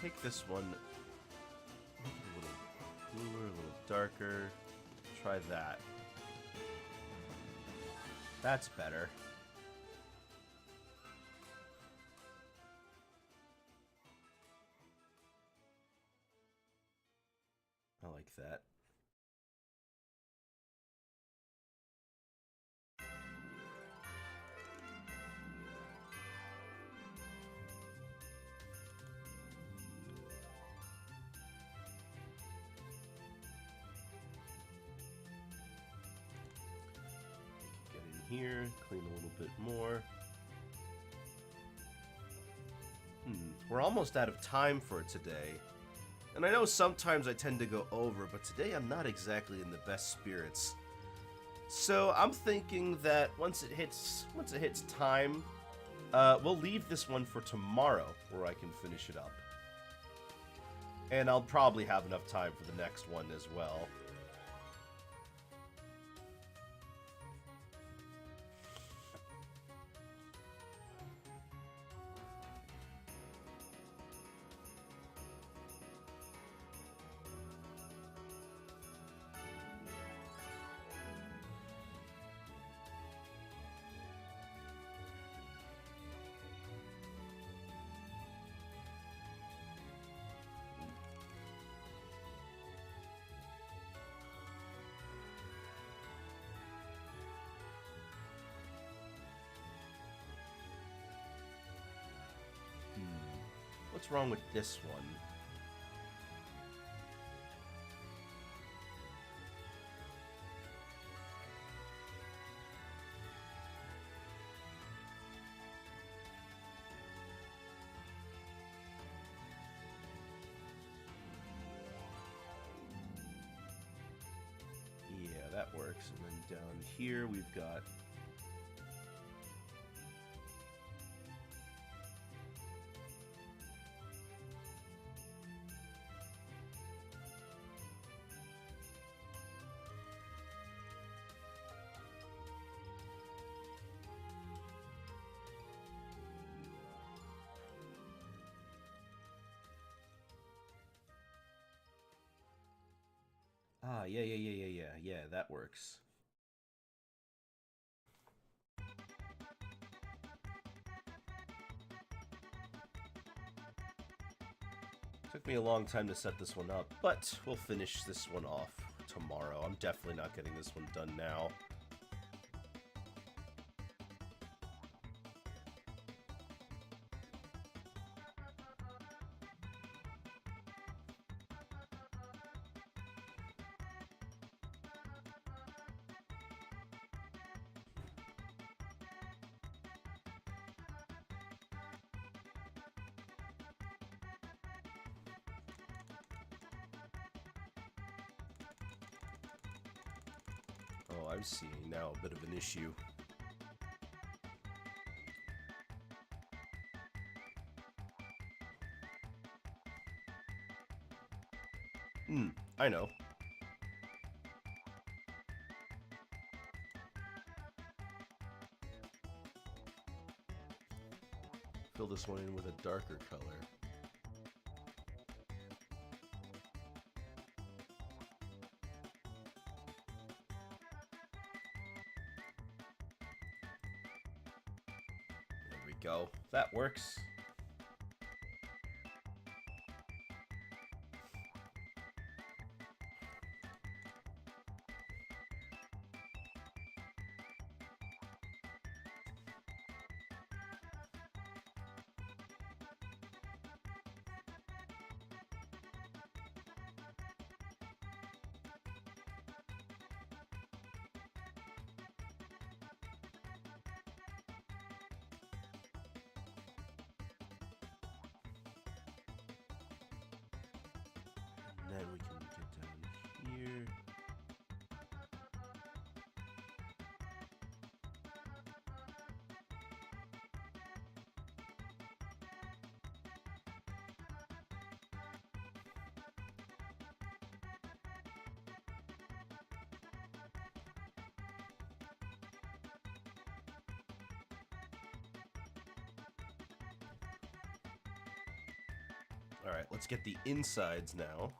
Take this one. Make it a little bluer, a little darker. Try that. That's better. I like that. Get in here, clean a little bit more. We're almost out of time for today. And I know sometimes I tend to go over, but today I'm not exactly in the best spirits. So I'm thinking that once it hits time, we'll leave this one for tomorrow, where I can finish it up. And I'll probably have enough time for the next one as well. What's wrong with this one? Yeah, that works. And then down here we've got... Ah, yeah, that works. Took me a long time to set this one up, but we'll finish this one off tomorrow. I'm definitely not getting this one done now. I'm seeing now a bit of an issue. I know. Fill this one in with a darker color. There we go. That works. And then we can get down here. All right, let's get the insides now.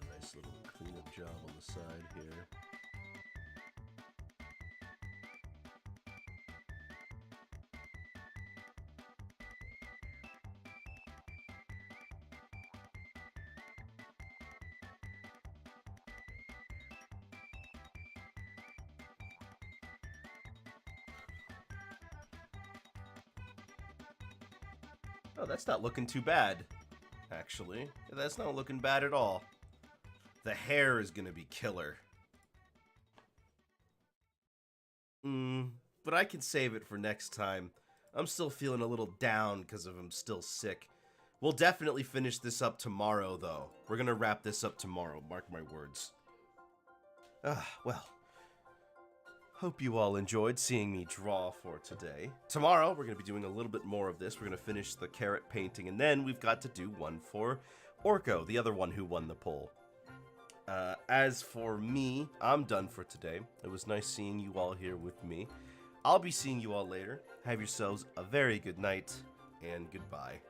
Nice little cleanup job on the side here. Oh, that's not looking too bad, actually. That's not looking bad at all. The hair is gonna be killer. But I can save it for next time. I'm still feeling a little down because I'm still sick. We'll definitely finish this up tomorrow, though. We're gonna wrap this up tomorrow, mark my words. Well. Hope you all enjoyed seeing me draw for today. Tomorrow, we're going to be doing a little bit more of this. We're going to finish the carrot painting, and then we've got to do one for Orko, the other one who won the poll. As for me, I'm done for today. It was nice seeing you all here with me. I'll be seeing you all later. Have yourselves a very good night, and goodbye.